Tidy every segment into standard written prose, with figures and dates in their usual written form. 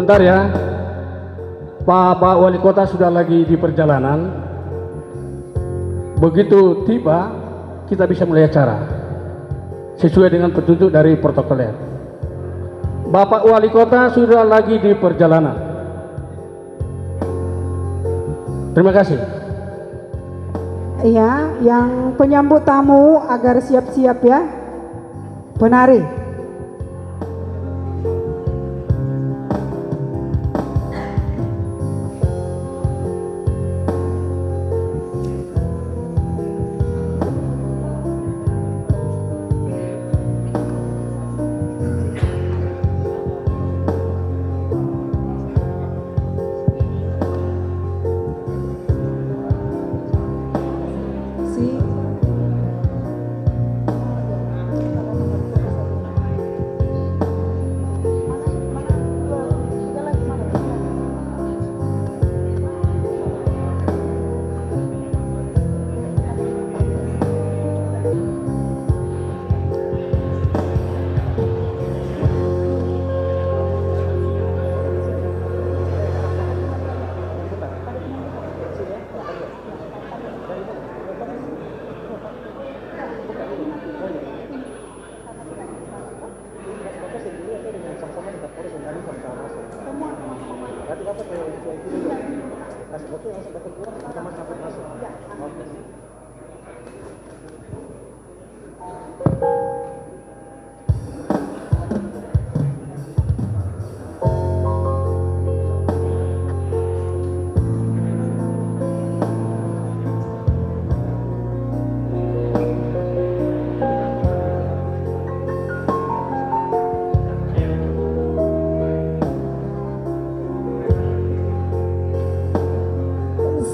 sebentar ya. Pak Wali Kota sudah lagi di perjalanan. Begitu tiba, kita bisa mulai acara sesuai dengan petunjuk dari protokoler. Bapak Wali Kota sudah lagi di perjalanan. Terima kasih. Iya, yang penyambut tamu agar siap-siap ya. Penari.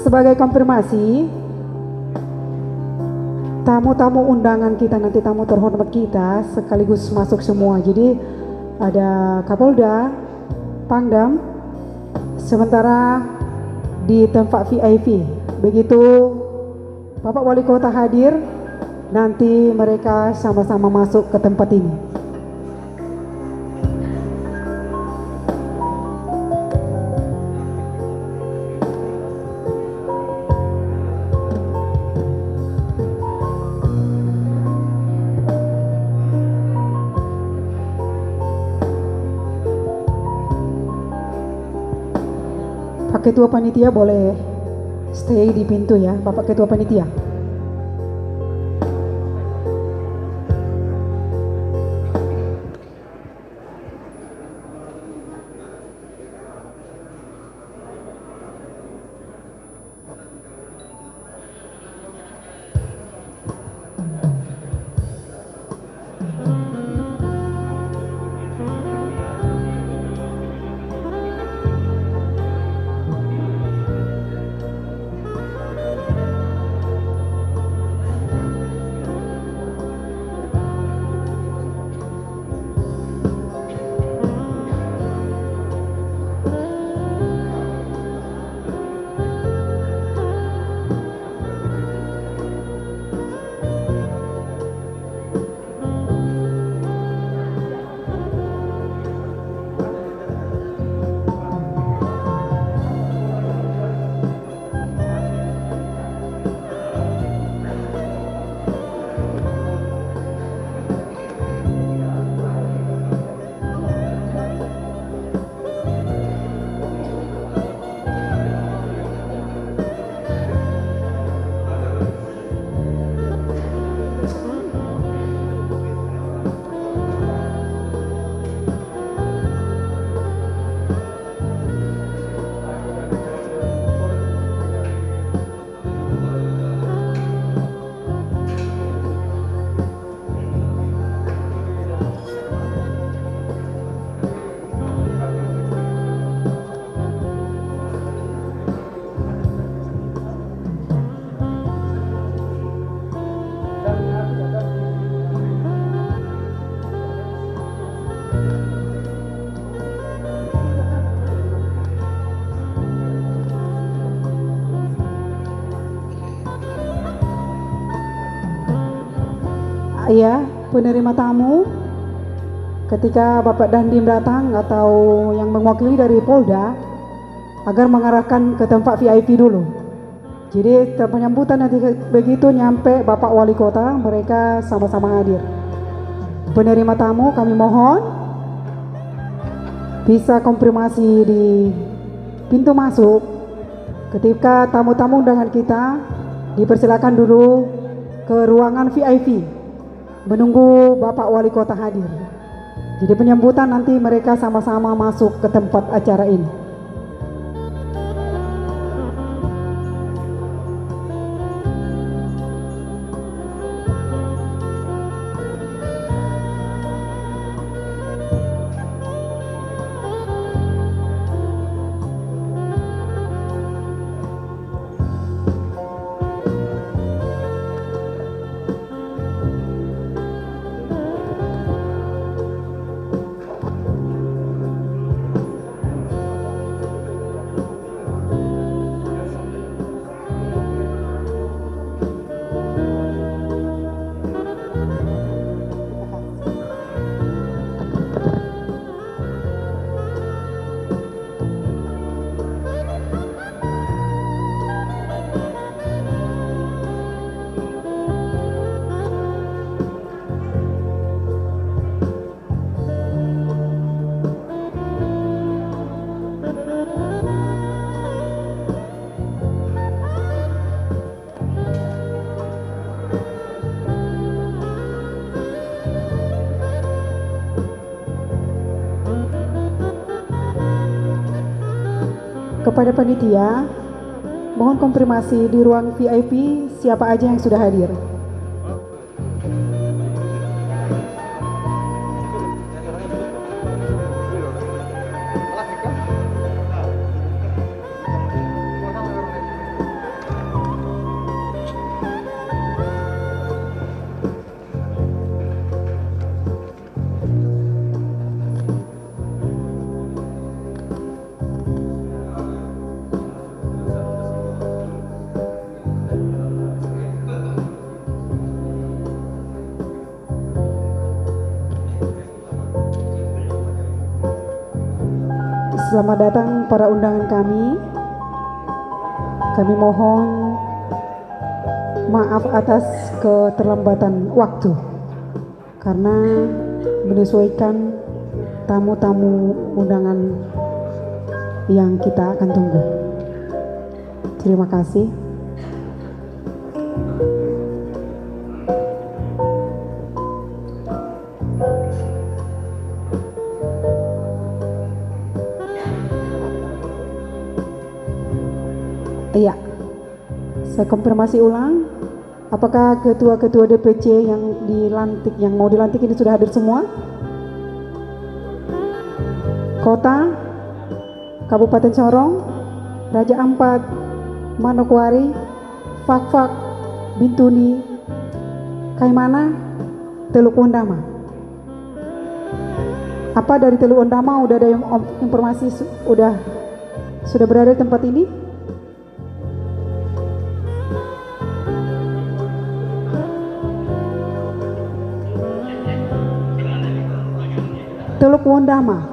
Sebagai konfirmasi, tamu-tamu undangan kita nanti, tamu terhormat kita sekaligus masuk semua. Jadi ada Kapolda, Pangdam, sementara di tempat VIP. Begitu Bapak Wali Kota hadir, nanti mereka sama-sama masuk ke tempat ini. Pak Ketua Panitia boleh stay di pintu ya, Bapak Ketua Panitia. Ya, penerima tamu, ketika Bapak Dandim datang atau yang mewakili dari Polda agar mengarahkan ke tempat VIP dulu. Jadi penyambutan nanti begitu nyampe Bapak Wali Kota, mereka sama-sama hadir. Penerima tamu kami mohon bisa konfirmasi di pintu masuk. Ketika tamu-tamu undangan kita dipersilakan dulu ke ruangan VIP menunggu Bapak Wali Kota hadir. Jadi penyambutan nanti mereka sama-sama masuk ke tempat acara ini. Kepada panitia, mohon konfirmasi di ruang VIP siapa aja yang sudah hadir. Selamat datang para undangan kami. Kami mohon maaf atas keterlambatan waktu karena menyesuaikan tamu-tamu undangan yang kita akan tunggu. Terima kasih. Iya, saya konfirmasi ulang. Apakah ketua-ketua DPC yang mau dilantik ini sudah hadir semua? Kota, Kabupaten Sorong, Raja Ampat, Manokwari, Fakfak, Bintuni, Kaimana, Teluk Wondama. Apa dari Teluk Wondama udah ada informasi sudah berada di tempat ini? Teluk Wondama.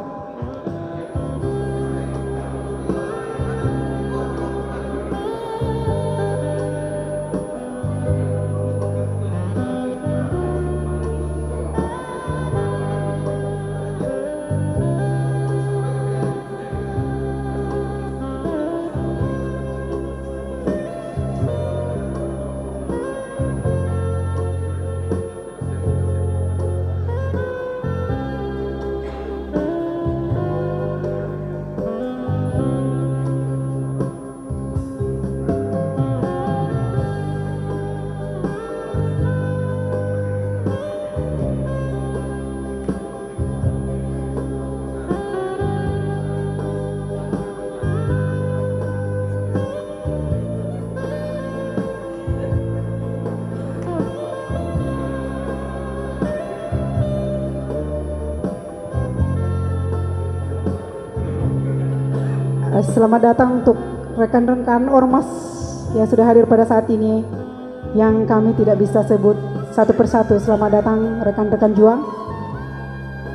Selamat datang untuk rekan-rekan ormas yang sudah hadir pada saat ini, yang kami tidak bisa sebut satu persatu. Selamat datang rekan-rekan juang.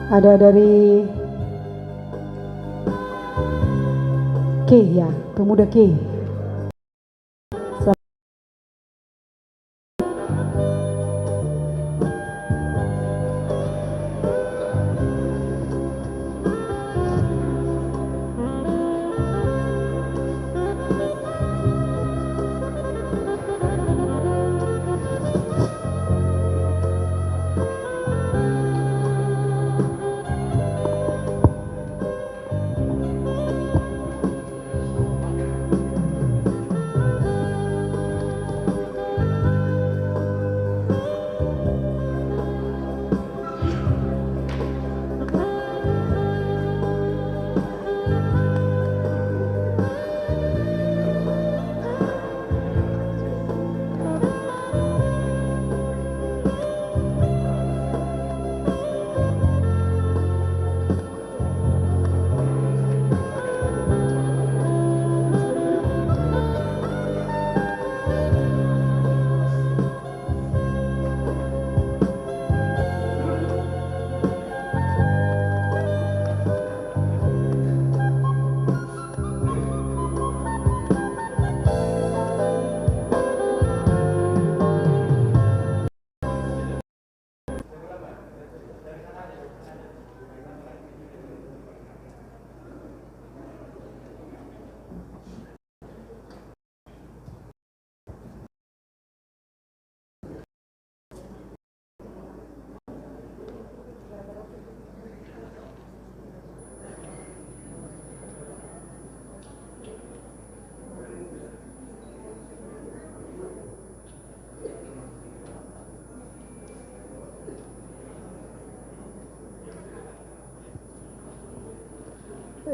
Ada dari K ya, pemuda K.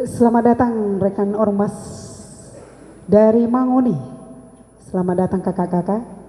Selamat datang rekan ormas dari Mangoni. Selamat datang kakak-kakak.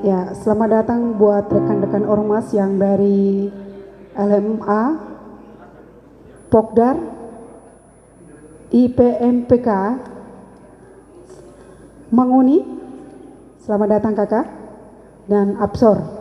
Ya, selamat datang buat rekan-rekan ormas yang dari LMA, Pokdar, IPMPK, Mangoni. Selamat datang kakak dan Absor.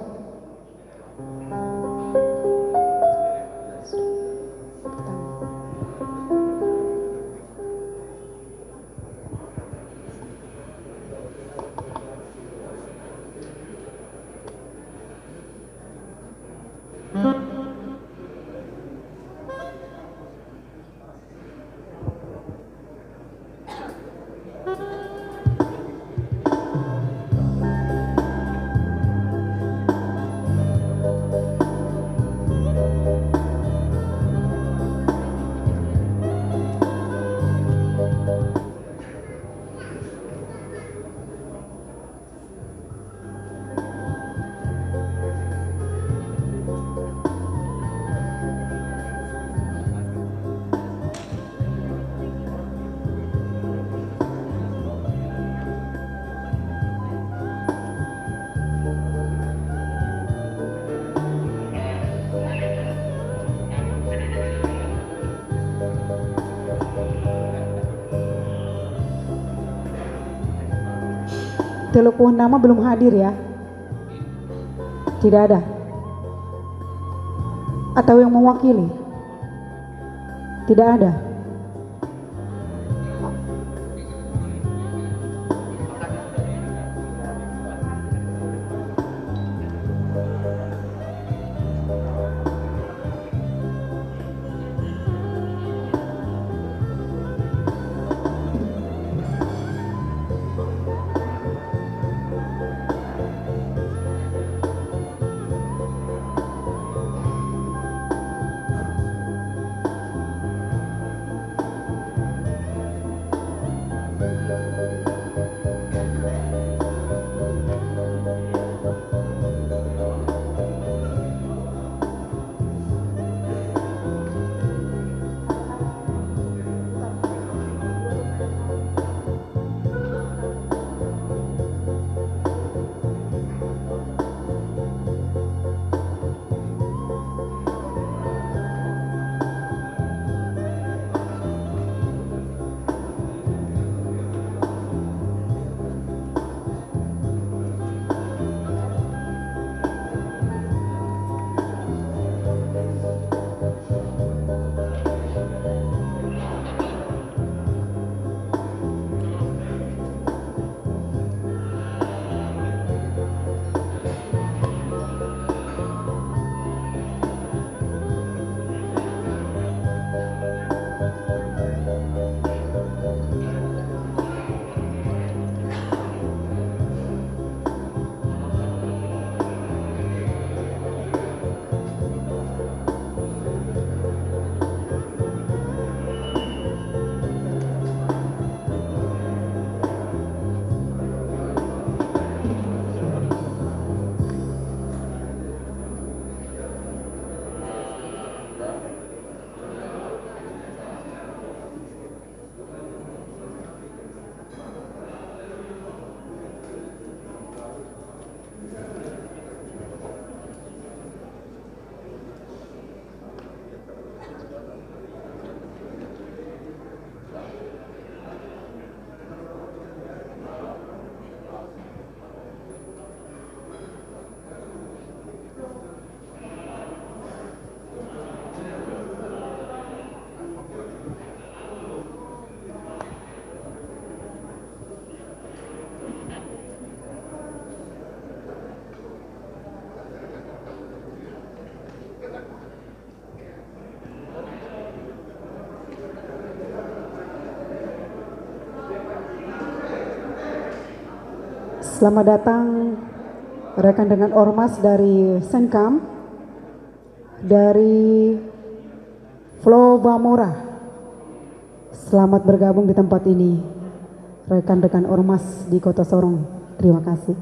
Telukuh nama belum hadir ya? Tidak ada? Atau yang mewakili? Tidak ada? Selamat datang rekan dengan ormas dari Senkam, dari Flow Bamora. Selamat bergabung di tempat ini, rekan-rekan ormas di Kota Sorong. Terima kasih.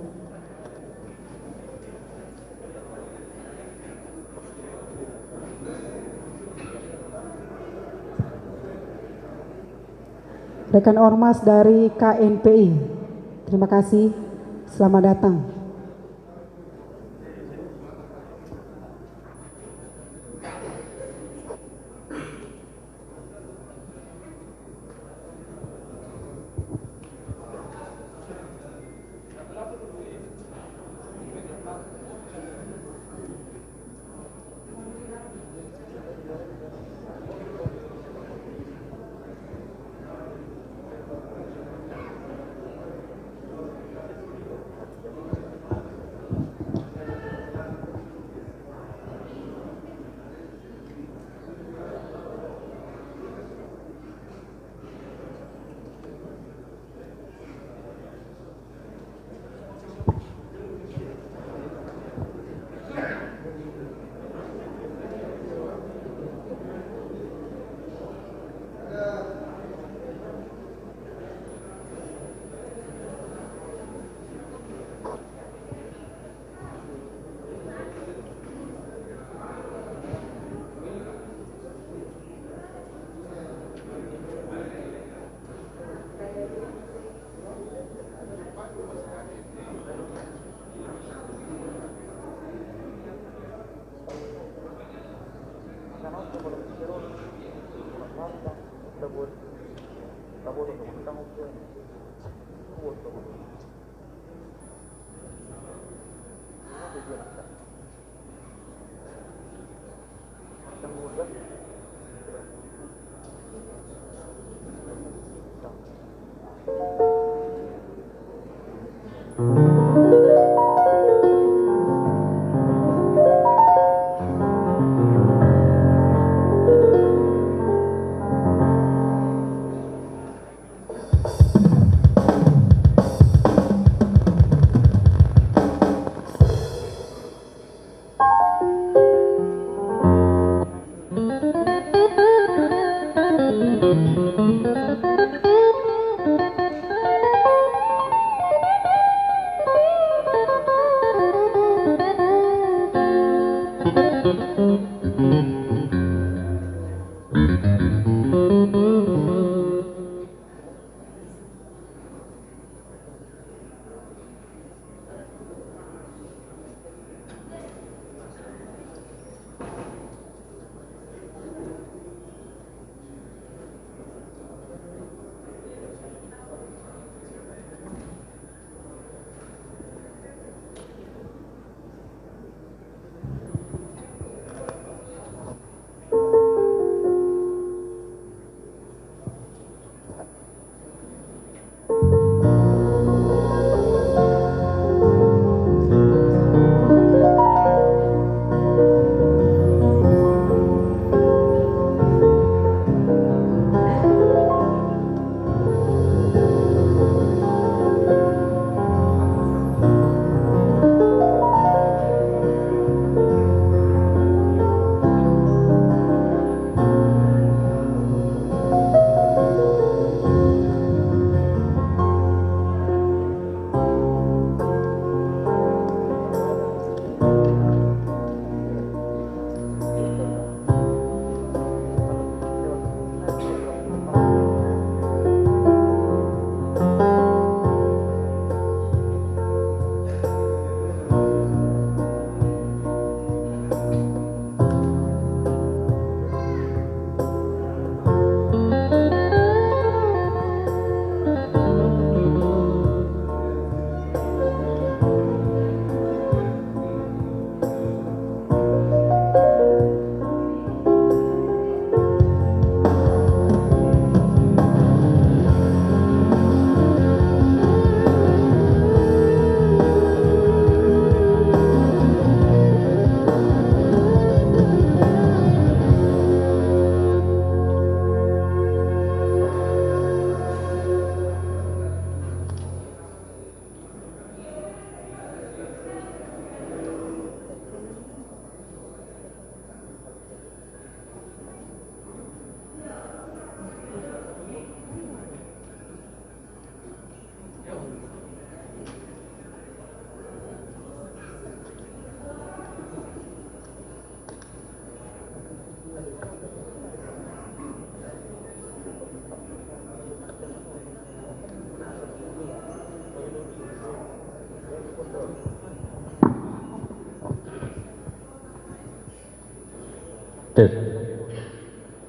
Rekan ormas dari KNPI, terima kasih. Selamat datang.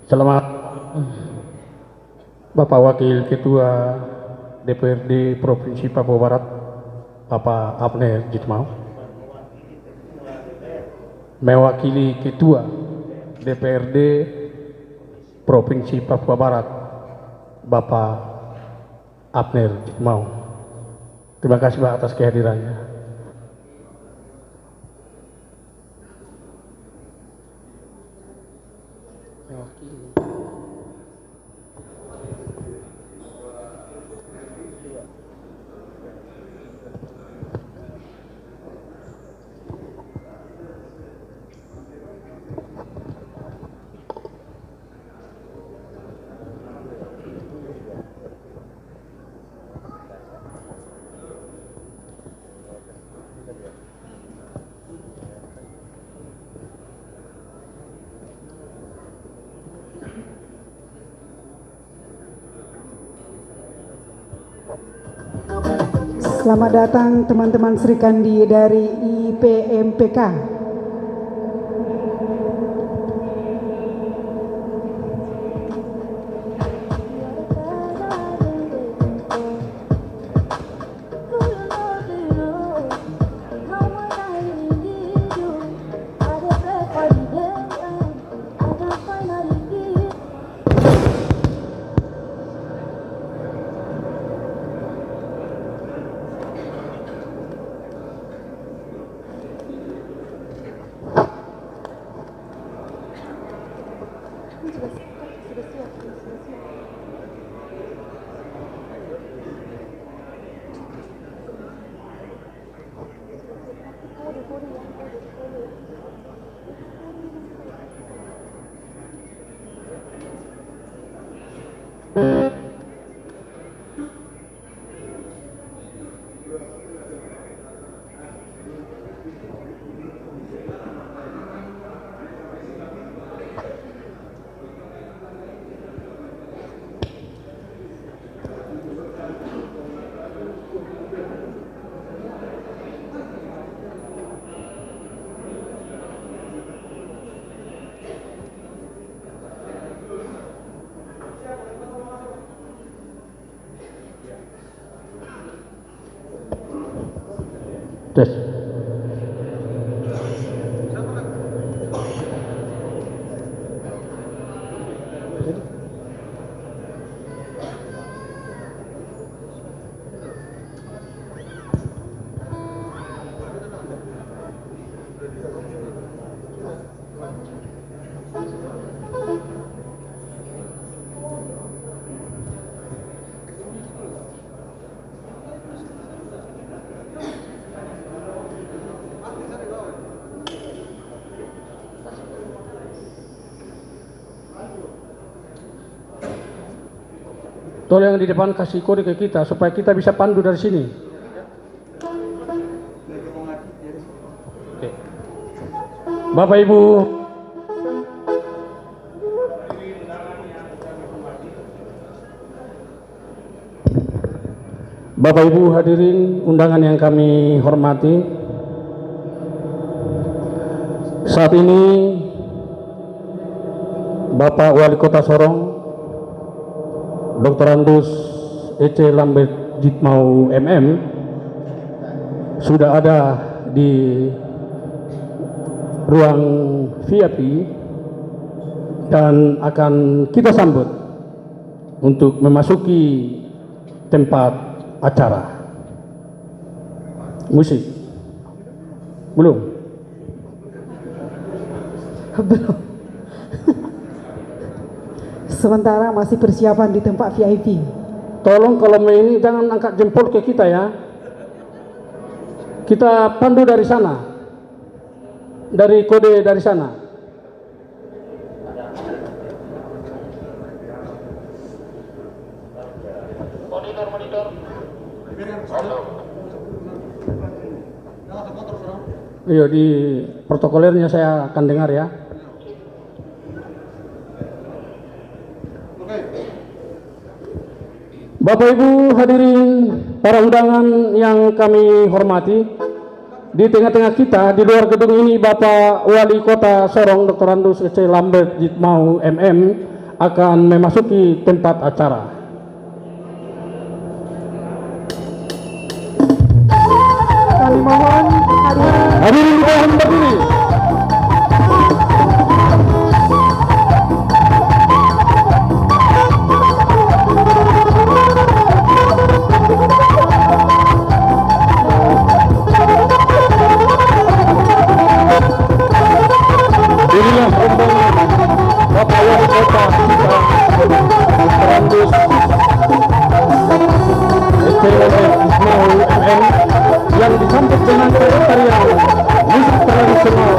Selamat Bapak Wakil Ketua DPRD Provinsi Papua Barat, Bapak Abner Jitmau, mewakili Ketua DPRD Provinsi Papua Barat, Bapak Abner Jitmau. Terima kasih Pak atas kehadirannya. Selamat datang teman-teman Sri Kandi dari IPMPK. Tes. Tolong yang di depan kasih kode ke kita supaya kita bisa pandu dari sini. Oke. Bapak Ibu, Bapak Ibu hadirin undangan yang kami hormati, saat ini Bapak Wali Kota Sorong Dr. Andus E.C. Lambert Jitmau MM sudah ada di ruang VIP dan akan kita sambut untuk memasuki tempat acara. Musik belum? Belum. Sementara masih persiapan di tempat VIP. Tolong kalau main ini jangan angkat jempol ke kita ya. Kita pandu dari sana. Dari kode dari sana. Monitor. Iya, di protokolernya saya akan dengar ya. Bapak Ibu hadirin para undangan yang kami hormati, di tengah-tengah kita di luar gedung ini Bapak Wali Kota Sorong Dr. Andus E.C. Lambert Jitmau MM akan memasuki tempat acara. Kami mohon Hadirin mohon berdiri. Inilah rombongan Bapak Wali Kota kita, Dr. Andus E.C. Lambert Jitmau MM, yang disambut dengan tarian musik tradisional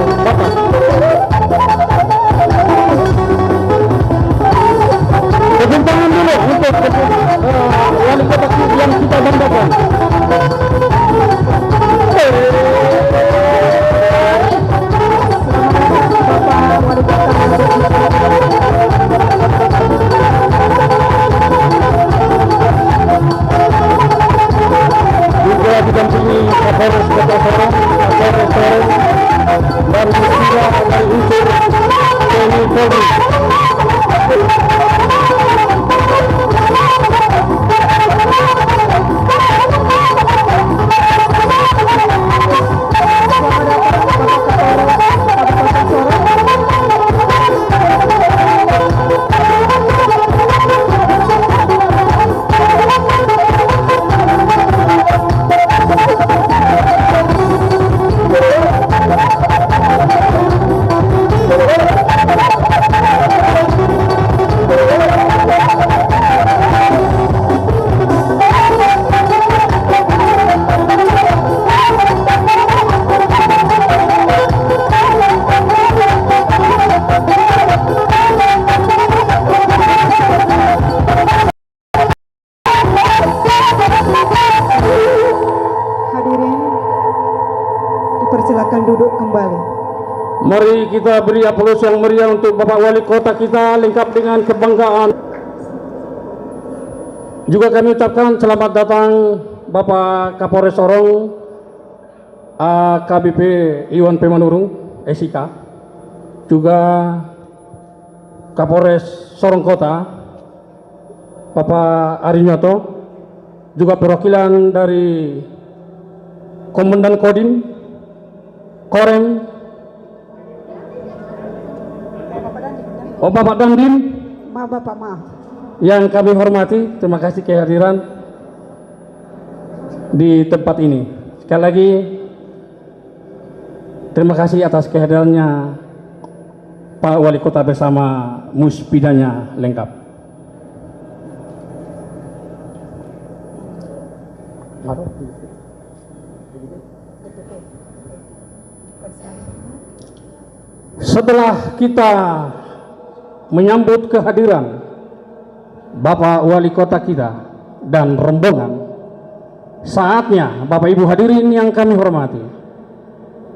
Mari kita beri aplaus yang meriah untuk Bapak Wali Kota kita, lengkap dengan kebanggaan. Juga kami ucapkan selamat datang Bapak Kapolres Sorong, AKBP Iwan P. Manurung, SIK, juga Kapolres Sorong Kota, Bapak Arinyoto, juga perwakilan dari Komandan Kodim, Korem, Bapak Dandim, maaf. yang kami hormati. Terima kasih kehadiran di tempat ini. Sekali lagi terima kasih atas kehadirannya Pak Wali Kota bersama muspidanya lengkap. Setelah kita menyambut kehadiran Bapak Wali Kota kita dan rombongan, saatnya Bapak Ibu hadirin yang kami hormati,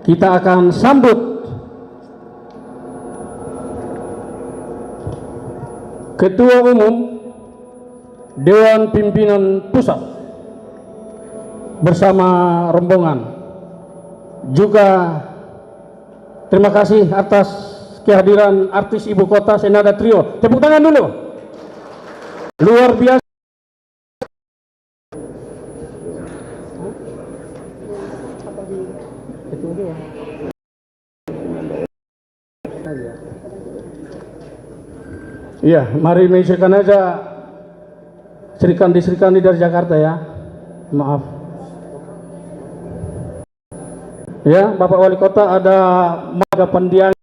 kita akan sambut Ketua Umum Dewan Pimpinan Pusat bersama rombongan. Juga terima kasih atas kehadiran artis ibu kota Senada Trio. Tepuk tangan dulu. Luar biasa. Iya, mari menyaksikan aja Srikandi dari Jakarta ya. Maaf. Ya, Bapak Wali Kota ada Maga Pandiang.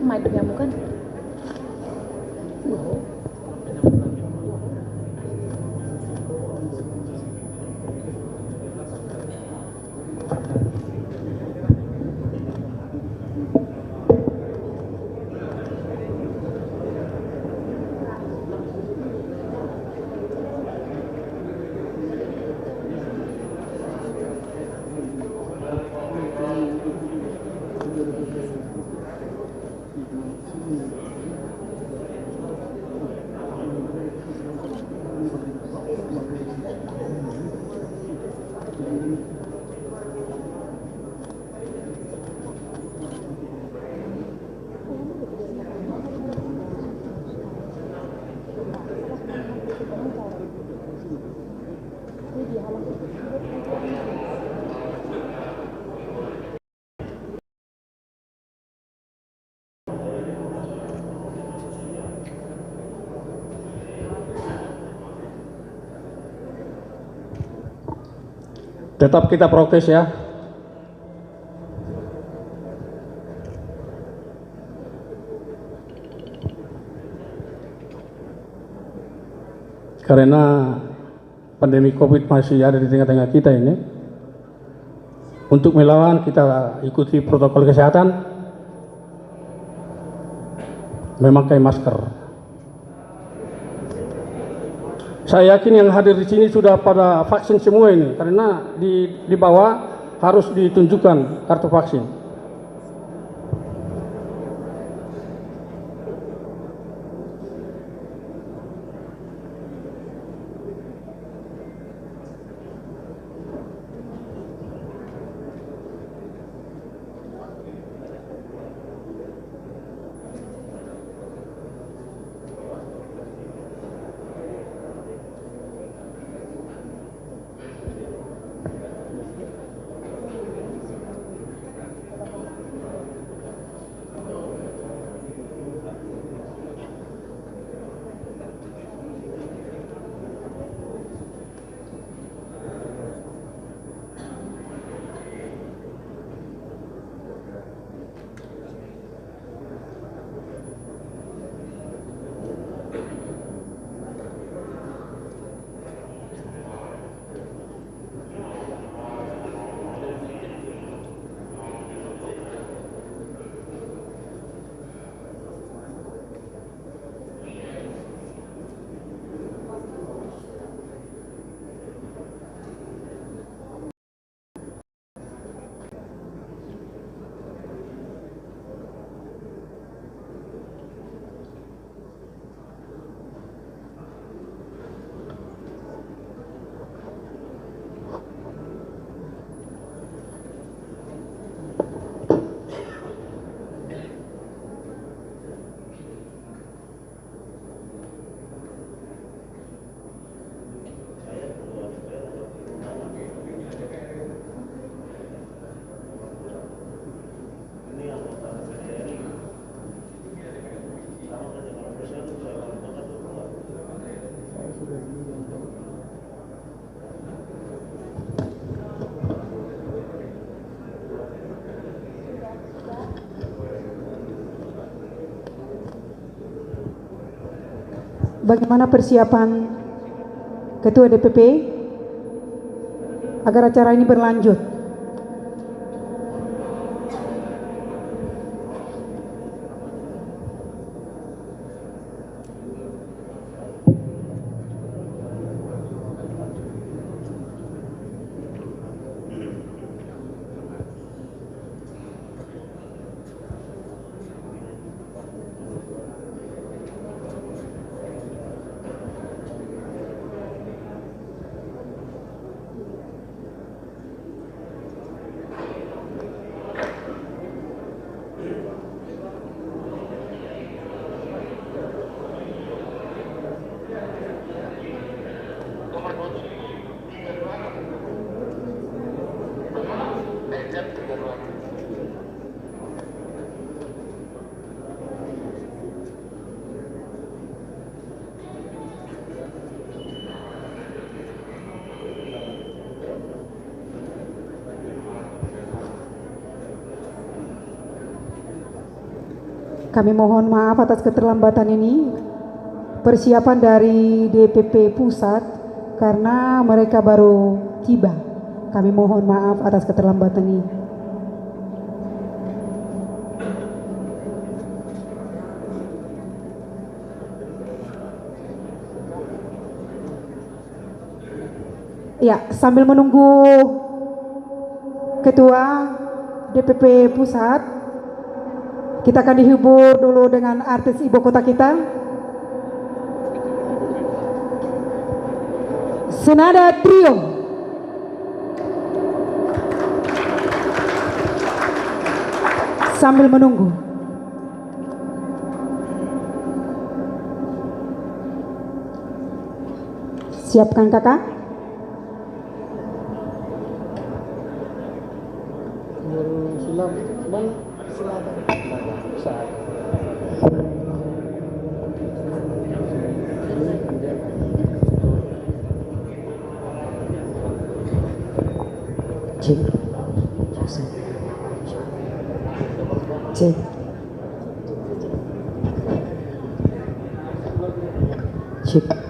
Mai được nhầm kan? Tetap kita prokes ya. Karena pandemi COVID masih ada di tengah-tengah kita ini. Untuk melawan, kita ikuti protokol kesehatan, memakai masker. Saya yakin yang hadir di sini sudah pada vaksin semua ini, karena di bawah harus ditunjukkan kartu vaksin. bagaimana persiapan Ketua DPP agar acara ini berlanjut? Kami mohon maaf atas keterlambatan ini. Persiapan dari DPP Pusat karena mereka baru tiba. Kami mohon maaf atas keterlambatan ini. Ya, sambil menunggu Ketua DPP Pusat, kita akan dihibur dulu dengan artis ibu kota kita. Senada Trio. Sambil menunggu. Siapkan kakak. Cek. Cek. Cek.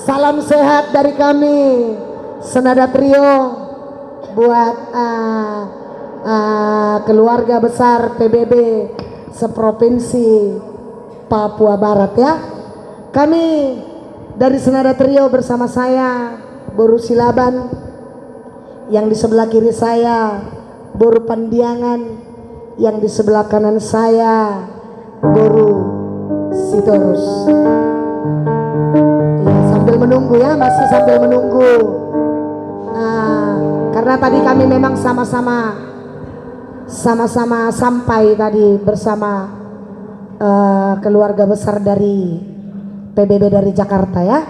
Salam sehat dari kami Senada Trio buat keluarga besar PBB seprovinsi Papua Barat ya. Kami dari Senada Trio bersama saya Boru Silaban, yang di sebelah kiri saya Boru Pandiangan, yang di sebelah kanan saya Boru Sitorus. Sambil menunggu ya, masih sambil menunggu. Karena tadi kami memang sama-sama sampai tadi bersama keluarga besar dari PBB dari Jakarta ya.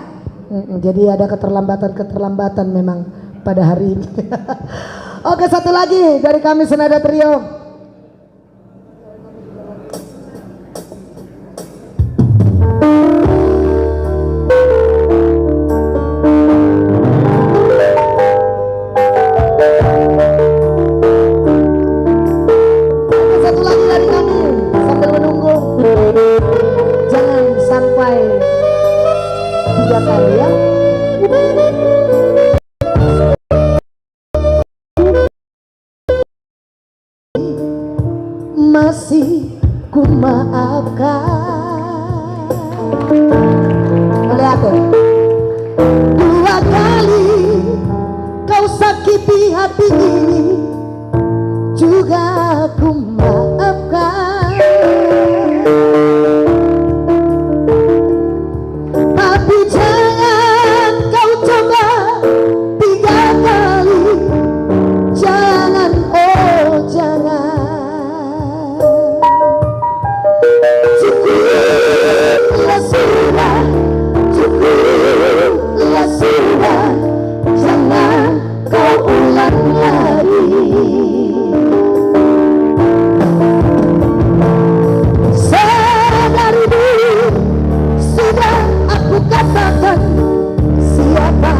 Jadi ada keterlambatan memang pada hari ini. Oke, satu lagi dari kami Senada Trio. Masih ku maafkan. Lihat tuh. 2 kali kau sakiti hati ini, juga ku maafkan. Tapi jangan kau coba 3 kali. Jangan, oh jangan. Cukuplah sudah, jangan kau ulang lagi. Sadari dulu, sudah aku katakan siapa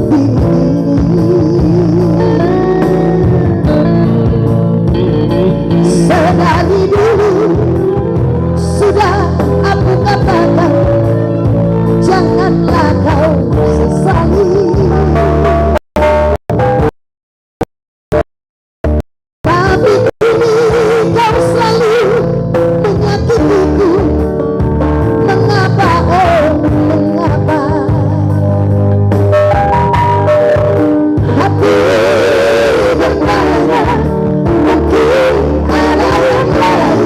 diri ini. Sadari dulu, sudah aku katakan janganlah kau sesali. Tapi kini kau selalu menyakitiku. Mengapa, oh mengapa? Hati bertanya, mungkin ada yang lain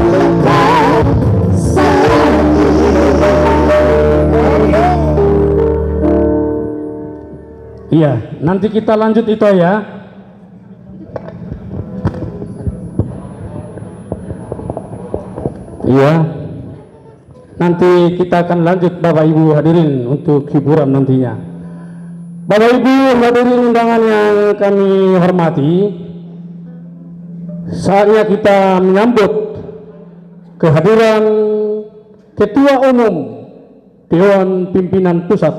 yang kau sayangi. Iya, nanti kita lanjut itu ya. Iya, nanti kita akan lanjut Bapak Ibu hadirin untuk hiburan nantinya. Bapak Ibu hadirin undangan yang kami hormati, saatnya kita menyambut kehadiran Ketua Umum Dewan Pimpinan Pusat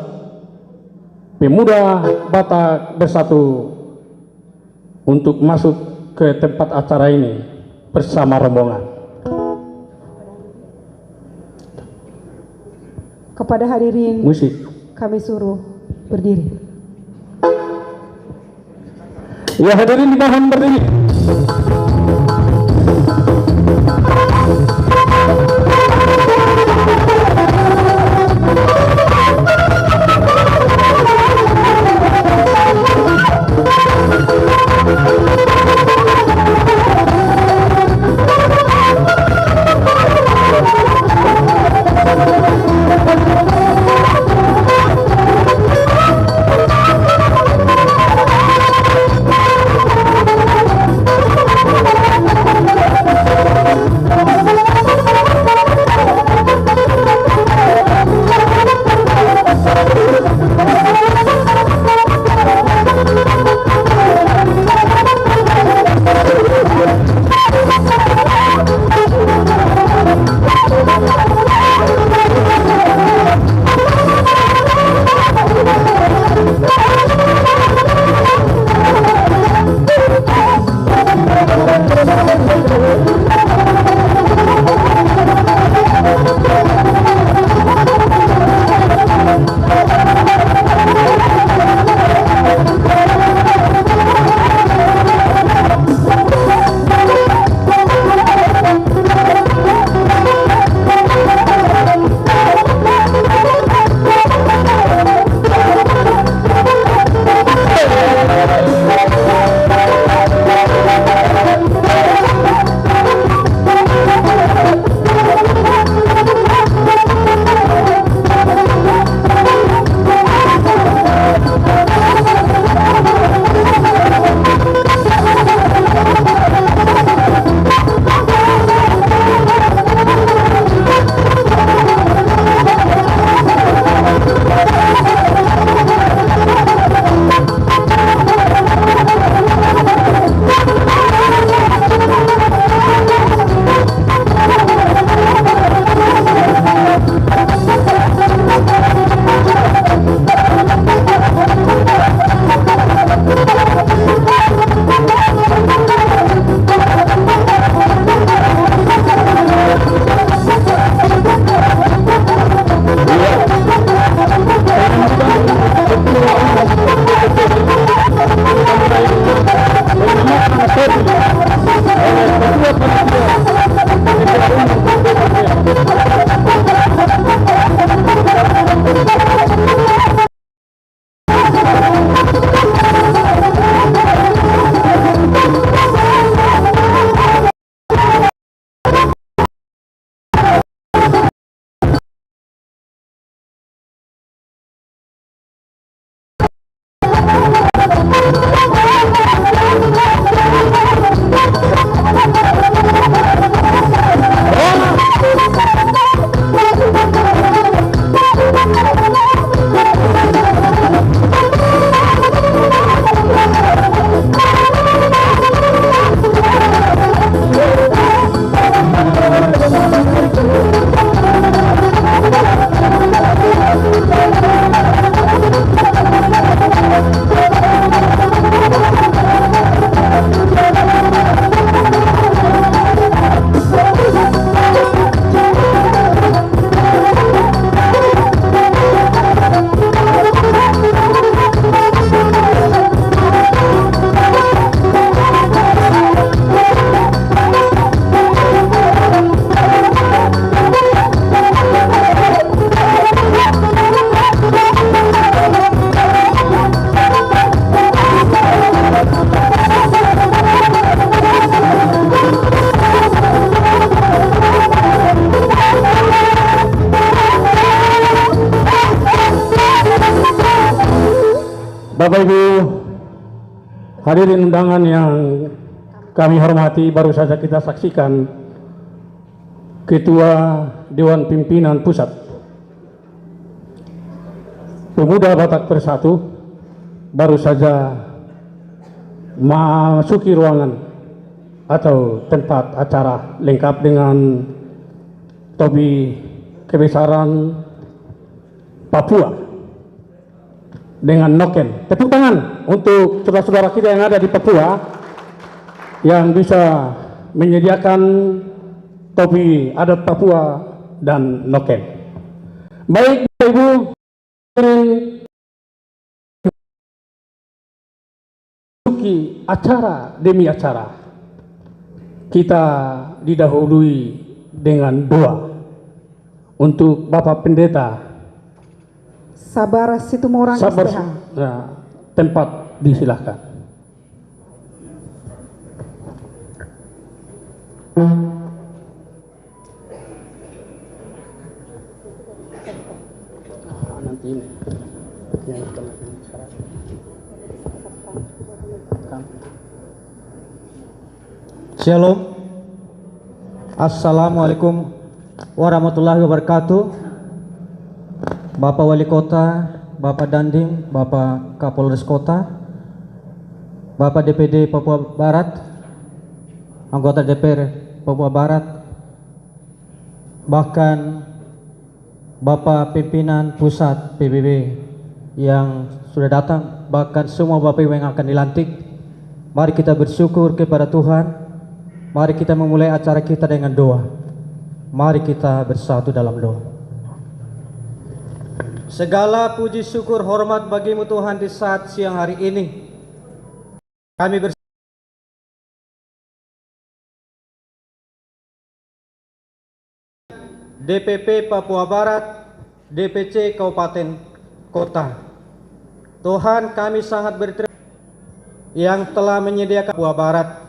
Pemuda Batak Bersatu untuk masuk ke tempat acara ini bersama rombongan. Kepada hadirin Musik. kami suruh berdiri. Ya, hadirin dimohon berdiri. Bapak Ibu hadirin undangan yang kami hormati, baru saja kita saksikan Ketua Dewan Pimpinan Pusat Pemuda Batak Bersatu baru saja masuki ruangan atau tempat acara lengkap dengan topi kebesaran, Papua dengan Noken. Tepuk tangan untuk saudara-saudara kita yang ada di Papua yang bisa menyediakan topi adat Papua dan Noken. Baik, Ibu, acara demi acara kita didahului dengan doa untuk Bapak Pendeta Sabar Situmorang Sabar. SPH. Nah, tempat disilahkan. Nanti ini. Shalom. Assalamualaikum warahmatullahi wabarakatuh. Bapak Wali Kota, Bapak Dandim, Bapak Kapolres Kota, Bapak DPD Papua Barat, anggota DPR Papua Barat, bahkan Bapak Pimpinan Pusat PBB yang sudah datang, bahkan semua Bapak Ibu yang akan dilantik. Mari kita bersyukur kepada Tuhan. Mari kita memulai acara kita dengan doa. Mari kita bersatu dalam doa. Segala puji syukur hormat bagimu Tuhan di saat siang hari ini. Kami DPP Papua Barat, DPC Kabupaten Kota. Tuhan, kami sangat berterima kasih yang telah menyediakan Papua Barat.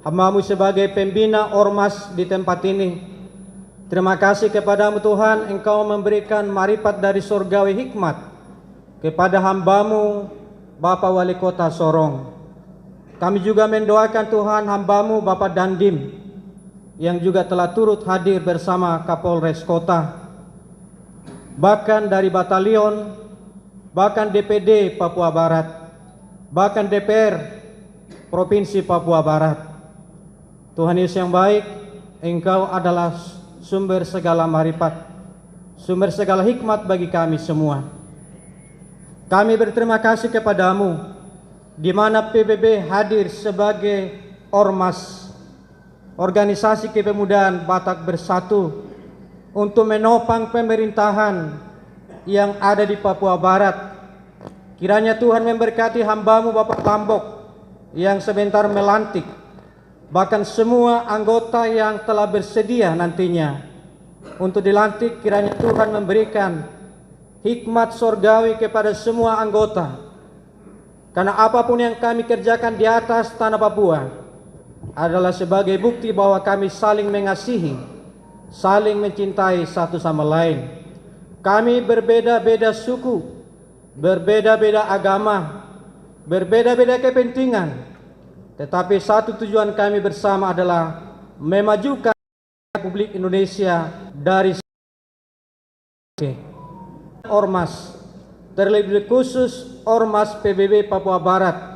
Hamba-Mu sebagai pembina ormas di tempat ini. Terima kasih kepadamu Tuhan, Engkau memberikan marifat dari surgawi hikmat kepada hamba-Mu Bapak Wali Kota Sorong. Kami juga mendoakan Tuhan hamba-Mu Bapak Dandim yang juga telah turut hadir bersama Kapolres Kota, bahkan dari batalion, bahkan DPD Papua Barat, bahkan DPR Provinsi Papua Barat. Tuhan Yesus yang baik, Engkau adalah sumber segala marifat, sumber segala hikmat bagi kami semua. Kami berterima kasih kepadamu, di mana PBB hadir sebagai ormas, organisasi kepemudaan Batak Bersatu, untuk menopang pemerintahan yang ada di Papua Barat. Kiranya Tuhan memberkati hamba-Mu Bapak Tambok yang sebentar melantik, bahkan semua anggota yang telah bersedia nantinya untuk dilantik. Kiranya Tuhan memberikan hikmat surgawi kepada semua anggota, karena apapun yang kami kerjakan di atas tanah Papua adalah sebagai bukti bahwa kami saling mengasihi, saling mencintai satu sama lain. Kami berbeda-beda suku, berbeda-beda agama, berbeda-beda kepentingan, tetapi satu tujuan kami bersama adalah memajukan Republik Indonesia dari ormas, terlebih khusus ormas PBB Papua Barat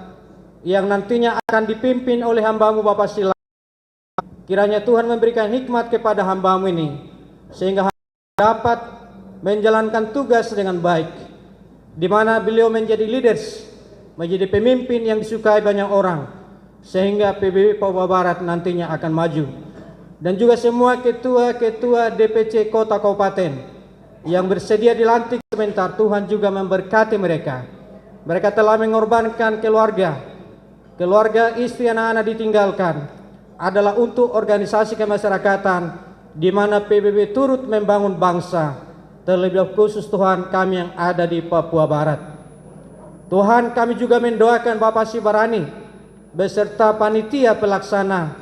yang nantinya akan dipimpin oleh hamba-Mu Bapak Sila. Kiranya Tuhan memberikan hikmat kepada hamba-Mu ini, sehingga dapat menjalankan tugas dengan baik, di mana beliau menjadi leaders, menjadi pemimpin yang disukai banyak orang, sehingga PBB Papua Barat nantinya akan maju. Dan juga semua ketua-ketua DPC kota kabupaten yang bersedia dilantik sebentar, Tuhan juga memberkati mereka. Mereka telah mengorbankan keluarga, istri, anak-anak ditinggalkan, adalah untuk organisasi kemasyarakatan, di mana PBB turut membangun bangsa, terlebih khusus Tuhan kami yang ada di Papua Barat. Tuhan, kami juga mendoakan Bapak Sibarani beserta panitia pelaksana.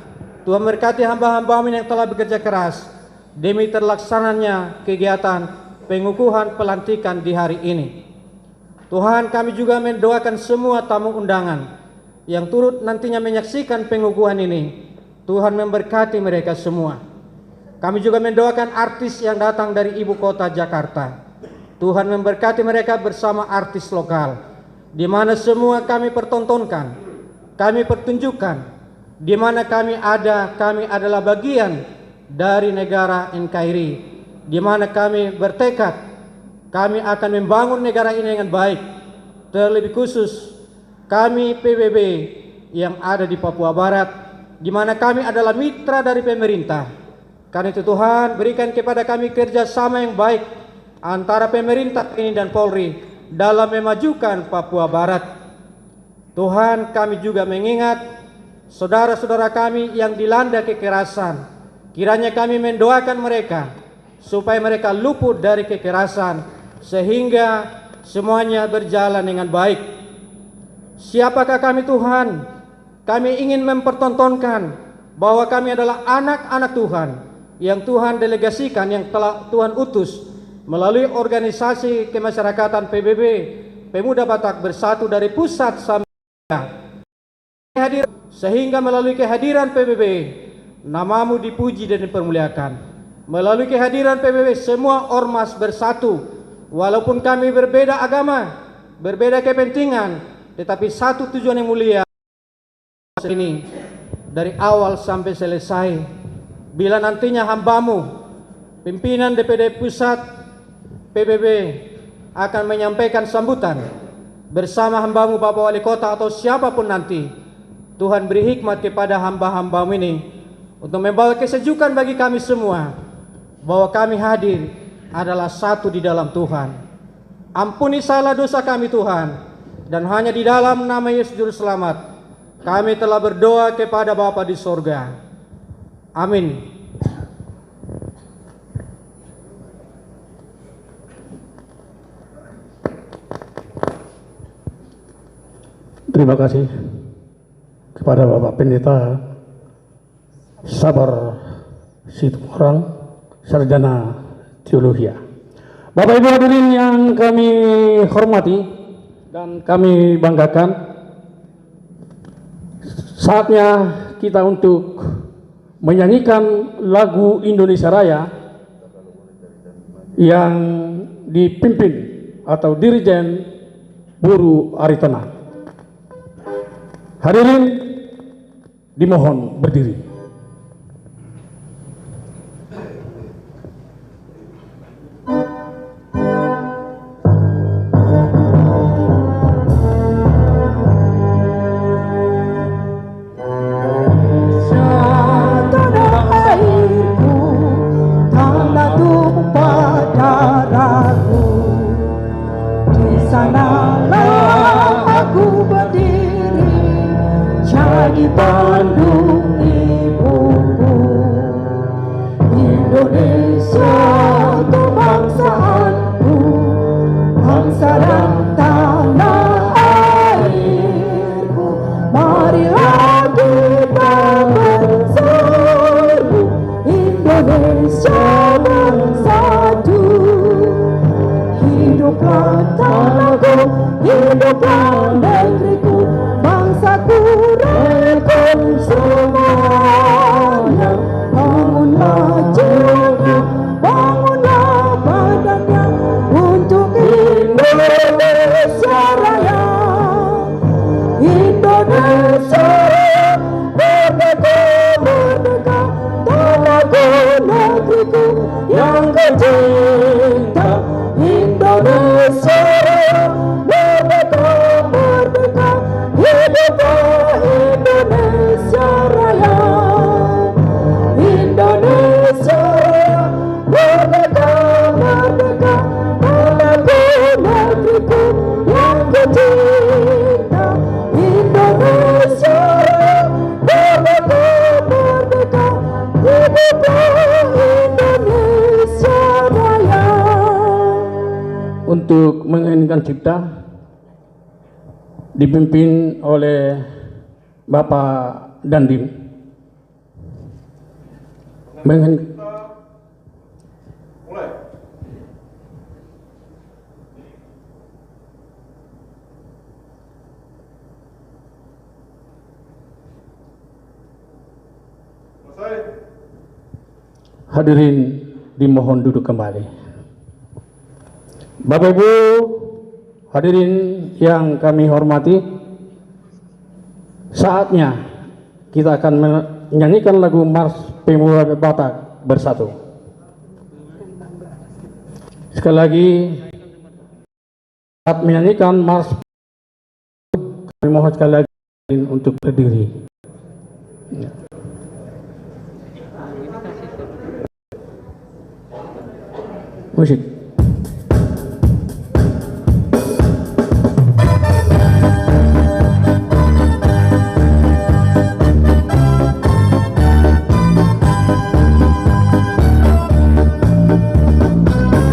Tuhan berkati hamba-hamba-Mu yang telah bekerja keras demi terlaksananya kegiatan pengukuhan pelantikan di hari ini. Tuhan, kami juga mendoakan semua tamu undangan yang turut nantinya menyaksikan pengukuhan ini. Tuhan memberkati mereka semua. Kami juga mendoakan artis yang datang dari ibu kota Jakarta. Tuhan memberkati mereka bersama artis lokal, di mana semua kami pertontonkan, kami pertunjukkan, di mana kami adalah bagian dari negara NKRI, di mana kami bertekad kami akan membangun negara ini dengan baik. Terlebih khusus kami PBB yang ada di Papua Barat, di mana kami adalah mitra dari pemerintah. Karena itu Tuhan, berikan kepada kami kerjasama yang baik antara pemerintah ini dan Polri dalam memajukan Papua Barat. Tuhan, kami juga mengingat saudara-saudara kami yang dilanda kekerasan. Kiranya kami mendoakan mereka supaya mereka luput dari kekerasan sehingga semuanya berjalan dengan baik. Siapakah kami Tuhan? Kami ingin mempertontonkan bahwa kami adalah anak-anak Tuhan yang Tuhan delegasikan, yang telah Tuhan utus melalui organisasi kemasyarakatan PBB, Pemuda Batak Bersatu dari pusat sampai hadir, sehingga melalui kehadiran PBB namamu dipuji dan dipermuliakan. Melalui kehadiran PBB semua ormas bersatu, walaupun kami berbeda agama, berbeda kepentingan, tetapi satu tujuan yang mulia ini dari awal sampai selesai. Bila nantinya hambamu, pimpinan DPD Pusat PBB akan menyampaikan sambutan bersama hambamu Bapak Wali Kota atau siapapun nanti, Tuhan beri hikmat kepada hamba-hambamu ini untuk membawa kesejukan bagi kami semua, bahwa kami hadir adalah satu di dalam Tuhan. Ampuni salah dosa kami Tuhan, dan hanya di dalam nama Yesus Juru Selamat kami telah berdoa kepada Bapa di sorga. Amin. Terima kasih kepada Bapak Pendeta Sabar Situmorang, Sarjana Teologi. Bapak Ibu hadirin yang kami hormati dan kami banggakan, saatnya kita untuk menyanyikan lagu Indonesia Raya yang dipimpin atau dirijen Buru Aritona. Hadirin dimohon berdiri. Bandung ibuku, Indonesia kebangsaanku, bangsa dan tanah airku. Marilah kita bersatu, Indonesia bersatu. Hiduplah tanahku, hiduplah negeriku, bangsaku rekom semuanya. Bangunlah jiwanya, bangunlah badannya untuk Indonesia Raya. Indonesia Raya, merdeka, merdeka, tanahku negeriku yang kucinta. Indonesia Raya, merdeka, merdeka, hiduplah Indonesia Raya. Indonesia Raya, merdeka, merdeka, tanahku negeriku yang kucinta. Indonesia Raya, merdeka, merdeka, hiduplah Indonesia Raya. Untuk menginginkan cipta dipimpin oleh Bapak Dandim. Hadirin dimohon duduk kembali. Bapak Ibu hadirin yang kami hormati, saatnya kita akan menyanyikan lagu Mars Pemuda Batak Bersatu. Sekali lagi saat menyanyikan Mars, kami mohon sekali lagi untuk berdiri. Musik.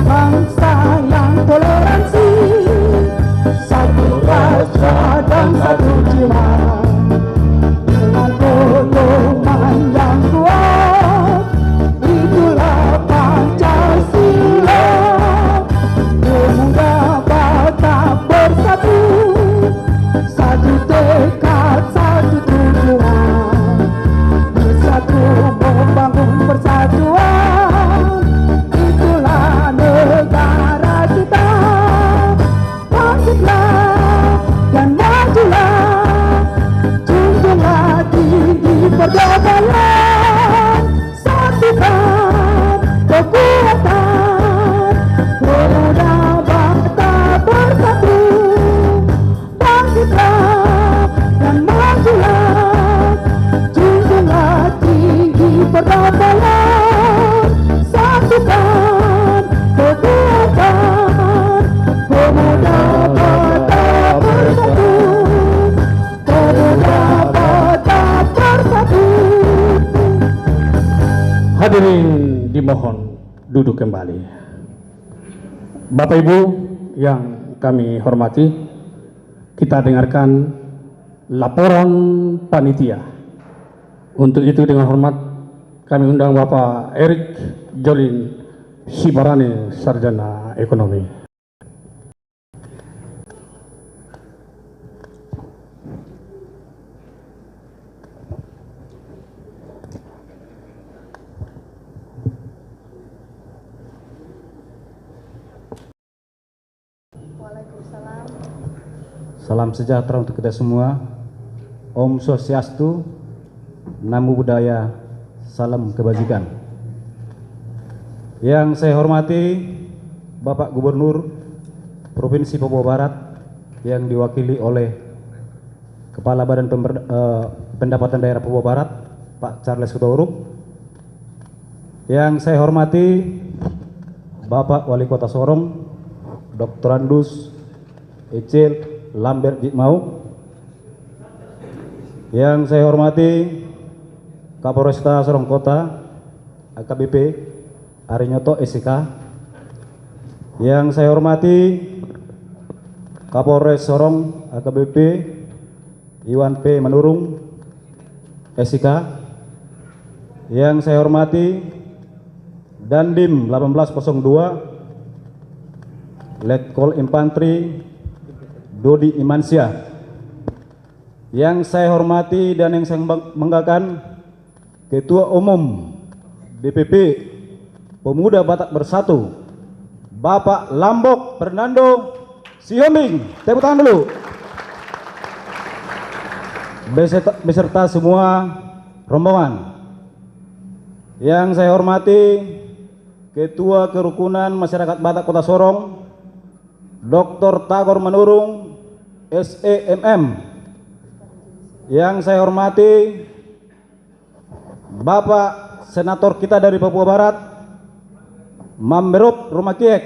Bangsa yang toleransi, satu rasa dan satu jiwa, dengan golongan yang kuat, itulah Pancasila. Pemuda Batak bersatu, satu tekad, satu tujuan, bersatu membangun persatuan. Itulah negara kita. Bangkitlah dan majulah, junjunglah tinggi perdamaian, satukan kekuatan, pemuda Batak bersatu. Bangkitlah dan majulah, junjunglah tinggi perdamaian, satukan kekuatan, pemuda Batak bersatu, pemuda Batak bersatu. Hadirin dimohon duduk kembali. Bapak Ibu yang kami hormati, kita dengarkan laporan panitia. Untuk itu dengan hormat kami undang Bapak Erik Jolin Sibarani, Sarjana Ekonomi. Salam sejahtera untuk kita semua. Om Swastiastu, Namo Buddhaya, salam kebajikan. Yang saya hormati Bapak Gubernur Provinsi Papua Barat yang diwakili oleh Kepala Badan Pendapatan Daerah Papua Barat, Pak Charles Hutahuruk. Yang saya hormati Bapak Wali Kota Sorong, Dr. Andus Ecil Lambert Jitmau. Yang saya hormati Kapolresta Sorong Kota AKBP Arinyoto SK. Yang saya hormati Kapolres Sorong AKBP Iwan P. Manurung SK. Yang saya hormati Dandim 1802 Letkol Infantri Dodi Imansyah. Yang saya hormati dan yang saya banggakan Ketua Umum DPP Pemuda Batak Bersatu Bapak Lambok Fernando Sihombing. Tepuk tangan dulu. Beserta semua rombongan. Yang saya hormati Ketua Kerukunan Masyarakat Batak Kota Sorong Dr. Tagor Manurung SEMM. Yang saya hormati Bapak Senator kita dari Papua Barat Mamberop Rumakiek.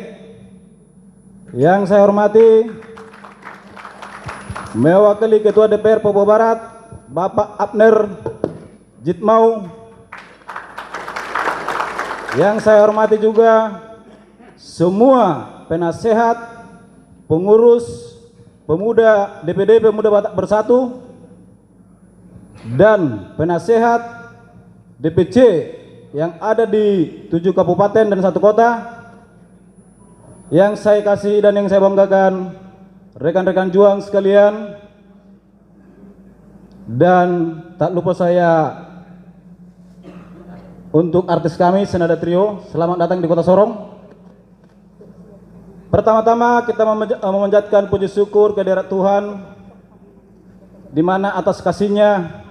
Yang saya hormati mewakili Ketua DPR Papua Barat Bapak Abner Jitmau. Yang saya hormati juga semua penasehat, pengurus pemuda DPD Pemuda Batak Bersatu dan penasehat DPC yang ada di 7 kabupaten dan 1 kota. Yang saya kasih dan yang saya banggakan rekan-rekan juang sekalian, dan tak lupa saya untuk artis kami Senada Trio, selamat datang di Kota Sorong. Pertama-tama kita memanjatkan puji syukur kehadirat Tuhan, di mana atas kasih-Nya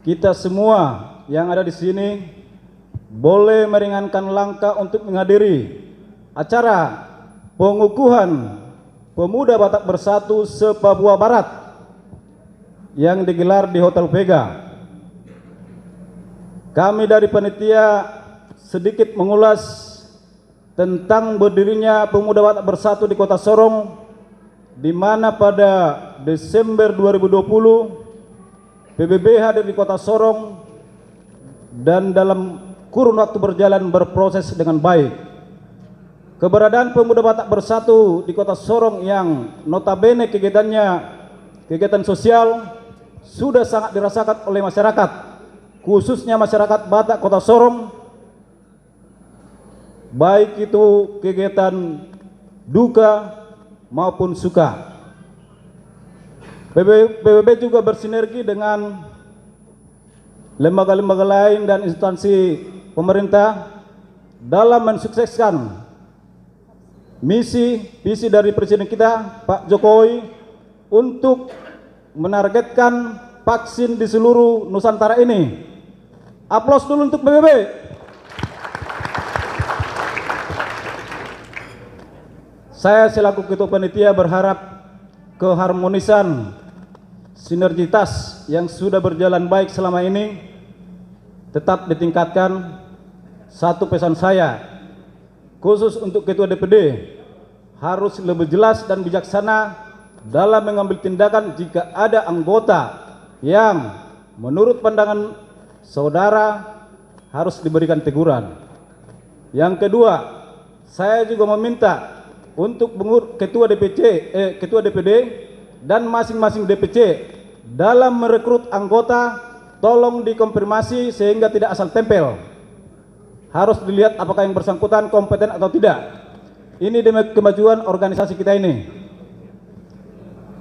kita semua yang ada di sini boleh meringankan langkah untuk menghadiri acara pengukuhan Pemuda Batak Bersatu se-Papua Barat yang digelar di Hotel Vega. Kami dari panitia sedikit mengulas tentang berdirinya Pemuda Batak Bersatu di Kota Sorong, di mana pada Desember 2020 PBB hadir di Kota Sorong dan dalam kurun waktu berjalan berproses dengan baik. Keberadaan Pemuda Batak Bersatu di Kota Sorong yang notabene kegiatannya kegiatan sosial sudah sangat dirasakan oleh masyarakat, khususnya masyarakat Batak Kota Sorong, baik itu kegiatan duka maupun suka. PBB juga bersinergi dengan lembaga-lembaga lain dan instansi pemerintah dalam mensukseskan visi dari Presiden kita Pak Jokowi untuk menargetkan vaksin di seluruh Nusantara ini. Aplaus dulu untuk PBB. Saya selaku Ketua Panitia berharap keharmonisan sinergitas yang sudah berjalan baik selama ini tetap ditingkatkan. Satu pesan saya khusus untuk Ketua DPD, harus lebih jelas dan bijaksana dalam mengambil tindakan jika ada anggota yang menurut pandangan saudara harus diberikan teguran. Yang kedua, saya juga meminta untuk Ketua DPD dan masing-masing DPC dalam merekrut anggota tolong dikonfirmasi sehingga tidak asal tempel. Harus dilihat apakah yang bersangkutan kompeten atau tidak. Ini demi kemajuan organisasi kita ini.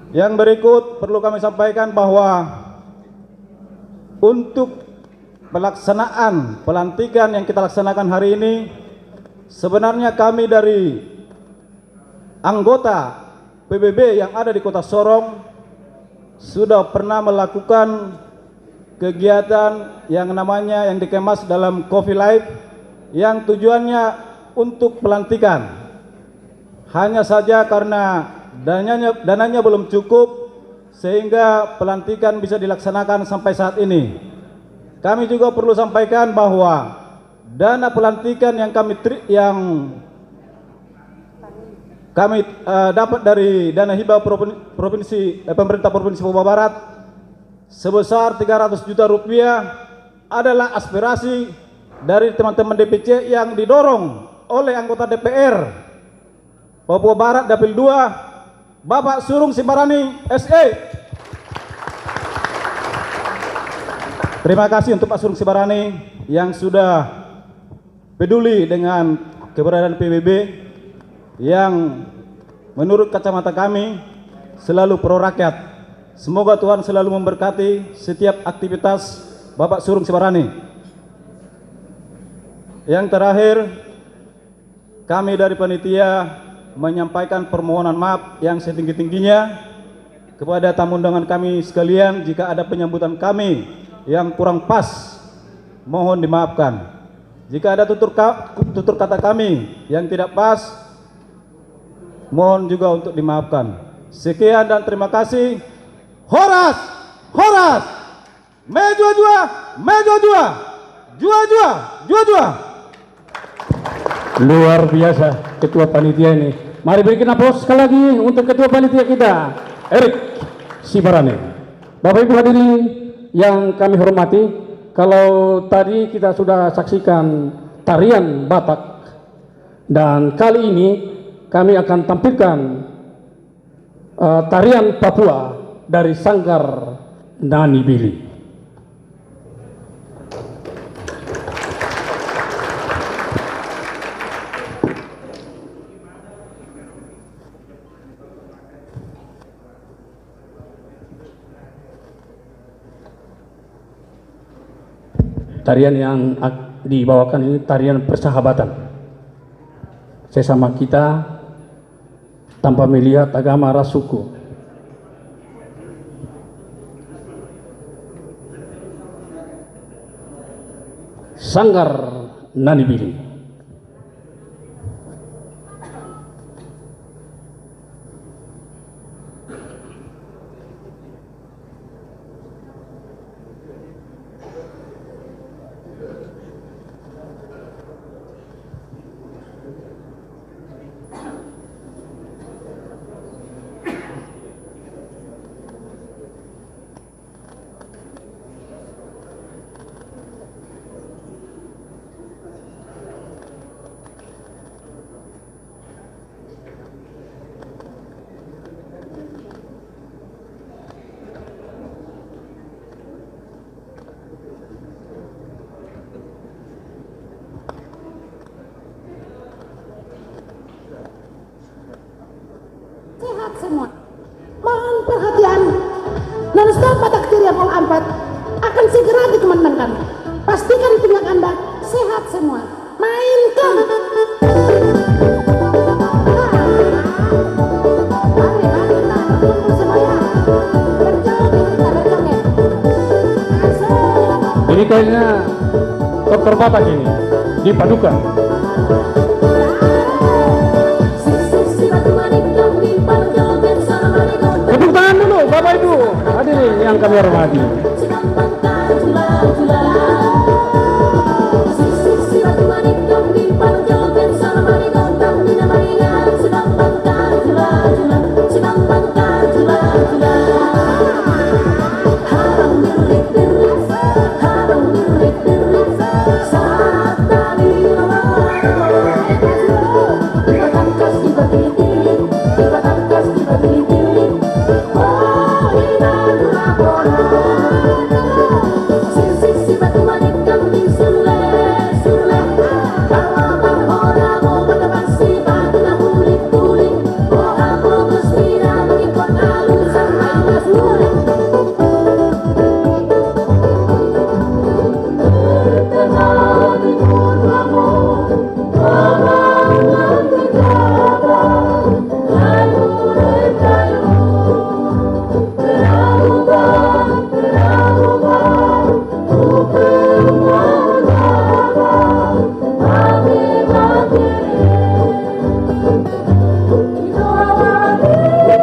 Yang berikut perlu kami sampaikan bahwa untuk pelaksanaan pelantikan yang kita laksanakan hari ini, sebenarnya kami dari anggota PBB yang ada di Kota Sorong sudah pernah melakukan kegiatan yang namanya yang dikemas dalam Coffee Life, yang tujuannya untuk pelantikan. Hanya saja karena dananya belum cukup sehingga pelantikan bisa dilaksanakan sampai saat ini. Kami juga perlu sampaikan bahwa dana pelantikan yang kami dapat dari dana hibah pemerintah Provinsi Papua Barat sebesar 300 juta rupiah adalah aspirasi dari teman-teman DPC yang didorong oleh anggota DPR Papua Barat Dapil 2 Bapak Surung Sibarani SE. Terima kasih untuk Pak Surung Sibarani yang sudah peduli dengan keberadaan PBB yang menurut kacamata kami selalu pro rakyat. Semoga Tuhan selalu memberkati setiap aktivitas Bapak Surung Sibarani. Yang terakhir, kami dari panitia menyampaikan permohonan maaf yang setinggi-tingginya kepada tamu undangan kami sekalian. Jika ada penyambutan kami yang kurang pas, mohon dimaafkan. Jika ada tutur kata kami yang tidak pas, mohon juga untuk dimaafkan. Sekian dan terima kasih. Horas, horas, mejua-jua, mejua-jua, jua-jua, jua-jua. Luar biasa Ketua Panitia ini. Mari berikan aplaus sekali lagi untuk Ketua Panitia kita, Erik Sibarani. Bapak Ibu hadirin yang kami hormati, kalau tadi kita sudah saksikan tarian Batak, dan kali ini kami akan tampilkan tarian Papua dari Sanggar Nani Bili. Tarian yang dibawakan ini tarian persahabatan sesama kita tanpa melihat agama, ras, suku. Sanggar Nani Bili. detailnya Dr. Batak ini di Paduka. Tepuk tangan dulu Bapak Ibu hadirin yang kami hormati.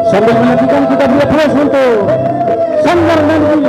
Sambil menantikan kita beri aplaus untuk Sanggar Nanti.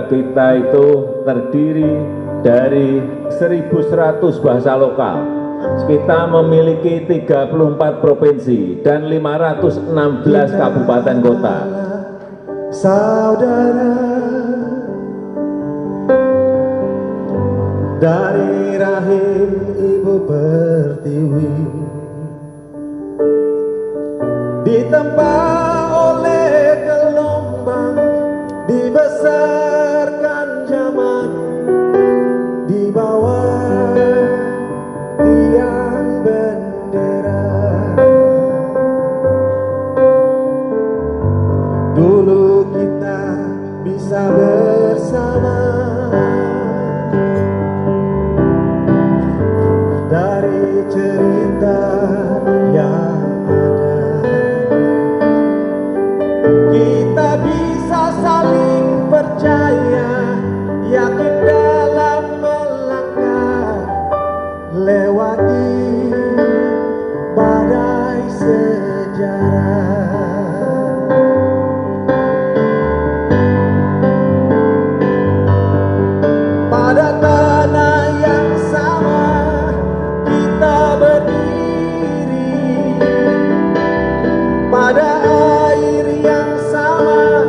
negara kita itu terdiri dari 1.100 bahasa lokal. Kita memiliki 34 provinsi dan 516 kabupaten kota. Saudara dari rahim ibu pertiwi, ditempa oleh gelombang, dibesarkan zaman di bawah tiang bendera. Dulu kita bisa bersama, dari cerita yang ada kita bisa saling percaya, yakin dalam melangkah lewati badai sejarah. Pada tanah yang sama kita berdiri, pada air yang sama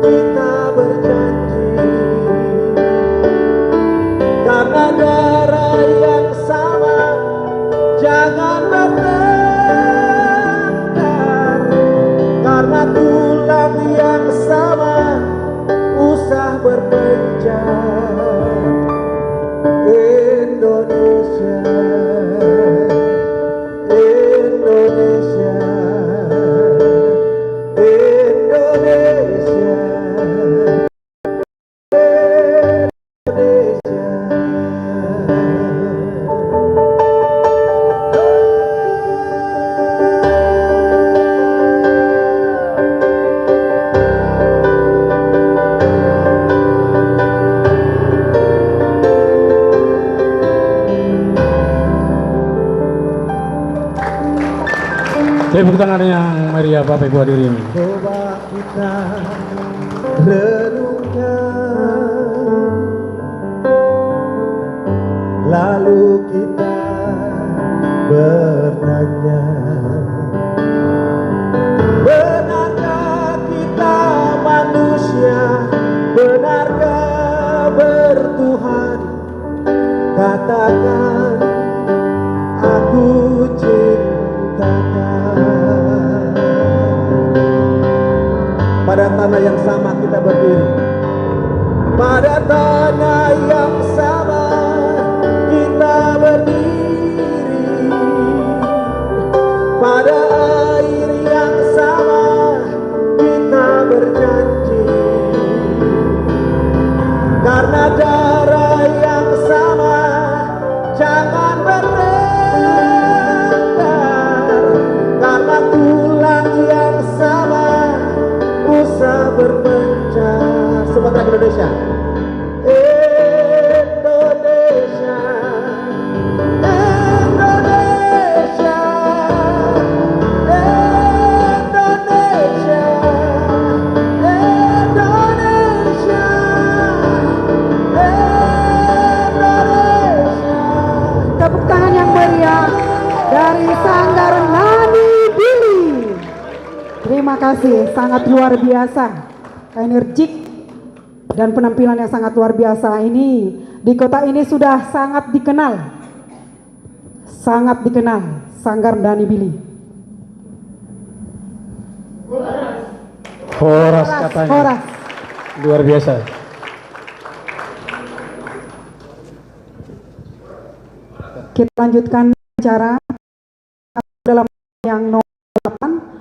kita berjanji, karena darah yang sama jangan bertengkar, karena tulang yang sama usah berpencar. Indonesia, Indonesia, Indonesia, Tepuk tangan yang meriah Bapak Ibu hadirin. coba kita renungkan, lalu kita bertanya, benarkah kita manusia, benarkah bertuhan? Katakan aku cintakan. Pada tanah yang sama kita berdiri, pada tanah yang sama kita berdiri, pada air yang sama kita berjanji, karena darah yang sama jangan bertengkar, karena tulang yang sama usah berpencar. Sebentar Indonesia, Indonesia, Indonesia, Indonesia, Indonesia, Indonesia. Tepuk tangan yang meriah dari Sanggar Nani Billy. Terima kasih, sangat luar biasa, energik dan penampilan yang sangat luar biasa. Ini di kota ini sudah sangat dikenal Sanggar Nani Billy. Horas katanya. Horas. Luar biasa. Kita lanjutkan acara dalam yang nomor 8.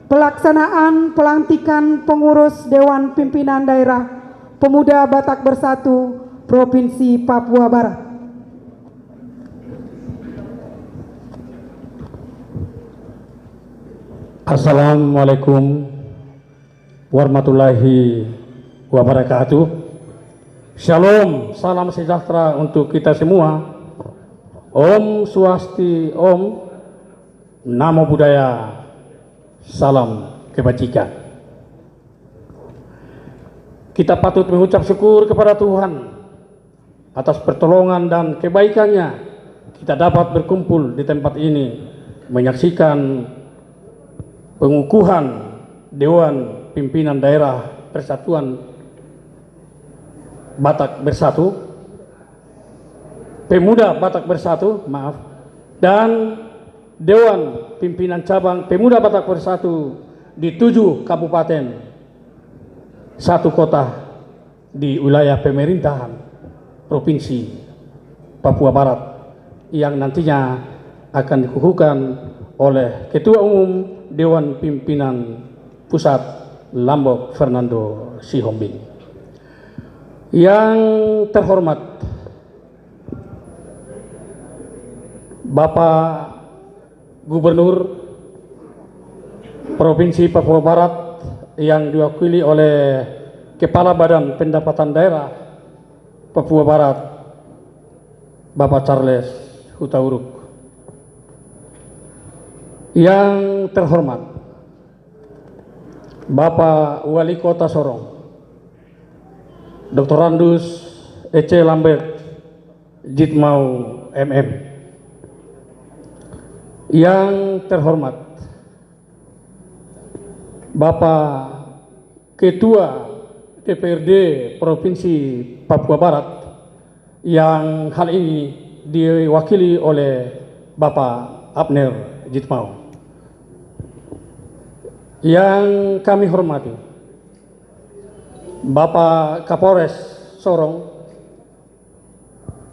Pelaksanaan pelantikan pengurus Dewan Pimpinan Daerah Pemuda Batak Bersatu Provinsi Papua Barat. Assalamualaikum warahmatullahi wabarakatuh. Shalom, salam sejahtera untuk kita semua. Om Swasti Om, Namo Buddhaya, salam kebajikan. kita patut mengucap syukur kepada Tuhan atas pertolongan dan kebaikannya. Kita dapat berkumpul di tempat ini menyaksikan pengukuhan Dewan Pimpinan Daerah Persatuan Batak Bersatu, Pemuda Batak Bersatu, dan Dewan Pimpinan Cabang Pemuda Batak Bersatu di 7 kabupaten, 1 kota di wilayah pemerintahan Provinsi Papua Barat yang nantinya akan dikukuhkan oleh Ketua Umum Dewan Pimpinan Pusat Lombok Fernando Sihombing. Yang terhormat Bapak Gubernur Provinsi Papua Barat yang diwakili oleh Kepala Badan Pendapatan Daerah Papua Barat, Bapak Charles Hutauruk. Yang terhormat Bapak Wali Kota Sorong, Dr. Randus Ece Lambert Jitmau MM. Yang terhormat Bapak Ketua DPRD Provinsi Papua Barat yang hal ini diwakili oleh Bapak Abner Jitmau. Yang kami hormati Bapak Kapolres Sorong,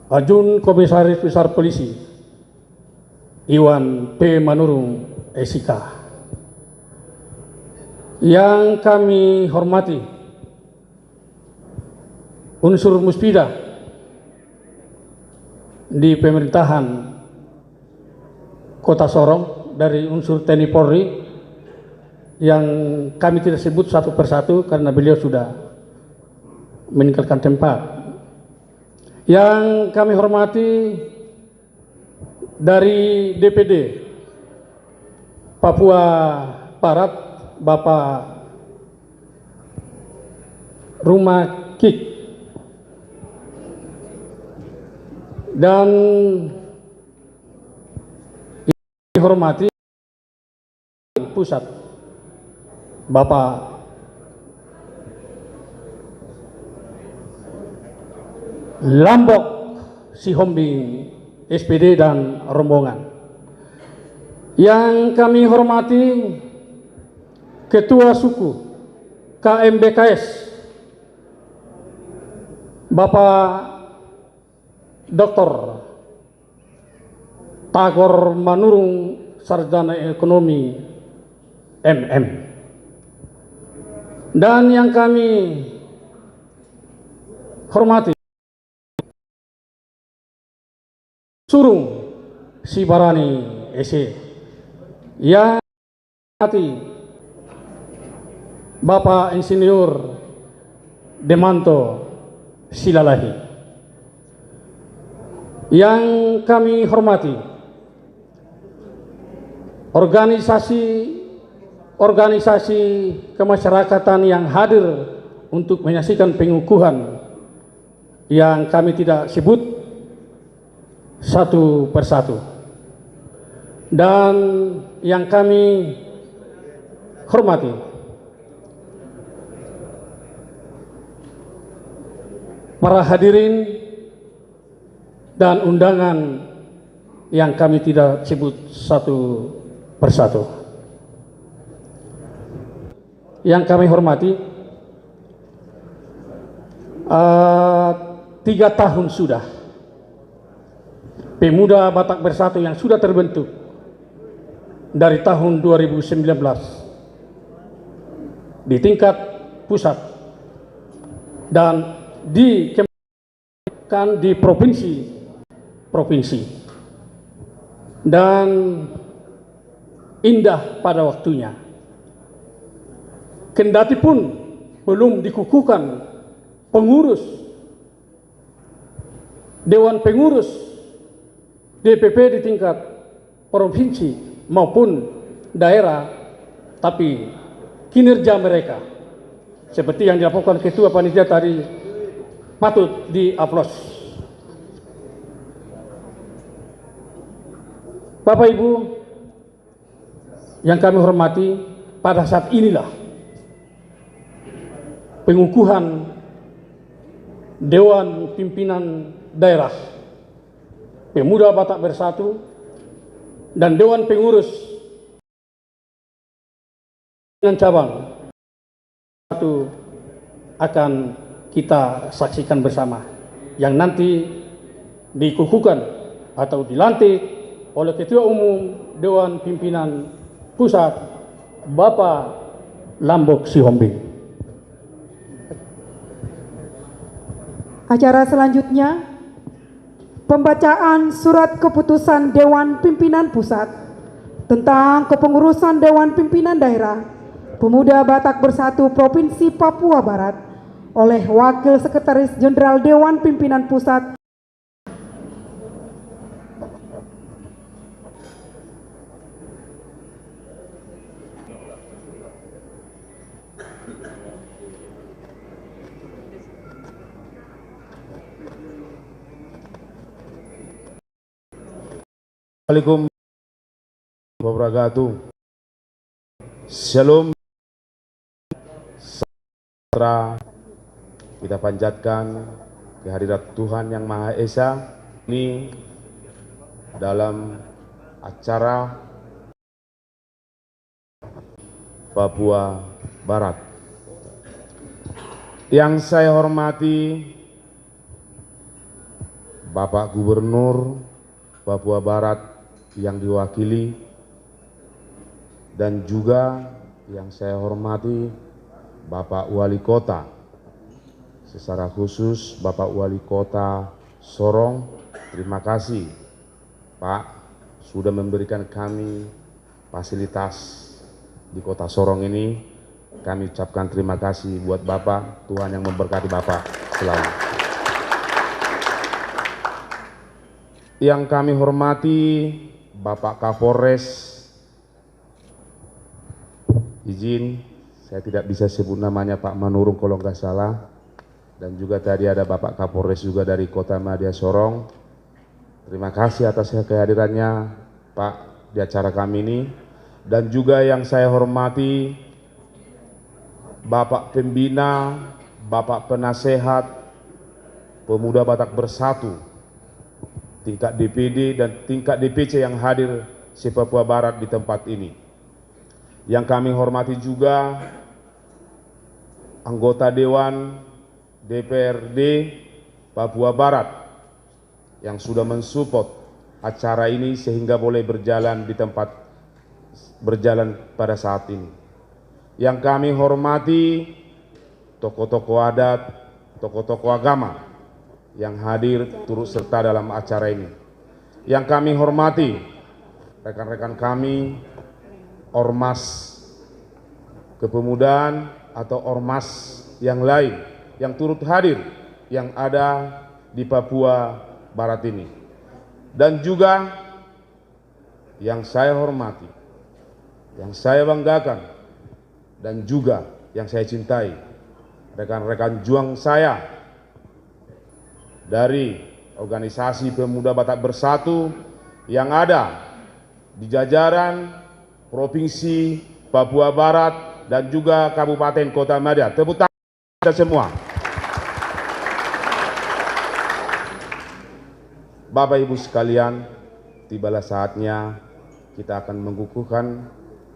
Ajun Komisaris Besar Polisi Iwan P. Manurung SIK. Yang kami hormati unsur muspida di pemerintahan Kota Sorong dari unsur TNI Polri yang kami tidak sebut satu persatu karena beliau sudah meninggalkan tempat. Yang kami hormati dari DPD Papua Barat, Bapak Rumah Kik, dan dihormati pusat Bapak Lombok Sihombing SPD dan rombongan. Yang kami hormati Ketua Suku KMBKS Bapak Dr. Tagor Manurung Sarjana Ekonomi MM. Dan yang kami hormati Surung Sibarani SE. Yang hormati Bapak Insinyur Demanto Silalahi. Yang kami hormati organisasi kemasyarakatan yang hadir untuk menyaksikan pengukuhan yang kami tidak sebut satu persatu, dan yang kami hormati para hadirin dan undangan yang kami tidak sebut satu persatu. Yang kami hormati, 3 tahun sudah Pemuda Batak Bersatu yang sudah terbentuk dari tahun 2019 di tingkat pusat dan di provinsi dan indah pada waktunya. Kendati pun belum dikukuhkan pengurus Dewan Pengurus DPP di tingkat provinsi maupun daerah, tapi kinerja mereka seperti yang dilaporkan Ketua Panitia tadi, patut diaplos. Bapak Ibu yang kami hormati, pada saat inilah pengukuhan Dewan Pimpinan Daerah Pemuda Batak Bersatu dan Dewan Pengurus dengan cabang itu akan kita saksikan bersama, yang nanti dikukuhkan atau dilantik oleh Ketua Umum Dewan Pimpinan Pusat, Bapak Lambok Sihombing. Acara selanjutnya, pembacaan surat keputusan Dewan Pimpinan Pusat tentang kepengurusan Dewan Pimpinan Daerah Pemuda Batak Bersatu Provinsi Papua Barat oleh Wakil Sekretaris Jenderal Dewan Pimpinan Pusat Assalamualaikum warahmatullahi wabarakatuh. Shalom. Sejahtera kita panjatkan kehadirat Tuhan Yang Maha Esa ini dalam acara Papua Barat. Yang saya hormati Bapak Gubernur Papua Barat yang diwakili, dan juga yang saya hormati Bapak Wali Kota, secara khusus Bapak Wali Kota Sorong. Terima kasih Pak sudah memberikan kami fasilitas di Kota Sorong ini. Kami ucapkan terima kasih buat Bapak, Tuhan yang memberkati Bapak selalu. Yang kami hormati Bapak Kapolres, izin saya tidak bisa sebut namanya, Pak Manurung kalau nggak salah, dan juga tadi ada Bapak Kapolres juga dari Kota Madya Sorong. Terima kasih atas kehadirannya Pak di acara kami ini. Dan juga yang saya hormati Bapak Pembina, Bapak Penasehat Pemuda Batak Bersatu tingkat DPD dan tingkat DPC yang hadir se Papua Barat di tempat ini. Yang kami hormati juga anggota Dewan DPRD Papua Barat yang sudah mensupport acara ini sehingga boleh berjalan pada saat ini. Yang kami hormati tokoh-tokoh adat, tokoh-tokoh agama yang hadir turut serta dalam acara ini. Yang kami hormati rekan-rekan kami ormas kepemudaan atau ormas yang lain yang turut hadir yang ada di Papua Barat ini. Dan juga yang saya hormati, yang saya banggakan, dan juga yang saya cintai, rekan-rekan juang saya dari organisasi Pemuda Batak Bersatu yang ada di jajaran Provinsi Papua Barat dan juga Kabupaten Kota Madya. Tepuk tangan kita semua. Bapak Ibu sekalian, tibalah saatnya kita akan mengukuhkan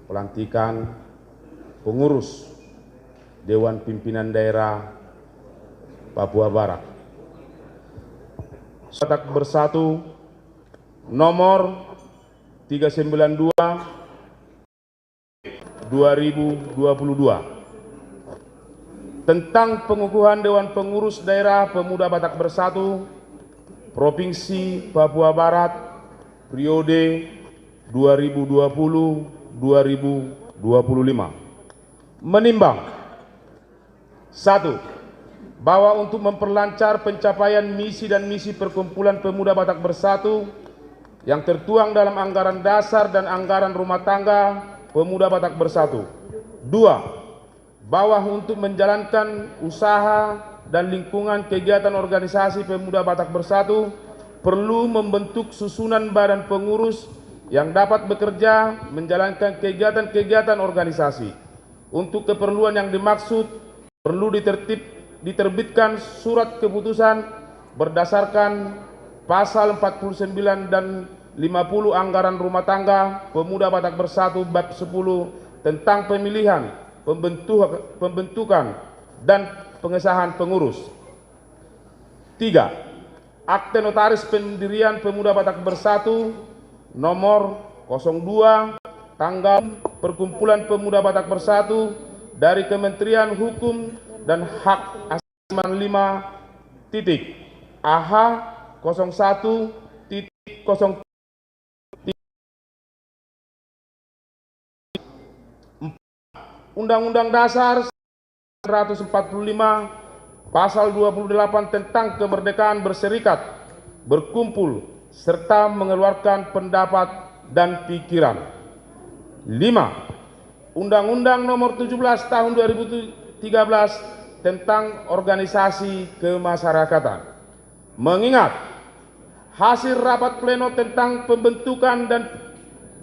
pelantikan pengurus Dewan Pimpinan Daerah Papua Barat. Batak Bersatu nomor 392 2022 tentang pengukuhan Dewan Pengurus Daerah Pemuda Batak Bersatu Provinsi Papua Barat periode 2020-2025 menimbang 1. Bahwa untuk memperlancar pencapaian misi dan misi Perkumpulan Pemuda Batak Bersatu yang tertuang dalam anggaran dasar dan anggaran rumah tangga Pemuda Batak Bersatu. 2. bahwa untuk menjalankan usaha dan lingkungan kegiatan organisasi Pemuda Batak Bersatu perlu membentuk susunan badan pengurus yang dapat bekerja menjalankan kegiatan-kegiatan organisasi. Untuk keperluan yang dimaksud perlu diterbitkan surat keputusan berdasarkan pasal 49 dan 50 Anggaran Rumah Tangga Pemuda Batak Bersatu bab 10 tentang pemilihan, pembentukan dan pengesahan pengurus. 3. Akte Notaris Pendirian Pemuda Batak Bersatu nomor 02 tanggal Perkumpulan Pemuda Batak Bersatu dari Kementerian Hukum dan Hak Asasi Manusia 5 AH 01.0 Undang-Undang Dasar 145 Pasal 28 tentang kemerdekaan berserikat, berkumpul, serta mengeluarkan pendapat dan pikiran. 5. Undang-Undang Nomor 17 Tahun 2013 tentang organisasi kemasyarakatan. Mengingat hasil rapat pleno tentang pembentukan dan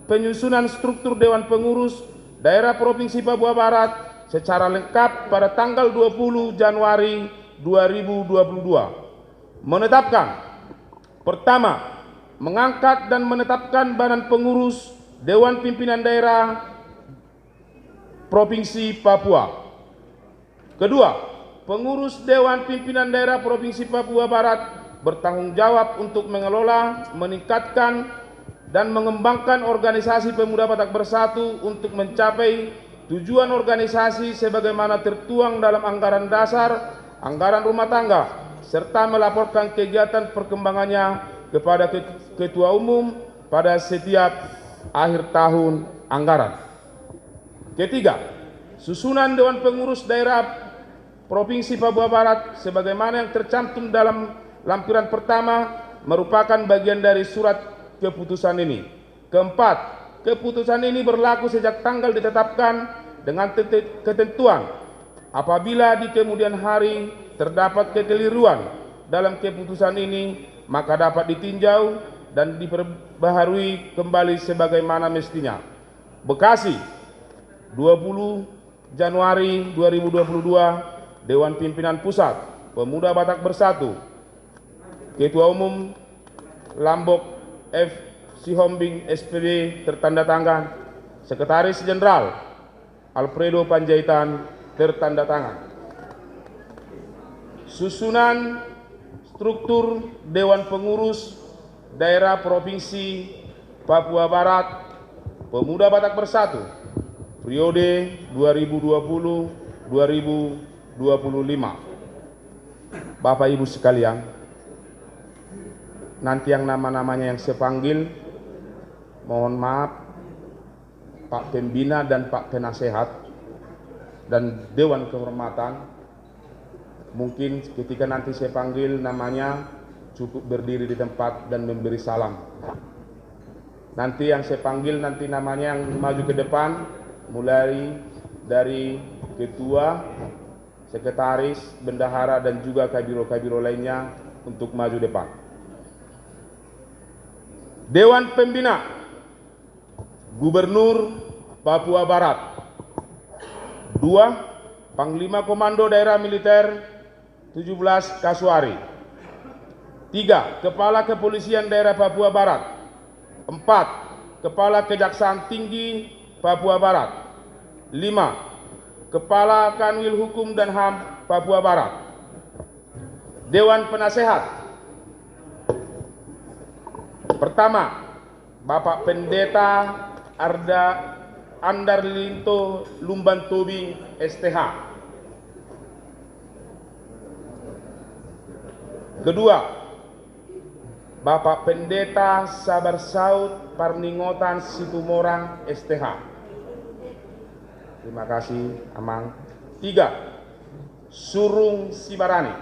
penyusunan struktur Dewan Pengurus Daerah Provinsi Papua Barat secara lengkap pada tanggal 20 Januari 2022 menetapkan: pertama, mengangkat dan menetapkan badan pengurus Dewan Pimpinan Daerah Provinsi Papua. Kedua, pengurus Dewan Pimpinan Daerah Provinsi Papua Barat bertanggung jawab untuk mengelola, meningkatkan, dan mengembangkan organisasi Pemuda Batak Bersatu untuk mencapai tujuan organisasi sebagaimana tertuang dalam anggaran dasar, anggaran rumah tangga, serta melaporkan kegiatan perkembangannya kepada Ketua Umum pada setiap akhir tahun anggaran. Ketiga, susunan Dewan Pengurus Daerah Provinsi Papua Barat sebagaimana yang tercantum dalam lampiran pertama merupakan bagian dari surat keputusan ini. Keempat, keputusan ini berlaku sejak tanggal ditetapkan dengan ketentuan apabila di kemudian hari terdapat kekeliruan dalam keputusan ini maka dapat ditinjau dan diperbaharui kembali sebagaimana mestinya. Bekasi, 20 Januari 2022, Dewan Pimpinan Pusat Pemuda Batak Bersatu, Ketua Umum Lambok F. Sihombing SPD tertanda tangan, Sekretaris Jenderal Alfredo Panjaitan tertanda tangan. Susunan struktur Dewan Pengurus Daerah Provinsi Papua Barat Pemuda Batak Bersatu periode 2020-2025. Bapak Ibu sekalian, nanti yang nama-namanya yang saya panggil, mohon maaf Pak Pembina dan Pak Penasehat dan Dewan Kehormatan, mungkin ketika nanti saya panggil namanya cukup berdiri di tempat dan memberi salam. Nanti yang saya panggil nanti namanya yang maju ke depan, mulai dari ketua, sekretaris, bendahara dan juga kabiro-kabiro lainnya untuk maju depan. Dewan Pembina Gubernur Papua Barat. 2. Panglima Komando Daerah Militer 17 Kasuari. 3. Kepala Kepolisian Daerah Papua Barat. 4. Kepala Kejaksaan Tinggi Papua Barat. 5. Kepala Kanwil Hukum dan HAM Papua Barat. Dewan Penasehat. Pertama, Bapak Pendeta Andarlinto Lumban Tobing STH. Kedua, Bapak Pendeta Sabar Saud Parningotan Situmorang STH. Terima kasih, Amang. 3. Surung Sibarani.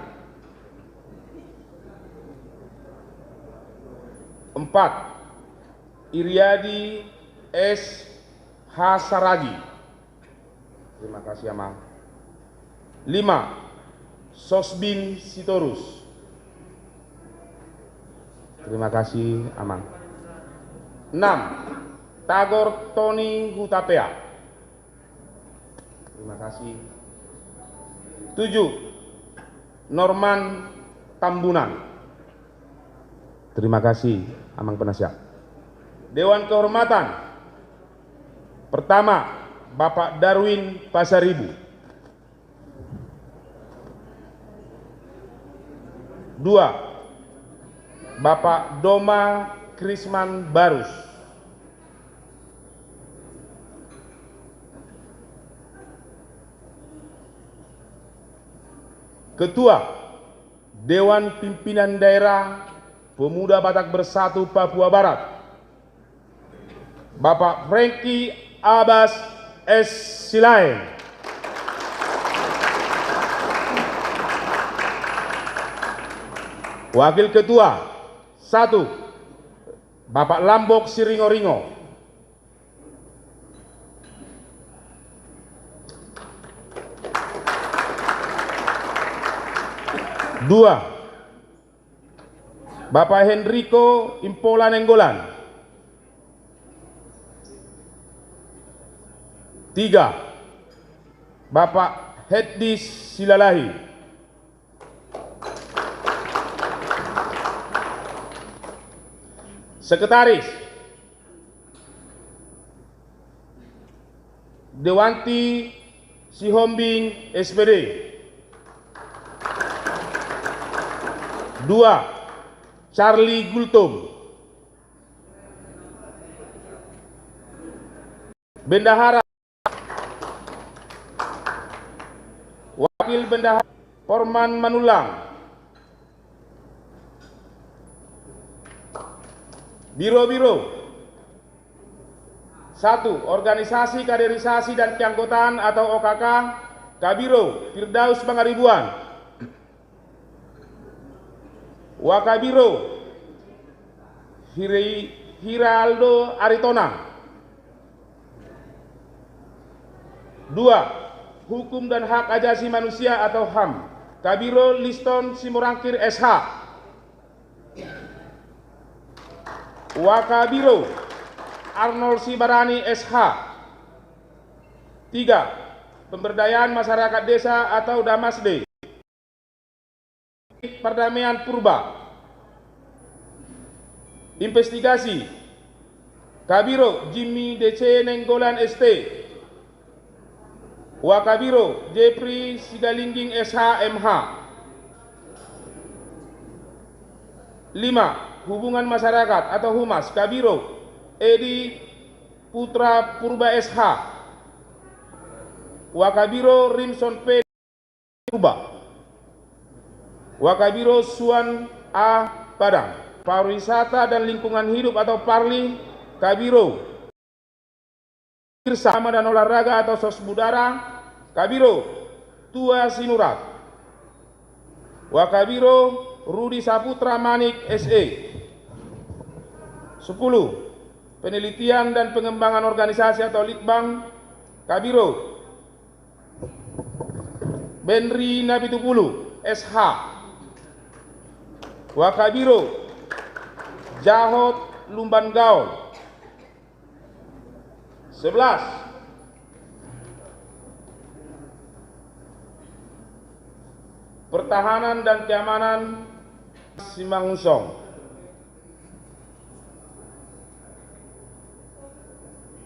4. Iriadi S. H. Saragi. Terima kasih, Amang. 5. Sosbin Sitorus. Terima kasih, Amang. 6. Tagor Tony Hutapea. Terima kasih. 7. Norman Tambunan. Terima kasih, Amang Penasihat. Dewan Kehormatan. Pertama, Bapak Darwin Pasaribu. 2. Bapak Doma Krisman Barus. 3. Ketua Dewan Pimpinan Daerah Pemuda Batak Bersatu Papua Barat, Bapak Franky Abbas S. Silaeng. Wakil Ketua 1. Bapak Lambok Siringo-Ringo. 2. Bapak Henrico Impola Nenggolan. 3. Bapak Hedis Silalahi. 4. Sekretaris Dewanti Sihombing SPD. 2. Charlie Gultom. Bendahara Wakil Bendahara Porman Manulang. Biro-biro 1. Organisasi Kaderisasi dan Keanggotaan atau OKK Kabiro Firdaus Pangaribuan. Wakabiro Hiraldo Aritonang. 2. Hukum dan Hak Asasi Manusia atau HAM Kabiro Liston Simorangkir SH. Wakabiro Arnold Sibarani SH. 3. Pemberdayaan Masyarakat Desa atau Damasde Perdamaian Purba. Investigasi Kabiro Jimmy DC Nenggolan ST. Wakabiro Jeffrey Sigalingging SH MH. 5. Hubungan Masyarakat atau Humas Kabiro Edi Putra Purba SH. Wakabiro Rimson P. Purba. Wakabiro Suan A. Padang. Pariwisata dan Lingkungan Hidup atau Parli Kabiro Bersama dan Olahraga atau Sosbudara Kabiro Tua Sinurat. Wakabiro Rudi Saputra Manik SE. 10. Penelitian dan Pengembangan Organisasi atau Litbang Kabiro Benri Nabitupulu SH. Wakabiro Jahot Lumban Gaul. 11. Pertahanan dan Keamanan Simangusong.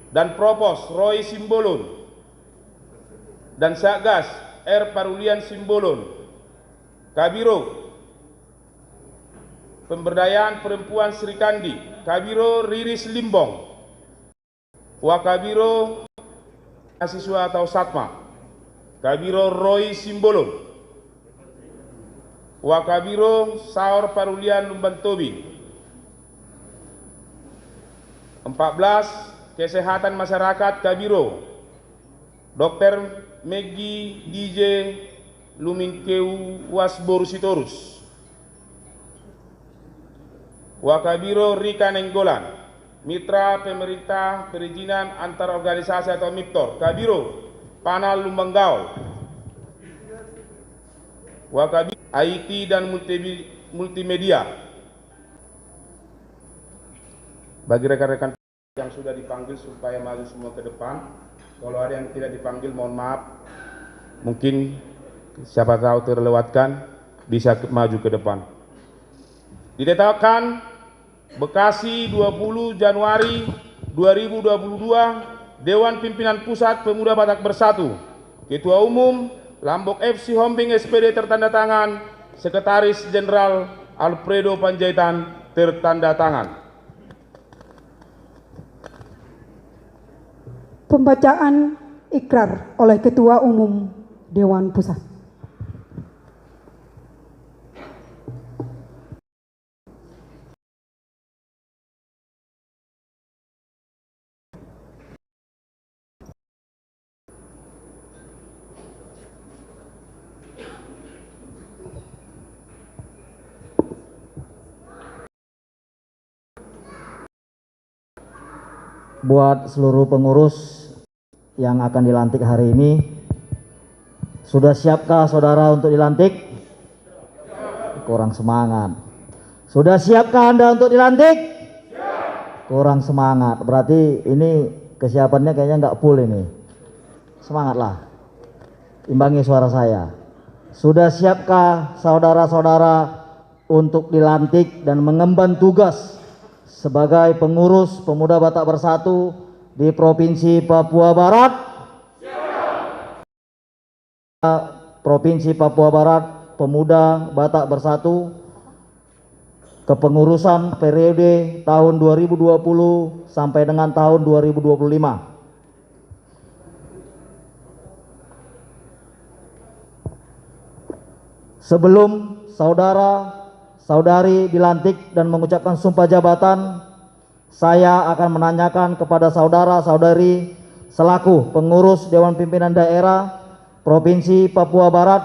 Dan Propos Roy Simbolon dan Satgas R. Parulian Simbolon. Kabiro Pemberdayaan Perempuan Serikandi Kabiro Riris Limbong. Wakabiro Mahasiswa atau Satma Kabiro Roy Simbolon. Wakabiro Saur Parulian Lumban Tobing. 14. Kesehatan Masyarakat Kabiro Dr. Megi DJ Lumingkeu Wasboru Sitorus. Wakabiro Rika Nenggolan, Mitra Pemerintah Perizinan Antar Organisasi atau MIPTOR, Kabiro Panal Lumbang Gaul. Wakabi, IT dan multimedia. Bagi rekan-rekan yang sudah dipanggil supaya maju semua ke depan. Kalau ada yang tidak dipanggil, mohon maaf. Mungkin siapa tahu terlewatkan, bisa maju ke depan. Ditetapkan Bekasi 20 Januari 2022, Dewan Pimpinan Pusat Pemuda Batak Bersatu. Ketua Umum Lambok FC Hombing SPD tertanda tangan, Sekretaris Jenderal Alfredo Panjaitan tertanda tangan. Pembacaan ikrar oleh Ketua Umum Dewan Pusat. Buat seluruh pengurus yang akan dilantik hari ini, sudah siapkah saudara untuk dilantik? Kurang semangat. Sudah siapkah Anda untuk dilantik? Kurang semangat. Berarti ini kesiapannya kayaknya nggak full ini. Semangatlah. Imbangi suara saya. Sudah siapkah saudara-saudara untuk dilantik dan mengemban tugas sebagai pengurus Pemuda Batak Bersatu di Provinsi Papua Barat? Provinsi Papua Barat, Pemuda Batak Bersatu, kepengurusan periode tahun 2020 sampai dengan tahun 2025. Sebelum saudara-saudari dilantik dan mengucapkan sumpah jabatan, saya akan menanyakan kepada saudara-saudari selaku pengurus Dewan Pimpinan Daerah Provinsi Papua Barat,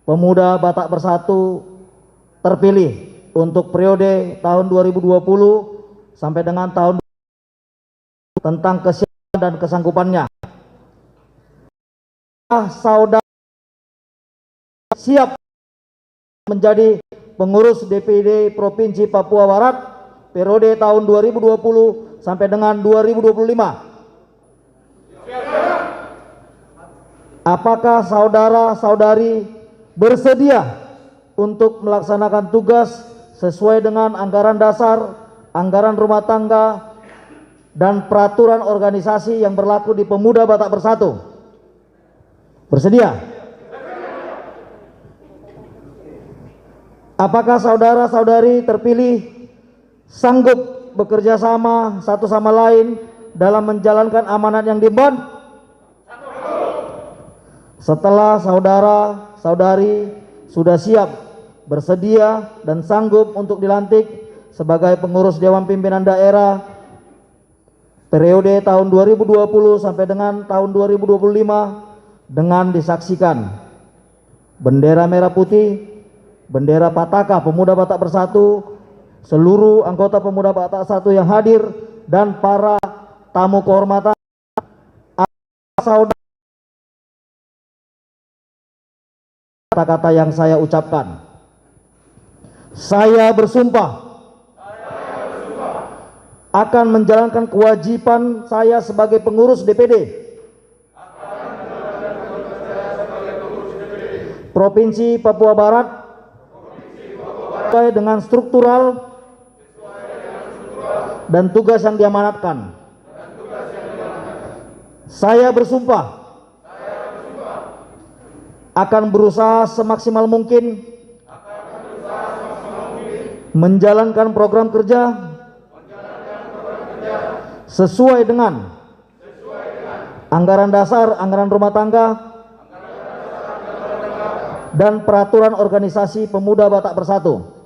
Pemuda Batak Bersatu terpilih untuk periode tahun 2020 sampai dengan tahun tentang kesiapan dan kesanggupannya. Saudara siap menjadi pengurus DPD Provinsi Papua Barat periode tahun 2020 sampai dengan 2025. Apakah saudara-saudari bersedia untuk melaksanakan tugas sesuai dengan anggaran dasar, anggaran rumah tangga, dan peraturan organisasi yang berlaku di Pemuda Batak Bersatu? Bersedia? Apakah saudara-saudari terpilih sanggup bekerja sama satu sama lain dalam menjalankan amanat yang diemban? Setelah saudara-saudari sudah siap, bersedia, dan sanggup untuk dilantik sebagai pengurus Dewan Pimpinan Daerah periode tahun 2020 sampai dengan tahun 2025 dengan disaksikan bendera merah putih, bendera Pataka Pemuda Batak Bersatu, seluruh anggota Pemuda Batak Bersatu yang hadir, dan para tamu kehormatan, saudara, kata-kata yang saya ucapkan. Saya bersumpah akan menjalankan kewajiban saya sebagai pengurus DPD Provinsi Papua Barat sesuai dengan struktural dan tugas yang diamanatkan. Saya bersumpah akan berusaha semaksimal mungkin menjalankan program kerja sesuai dengan anggaran dasar, anggaran rumah tangga, dan peraturan organisasi Pemuda Batak Bersatu.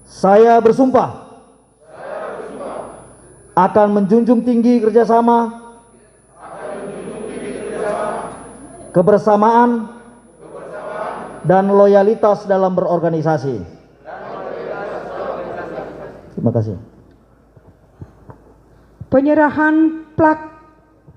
Saya bersumpah akan menjunjung tinggi kerjasama, kebersamaan, dan loyalitas dalam berorganisasi. Terima kasih. Penyerahan plak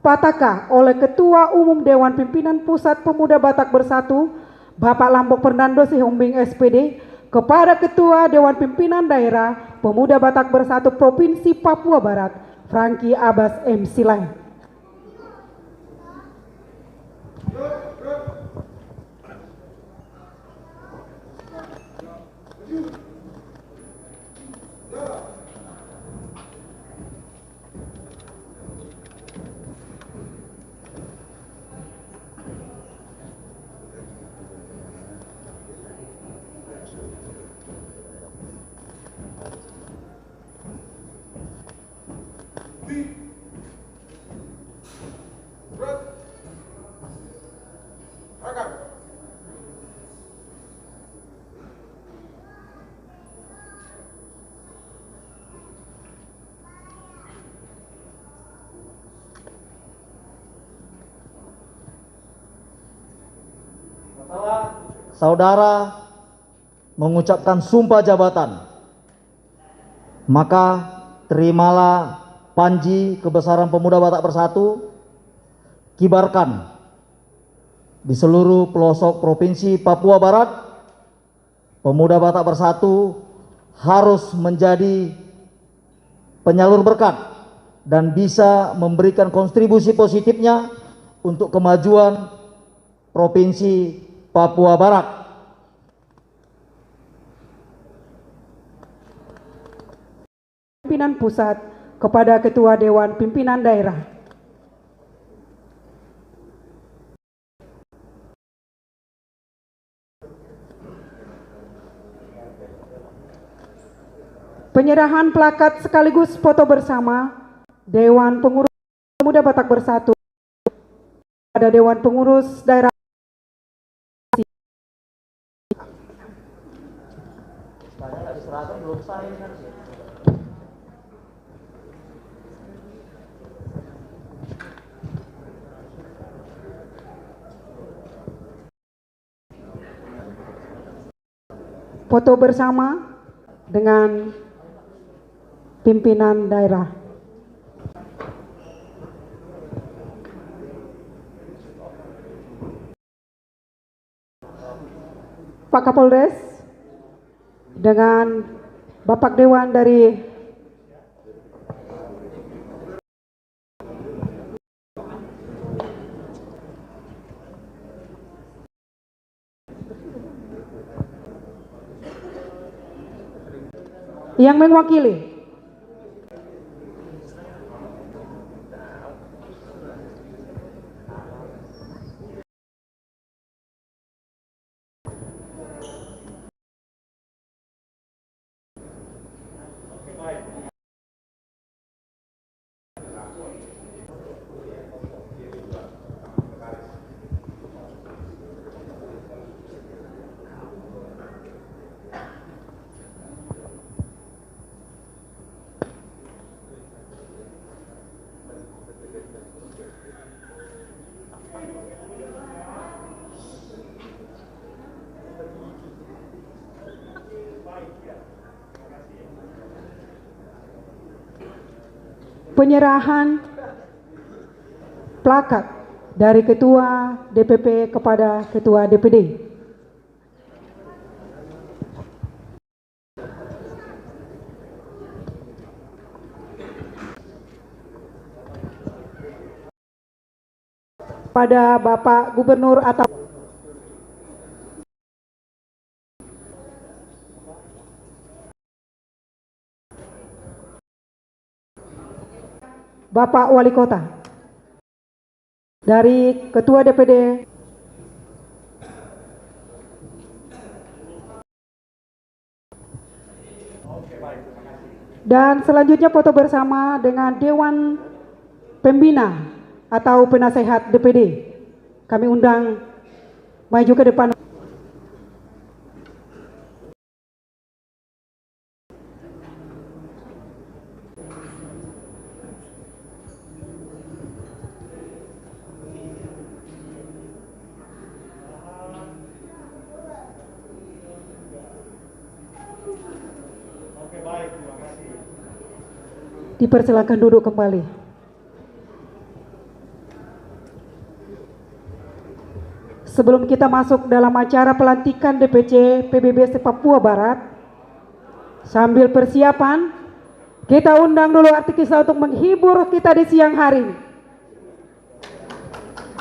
Pataka oleh Ketua Umum Dewan Pimpinan Pusat Pemuda Batak Bersatu Bapak Lambok Fernando Sihombing SPD kepada Ketua Dewan Pimpinan Daerah Pemuda Batak Bersatu Provinsi Papua Barat Franky Abbas M. Silai. Saudara mengucapkan sumpah jabatan, maka terimalah panji kebesaran Pemuda Batak Bersatu, kibarkan di seluruh pelosok Provinsi Papua Barat. Pemuda Batak Bersatu harus menjadi penyalur berkat dan bisa memberikan kontribusi positifnya untuk kemajuan Provinsi Papua Barat. Pimpinan Pusat kepada Ketua Dewan Pimpinan Daerah. Penyerahan plakat sekaligus foto bersama Dewan Pengurus Pemuda Batak Bersatu pada Dewan Pengurus Daerah. Foto bersama dengan pimpinan daerah. Pak Kapolres dengan Bapak Dewan dari yang mewakili penyerahan plakat dari Ketua DPP kepada Ketua DPD. Pada Bapak Gubernur atau Bapak Wali Kota. Dari Ketua DPD dan selanjutnya foto bersama dengan Dewan Pembina atau Penasehat DPD. Kami undang maju ke depan. Dipersilakan duduk kembali. Sebelum kita masuk dalam acara pelantikan DPC PBB se-Papua Barat, sambil persiapan, kita undang dulu artis kita untuk menghibur kita di siang hari ini.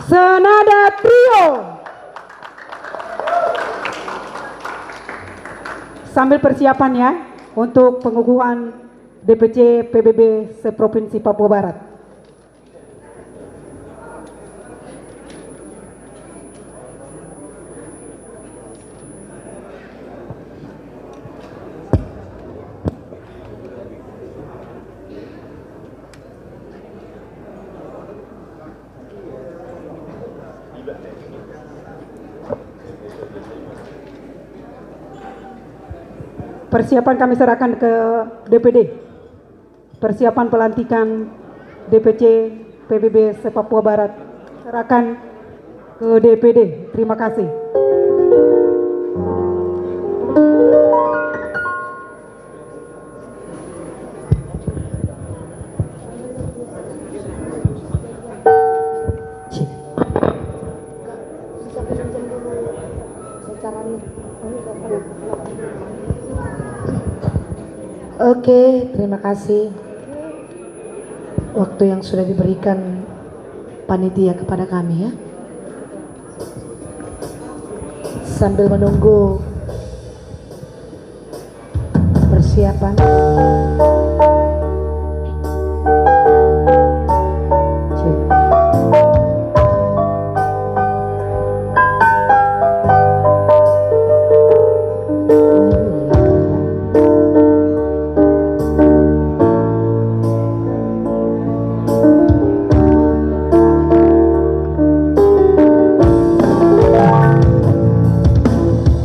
Senada Trio. Sambil persiapan ya untuk pengukuhan DPC PBB se-Provinsi Papua Barat. Persiapan kami serahkan ke DPD. Persiapan pelantikan DPC PBB se-Papua Barat serahkan ke DPD. Terima kasih. Oke, terima kasih waktu yang sudah diberikan panitia kepada kami ya. Sambil menunggu persiapan.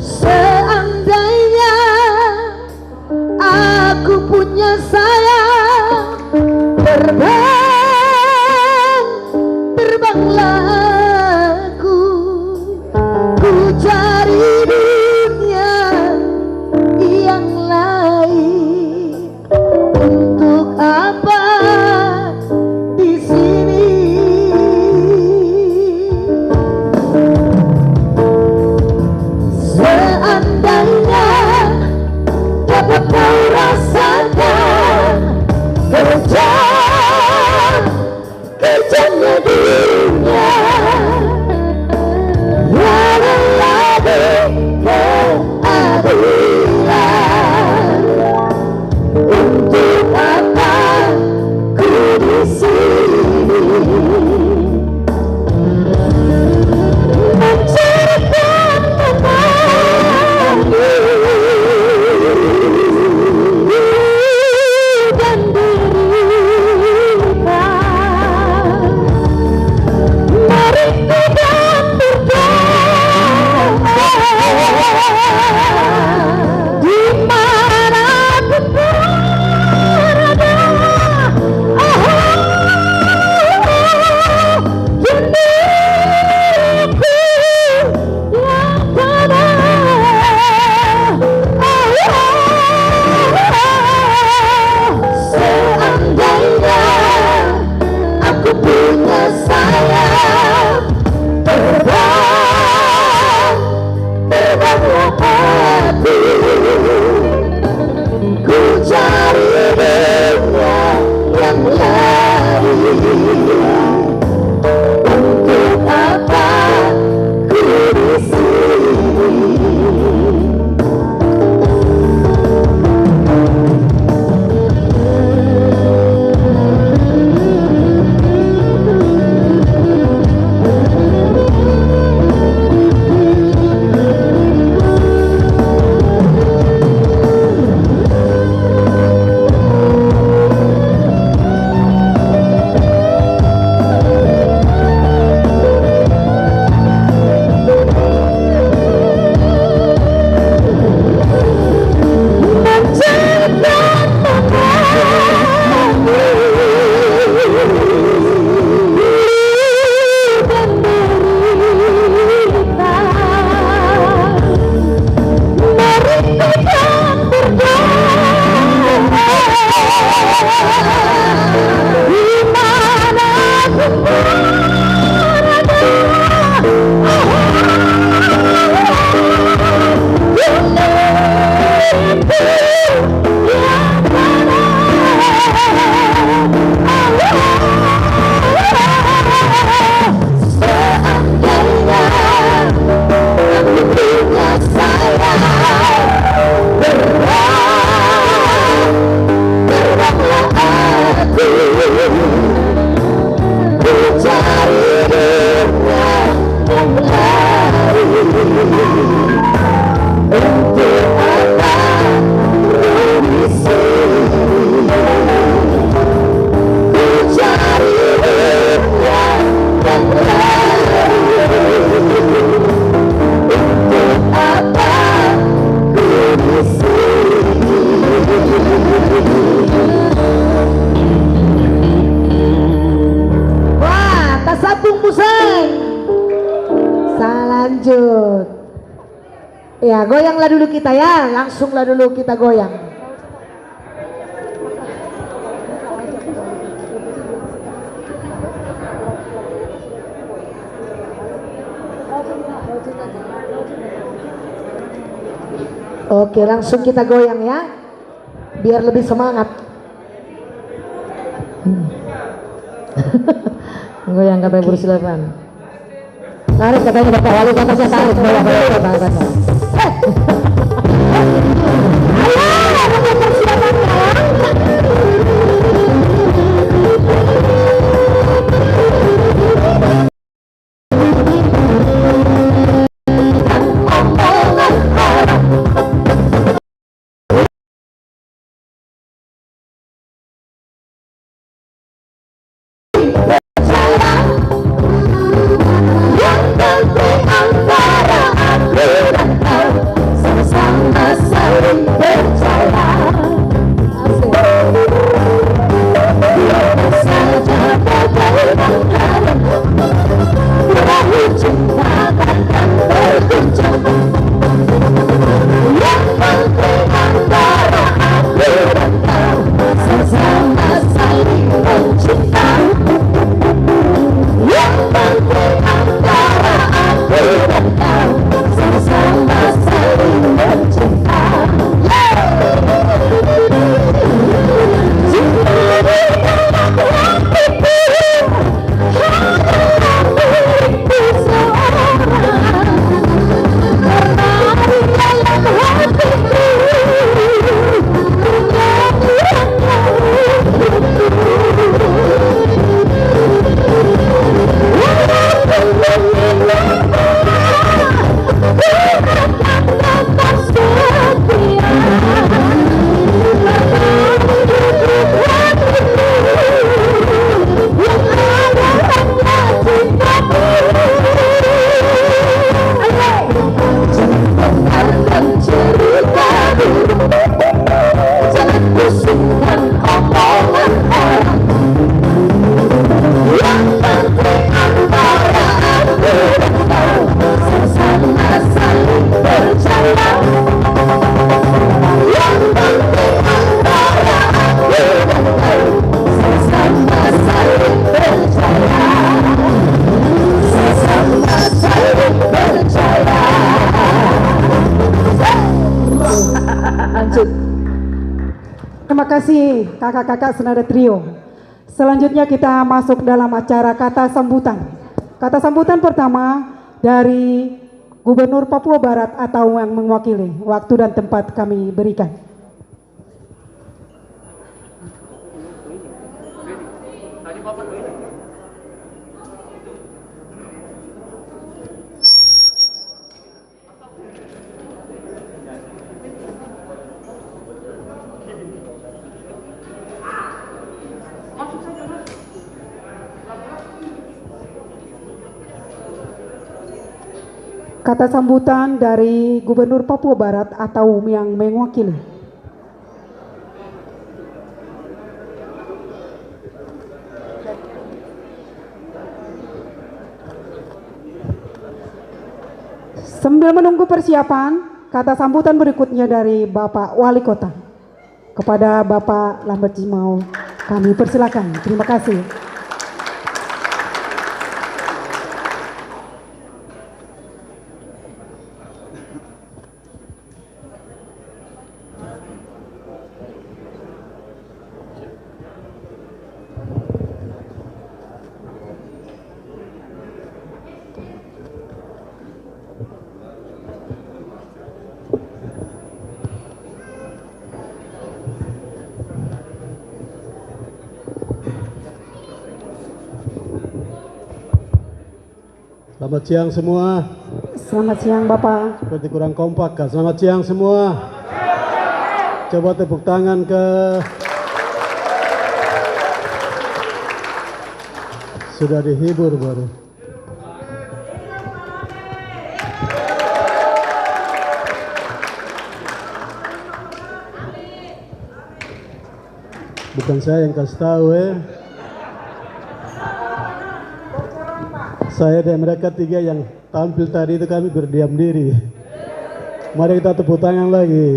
Seandainya aku punya lanjut. Ya, goyanglah dulu kita ya, langsunglah dulu kita goyang. Oke, langsung kita goyang ya, biar lebih semangat. Goyang kata Ibu silakan. Tarik katanya Bapak Wali Kota, saya tarik Bapak. Terima kasih kakak-kakak senada trio. Selanjutnya kita masuk dalam acara kata sambutan. Kata sambutan pertama dari Gubernur Papua Barat atau yang mewakili. Waktu dan tempat kami berikan. Kata sambutan dari Gubernur Papua Barat atau yang mewakili. Sambil menunggu persiapan, kata sambutan berikutnya dari Bapak Wali Kota. Kepada Bapak Lambert Jimau, kami persilakan. Terima kasih. Selamat siang semua. Selamat siang Bapak. Seperti kurang kompak kan? Selamat siang semua. Coba tepuk tangan ke. Sudah dihibur baru. Bukan saya yang kasih tahu ya. Saya dan mereka tiga yang tampil tadi itu kami berdiam diri. Mari kita tepuk tangan lagi.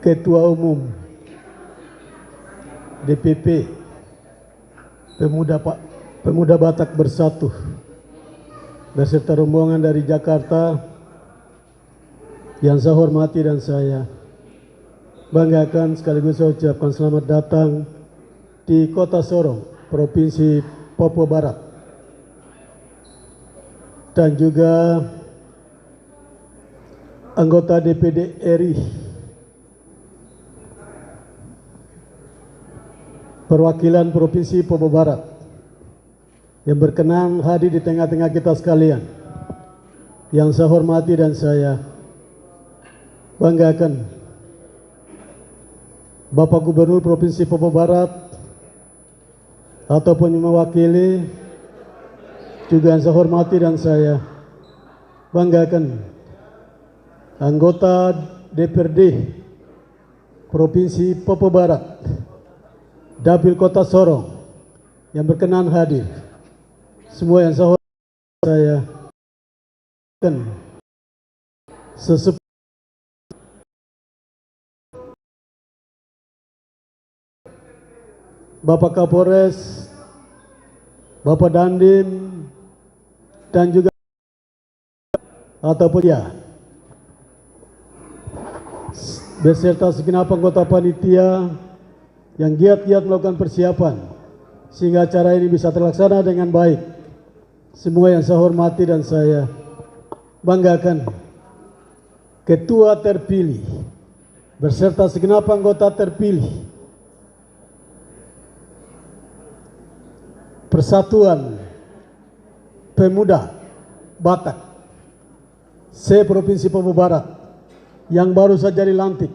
Ketua Umum DPP Pemuda Batak Bersatu beserta rombongan dari Jakarta yang saya hormati dan saya banggakan sekaligus saya ucapkan selamat datang di Kota Sorong, Provinsi Papua Barat, dan juga anggota DPD RI perwakilan Provinsi Papua Barat yang berkenan hadir di tengah-tengah kita sekalian. Yang saya hormati dan saya banggakan Bapak Gubernur Provinsi Papua Barat ataupun yang mewakili, juga yang saya hormati dan saya banggakan anggota DPRD Provinsi Papua Barat Dapil Kota Sorong yang berkenan hadir. Semua yang saya hormati saya sesepuh Bapak Kapolres, Bapak Dandim, dan juga ataupun ya beserta segenap anggota panitia yang giat-giat melakukan persiapan sehingga acara ini bisa terlaksana dengan baik. Semua yang saya hormati dan saya banggakan Ketua terpilih beserta segenap anggota terpilih Persatuan Pemuda Batak se-Provinsi Papua Barat yang baru saja dilantik,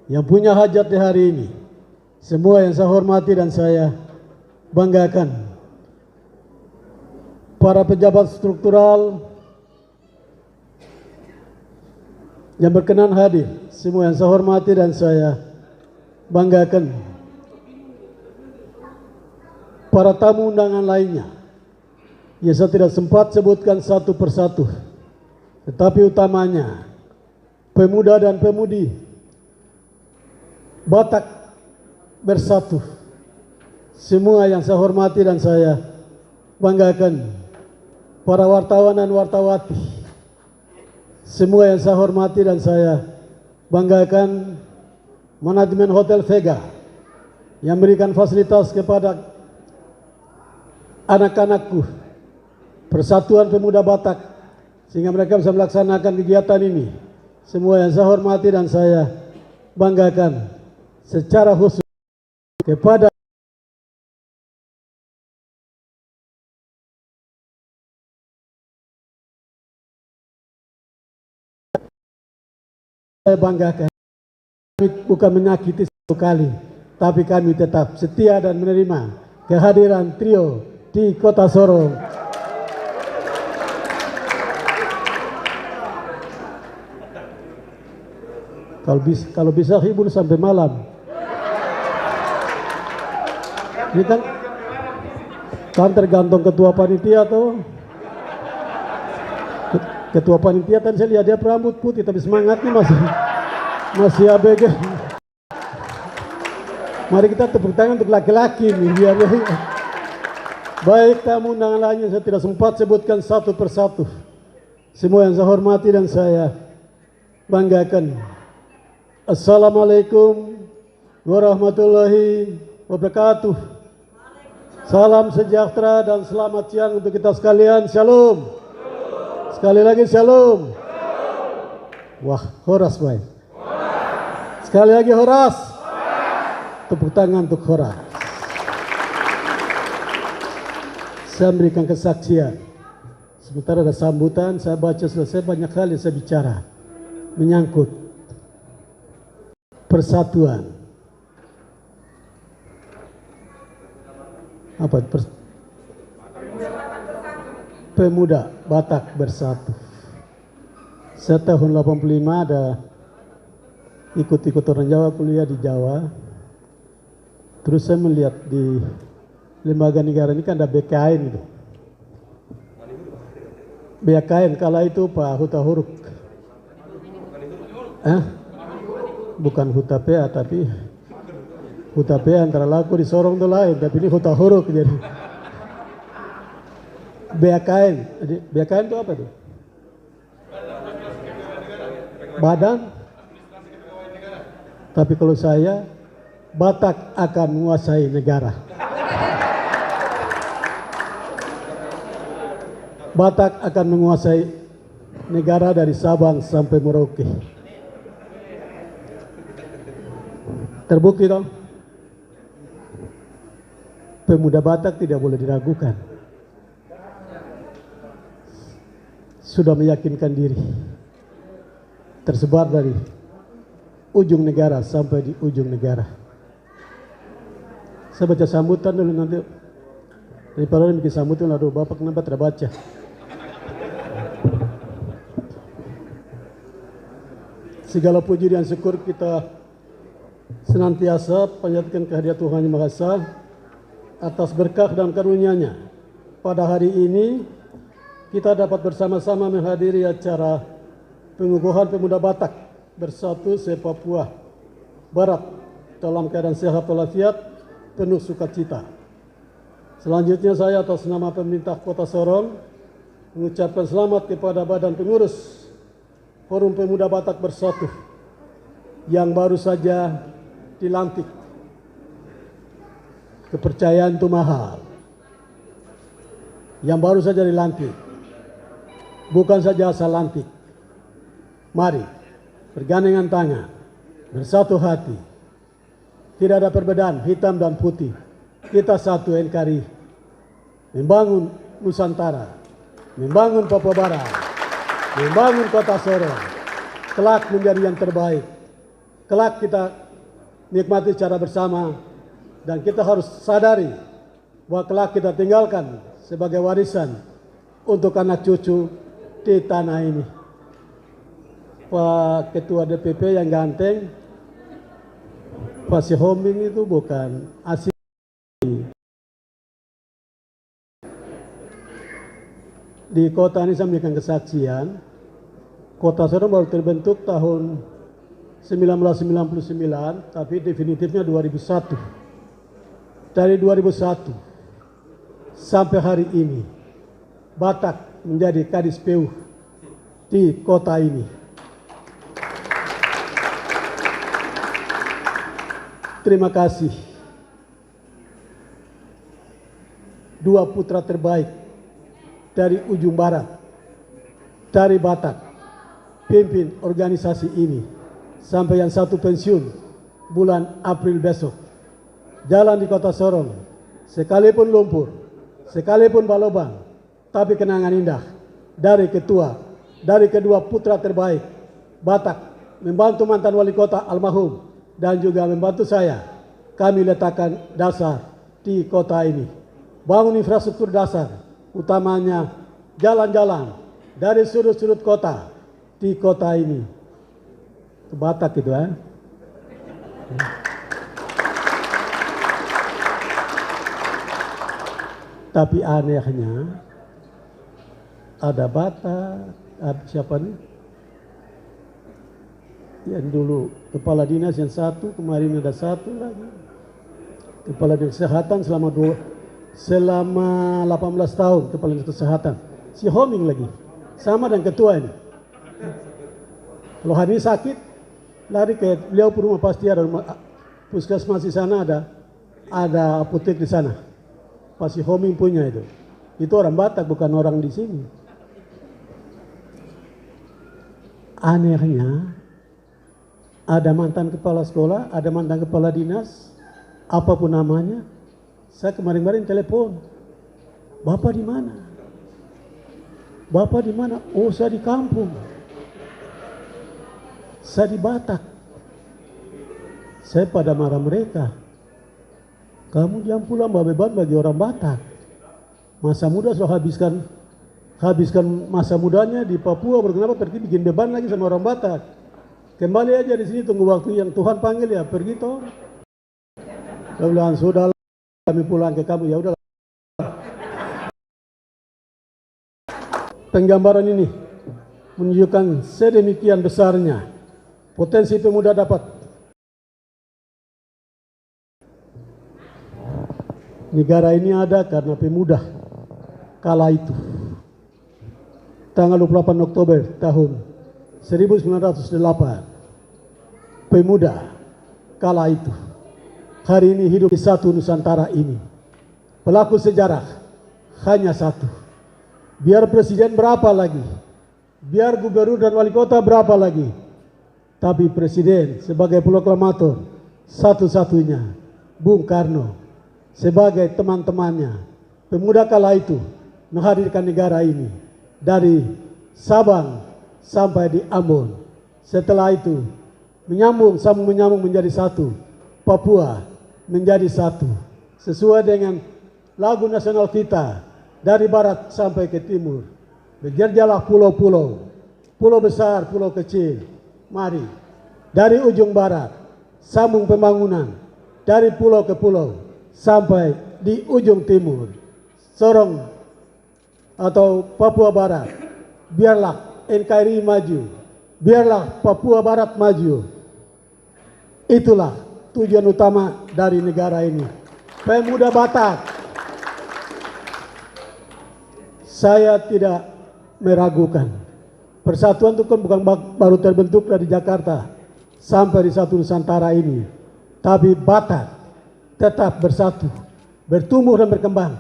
yang punya hajat di hari ini. Semua yang saya hormati dan saya banggakan para pejabat struktural yang berkenan hadir. Semua yang saya hormati dan saya banggakan para tamu undangan lainnya yang saya tidak sempat sebutkan satu persatu, tetapi utamanya pemuda dan pemudi Batak Bersatu. Semua yang saya hormati dan saya banggakan para wartawan dan wartawati. Semua yang saya hormati dan saya banggakan manajemen Hotel Vega yang memberikan fasilitas kepada anak-anakku Persatuan Pemuda Batak sehingga mereka bisa melaksanakan kegiatan ini. Semua yang saya hormati dan saya banggakan secara khusus kepada saya banggakan. Kami bukan menyakiti satu kali, tapi kami tetap setia dan menerima kehadiran trio di Kota Sorong. Kalau bisa hibur sampai malam. Ini kan tergantung ketua panitia tuh. Ketua panitia tadi saya lihat dia rambut putih tapi semangatnya masih ABG. Mari kita tepuk tangan untuk laki-laki nih biar. Baik tamu undangan lainnya saya tidak sempat sebutkan satu persatu. Semua yang saya hormati dan saya banggakan. Assalamualaikum warahmatullahi wabarakatuh. Salam sejahtera dan selamat siang untuk kita sekalian. Shalom. Sekali lagi shalom. Wah, horas baik. Sekali lagi horas. Tepuk tangan untuk horas. Saya memberikan kesaksian. Sementara ada sambutan, saya baca selesai banyak hal yang saya bicara menyangkut persatuan. Apa? Pemuda Batak Bersatu. Saya tahun 85 ada ikut orang Jawa kuliah di Jawa. Terus saya melihat di lembaga negara ini kan ada BKN itu. BKN kala itu Pak Huta Huruk. Bukan Huta PA tapi Huta PA antara laku di Sorong itu lain, tapi ini Huta Huruk jadi. BKN, BKN itu apa tuh? Badan. Tapi kalau saya, Batak akan menguasai negara. Batak akan menguasai negara dari Sabang sampai Merauke. Terbukti dong. Pemuda Batak tidak boleh diragukan. Sudah meyakinkan diri. Tersebar dari ujung negara sampai di ujung negara. Saya baca sambutan dulu nanti. Daripada bikin sambutan, aduh Bapak kenapa tidak baca? Segala puji dan syukur kita senantiasa panjatkan kehadirat Tuhan Yang Maha Esa atas berkah dan karunia-Nya. Pada hari ini kita dapat bersama-sama menghadiri acara pengukuhan pemuda Batak bersatu se-Papua Barat dalam keadaan sehat walafiat penuh sukacita. Selanjutnya saya atas nama pemerintah Kota Sorong mengucapkan selamat kepada Badan Pengurus Forum Pemuda Batak Bersatu yang baru saja dilantik. Kepercayaan itu mahal. Yang baru saja dilantik. Bukan saja asal lantik. Mari bergandengan tangan, bersatu hati. Tidak ada perbedaan hitam dan putih. Kita satu NKRI. Membangun Nusantara. Membangun Papua Barat. Membangun Kota Sorong. Kelak menjadi yang terbaik. Kelak kita nikmati secara bersama. Dan kita harus sadari bahwa kelak kita tinggalkan sebagai warisan untuk anak cucu di tanah ini. Pak Ketua DPP yang ganteng, Pak Sihombing itu bukan asli. Di kota ini saya memberikan kesaksian, Kota Sorong baru terbentuk tahun 1999, tapi definitifnya 2001. Dari 2001 sampai hari ini, Batak menjadi kadis PU di kota ini. Terima kasih. Dua putra terbaik dari ujung barat, dari Batak, pimpin organisasi ini sampai yang satu pensiun bulan April besok. Jalan di Kota Sorong, sekalipun lumpur, sekalipun balobang, tapi kenangan indah dari ketua, dari kedua putra terbaik Batak, membantu mantan wali kota almarhum dan juga membantu saya. Kami letakkan dasar di kota ini, bangun infrastruktur dasar, utamanya jalan-jalan dari sudut-sudut kota di kota ini. Itu Batak itu Tapi anehnya ada Batak, ada siapa nih? Yang dulu kepala dinas yang satu, kemarin ada satu lagi. Kepala dinas kesehatan selama 18 tahun kepala dinas kesehatan. Si Homing lagi, sama dengan ketua ini. Kalau hari ini sakit, lari ke beliau rumah pasti ada rumah puskesmas di sana, ada apotek di sana. Pasti Homing punya itu. Itu orang Batak, bukan orang di sini. Anehnya, ada mantan kepala sekolah, ada mantan kepala dinas, apapun namanya. Saya kemarin-kemarin telepon, Bapak di mana? Bapak di mana? Oh, saya di kampung. Saya di Batak. Saya pada marah mereka. Kamu jangan pulang bawa beban bagi orang Batak. Masa muda sudah habiskan masa mudanya di Papua, kenapa pergi bikin beban lagi sama orang Batak? Kembali aja di sini, tunggu waktu yang Tuhan panggil ya, pergi toh. Saya bilang, sudah kami pulang ke kamu, ya udah. penggambaran ini menunjukkan sedemikian besarnya potensi pemuda dapat. Negara ini ada karena pemuda kala itu. Tanggal 28 Oktober tahun 1908, pemuda kala itu hari ini hidup di satu Nusantara ini. Pelaku sejarah hanya satu. Biar presiden berapa lagi, biar gubernur dan wali kota berapa lagi, tapi presiden sebagai proklamator satu-satunya, Bung Karno sebagai teman-temannya, pemuda kala itu menghadirkan negara ini dari Sabang sampai di Ambon. Setelah itu menyambung menjadi satu, Papua menjadi satu, sesuai dengan lagu nasional kita, dari barat sampai ke timur. Berjerjalah pulau-pulau, pulau besar, pulau kecil. Mari, dari ujung barat, sambung pembangunan, dari pulau ke pulau, sampai di ujung timur. Sorong atau Papua Barat, biarlah NKRI maju, biarlah Papua Barat maju. Itulah tujuan utama dari negara ini. Pemuda Batak, saya tidak meragukan. Persatuan itu kan bukan baru terbentuk dari Jakarta sampai di satu Nusantara ini. Tapi Batak tetap bersatu, bertumbuh dan berkembang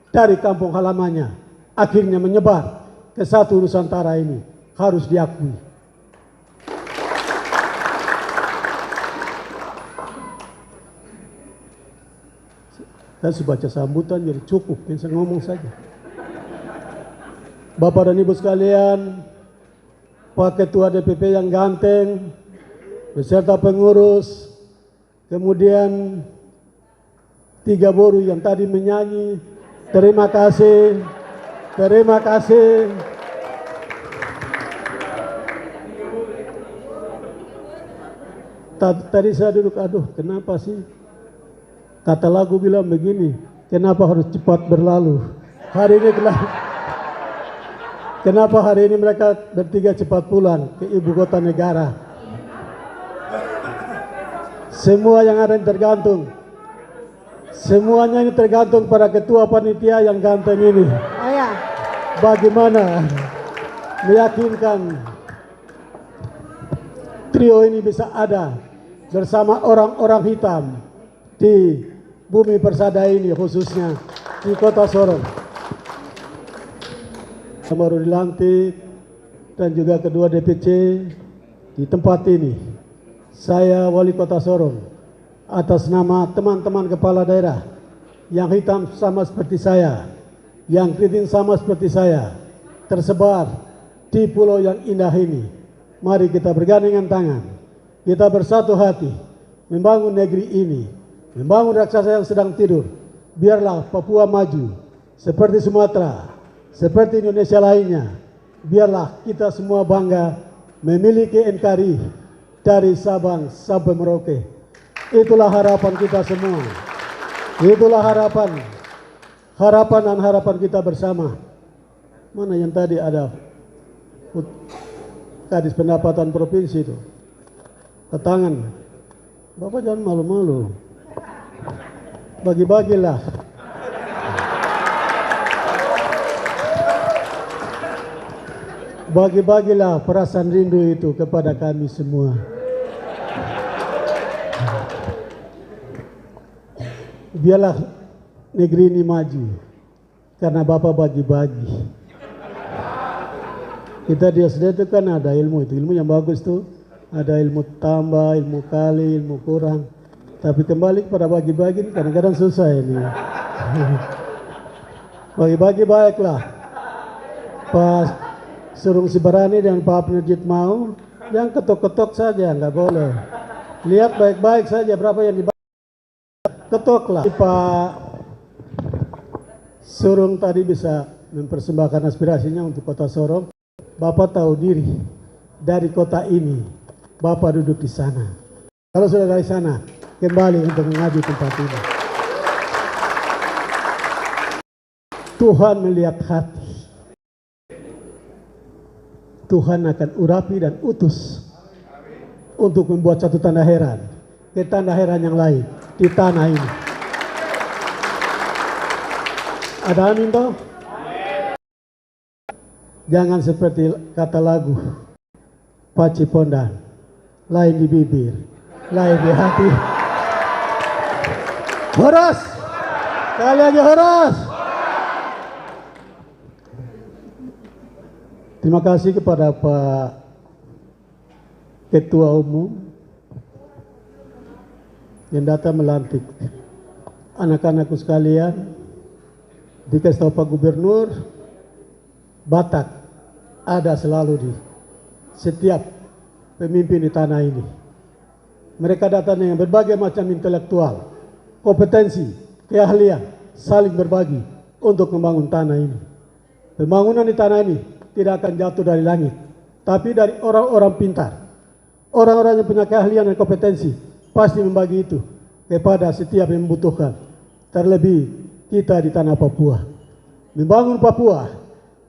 dari kampung halamannya. Akhirnya menyebar ke satu Nusantara ini. Harus diakui. Saya sudah baca sambutan jadi cukup, bisa ngomong saja. Bapak dan Ibu sekalian, Pak Ketua DPP yang ganteng, beserta pengurus, kemudian 3 boru yang tadi menyanyi, terima kasih, terima kasih. Tadi saya duduk, aduh kenapa sih? Kata lagu bilang begini, kenapa harus cepat berlalu? Hari ini kenapa hari ini mereka bertiga cepat pulang ke ibu kota negara? Semua yang ada yang tergantung. Semuanya ini tergantung pada ketua panitia yang ganteng ini. Oh ya. Bagaimana meyakinkan trio ini bisa ada bersama orang-orang hitam di bumi persada ini, khususnya di kota Sorong. Baru dilantik dan juga kedua DPC di tempat ini. Saya Wali Kota Sorong atas nama teman-teman kepala daerah yang hitam sama seperti saya, yang keriting sama seperti saya, tersebar di pulau yang indah ini. Mari kita bergandengan tangan, kita bersatu hati membangun negeri ini, membangun raksasa yang sedang tidur. Biarlah Papua maju seperti Sumatera, seperti Indonesia lainnya. Biarlah kita semua bangga memiliki NKRI dari Sabang sampai Merauke. Itulah harapan kita semua. Itulah harapan dan harapan kita bersama. Mana yang tadi ada Kadis Pendapatan Provinsi itu? Ketangan. Bapak jangan malu-malu. Bagi-bagilah. Bagi-bagilah perasaan rindu itu kepada kami semua. Biarlah negeri ini maju karena Bapak bagi-bagi. Kita di SD itu kan ada ilmu yang bagus tuh. Ada ilmu tambah, ilmu kali, ilmu kurang. Tapi kembali kepada bagi-bagi kadang-kadang susah ini. Bagi-bagi baiklah. Pas Surung Sibarani dan Pak Penujit mau, yang ketok-ketok saja, nggak boleh. Lihat baik-baik saja berapa yang dibayar. Ketoklah. Pak Surung tadi bisa mempersembahkan aspirasinya untuk kota Sorong. Bapak tahu diri dari kota ini, Bapak duduk di sana. Kalau sudah dari sana, kembali untuk mengadu tempat ini. Tuhan melihat hati. Tuhan akan urapi dan utus untuk membuat satu tanda heran ke tanda heran yang lain di tanah ini. Ada amin toh? Jangan seperti kata lagu Paci Pondan, lain di bibir, lain di hati. Horas, sekali lagi horas. Terima kasih kepada Pak Ketua Umum yang datang melantik anak-anakku sekalian. Dikasih tahu Pak Gubernur, Batak ada selalu di setiap pemimpin di tanah ini. Mereka datang dengan berbagai macam intelektual, kompetensi, keahlian, saling berbagi untuk membangun tanah ini. Pembangunan di tanah ini tidak akan jatuh dari langit, tapi dari orang-orang pintar. Orang-orang yang punya keahlian dan kompetensi pasti membagi itu kepada setiap yang membutuhkan. Terlebih kita di tanah Papua. Membangun Papua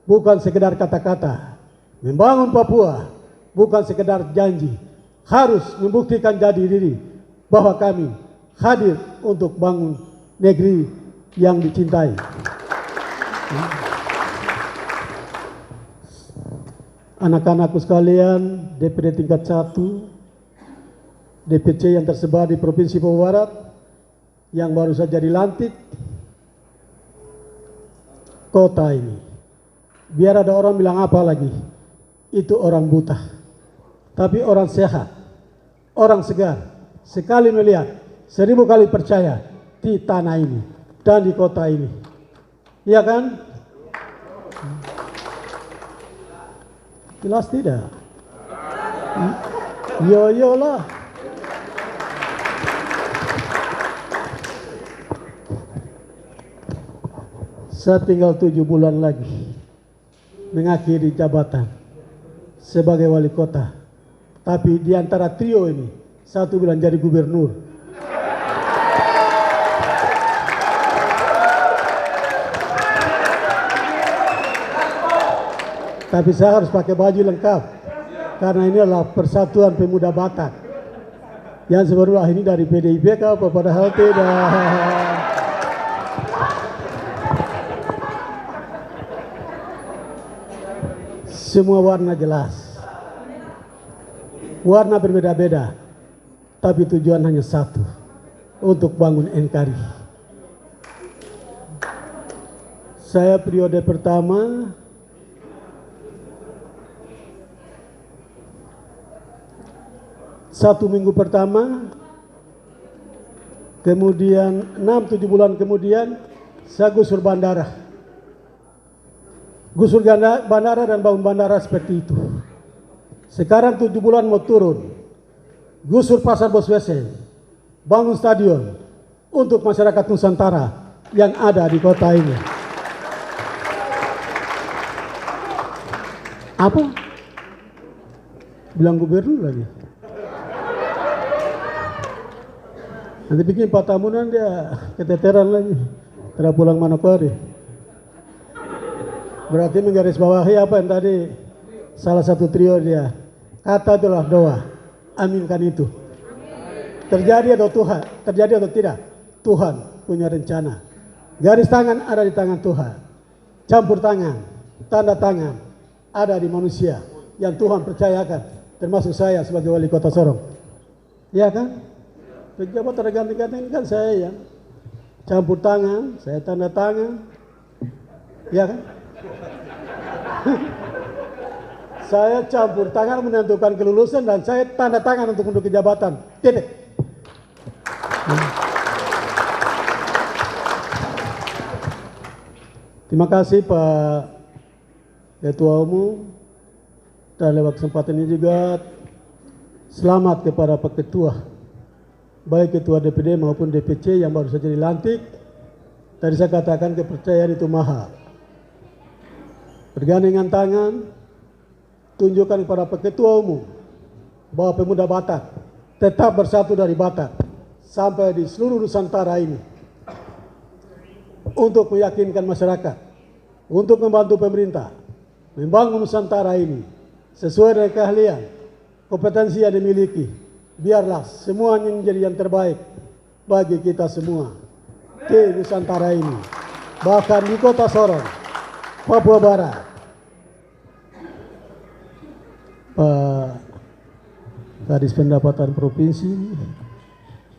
bukan sekedar kata-kata. Membangun Papua bukan sekedar janji. Harus membuktikan jadi diri bahwa kami hadir untuk bangun negeri yang dicintai. Anak-anakku sekalian, DPD tingkat 1, DPC yang tersebar di Provinsi Papua Barat, yang baru saja dilantik, kota ini. Biar ada orang bilang apa lagi, itu orang buta. Tapi orang sehat, orang segar, sekali melihat, 1000 kali percaya di tanah ini dan di kota ini. Iya kan? Jelas tidak? Yo lah. Saya tinggal 7 bulan lagi mengakhiri jabatan sebagai wali kota. Tapi di antara trio ini, satu bilang jadi gubernur. Tapi saya harus pakai baju lengkap karena ini adalah Persatuan Pemuda Batak. Yang sebelumnya ini dari PDIP apa padahal tidak. Semua warna jelas. Warna berbeda-beda, tapi tujuan hanya satu, untuk bangun NKRI. Saya periode pertama satu minggu pertama, kemudian 6-7 bulan kemudian saya gusur bandara. Gusur bandara dan bangun bandara seperti itu. Sekarang 7 bulan mau turun. Gusur pasar Boswesen, bangun stadion untuk masyarakat Nusantara yang ada di kota ini. Apa? Bilang gubernur lagi. Nanti bikin Pak Tamunan dia keteteran lagi. Tidak pulang Manokwari. Berarti menggarisbawahi apa yang tadi salah satu trio dia. Kata itulah doa. Aminkan itu. Terjadi atau Tuhan, terjadi atau tidak, Tuhan punya rencana. Garis tangan ada di tangan Tuhan. Campur tangan, tanda tangan ada di manusia yang Tuhan percayakan, termasuk saya sebagai wali kota Sorong. Ya kan? Pejabat terganti-ganti ini kan saya yang campur tangan, saya tanda tangan. Ya kan? Saya campur tangan menentukan kelulusan dan saya tanda tangan untuk menduduki jabatan. Titik. Terima kasih Pak Ketua Umum, dan lewat kesempatan ini juga selamat kepada Pak Ketua, baik Ketua DPD maupun DPC yang baru saja dilantik. Tadi saya katakan kepercayaan itu mahal. Bergandengan tangan, tunjukkan kepada Pak Ketua Umum bahwa pemuda Batak tetap bersatu dari Batak sampai di seluruh Nusantara ini untuk meyakinkan masyarakat, untuk membantu pemerintah membangun Nusantara ini sesuai dengan keahlian, kompetensi yang dimiliki. Biarlah semuanya menjadi yang terbaik bagi kita semua di Nusantara ini, bahkan di Kota Sorong, Papua Barat. Pak Kadis Pendapatan Provinsi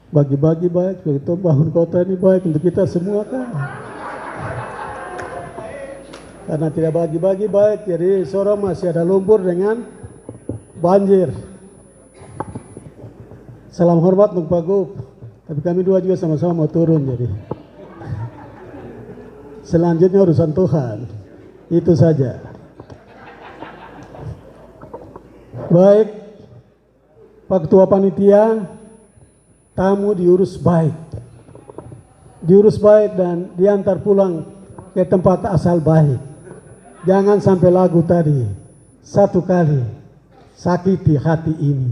bagi-bagi baik, begitu bangun kota ini baik untuk kita semua kan. Karena tidak bagi-bagi baik, jadi Sorong masih ada lumpur dengan banjir. Salam hormat untuk Pak Gub, tapi kami dua juga sama-sama mau turun jadi. Selanjutnya urusan Tuhan, itu saja. Baik, Pak Ketua Panitia, tamu diurus baik dan diantar pulang ke tempat asal baik. Jangan sampai lagu tadi, satu kali sakiti hati ini.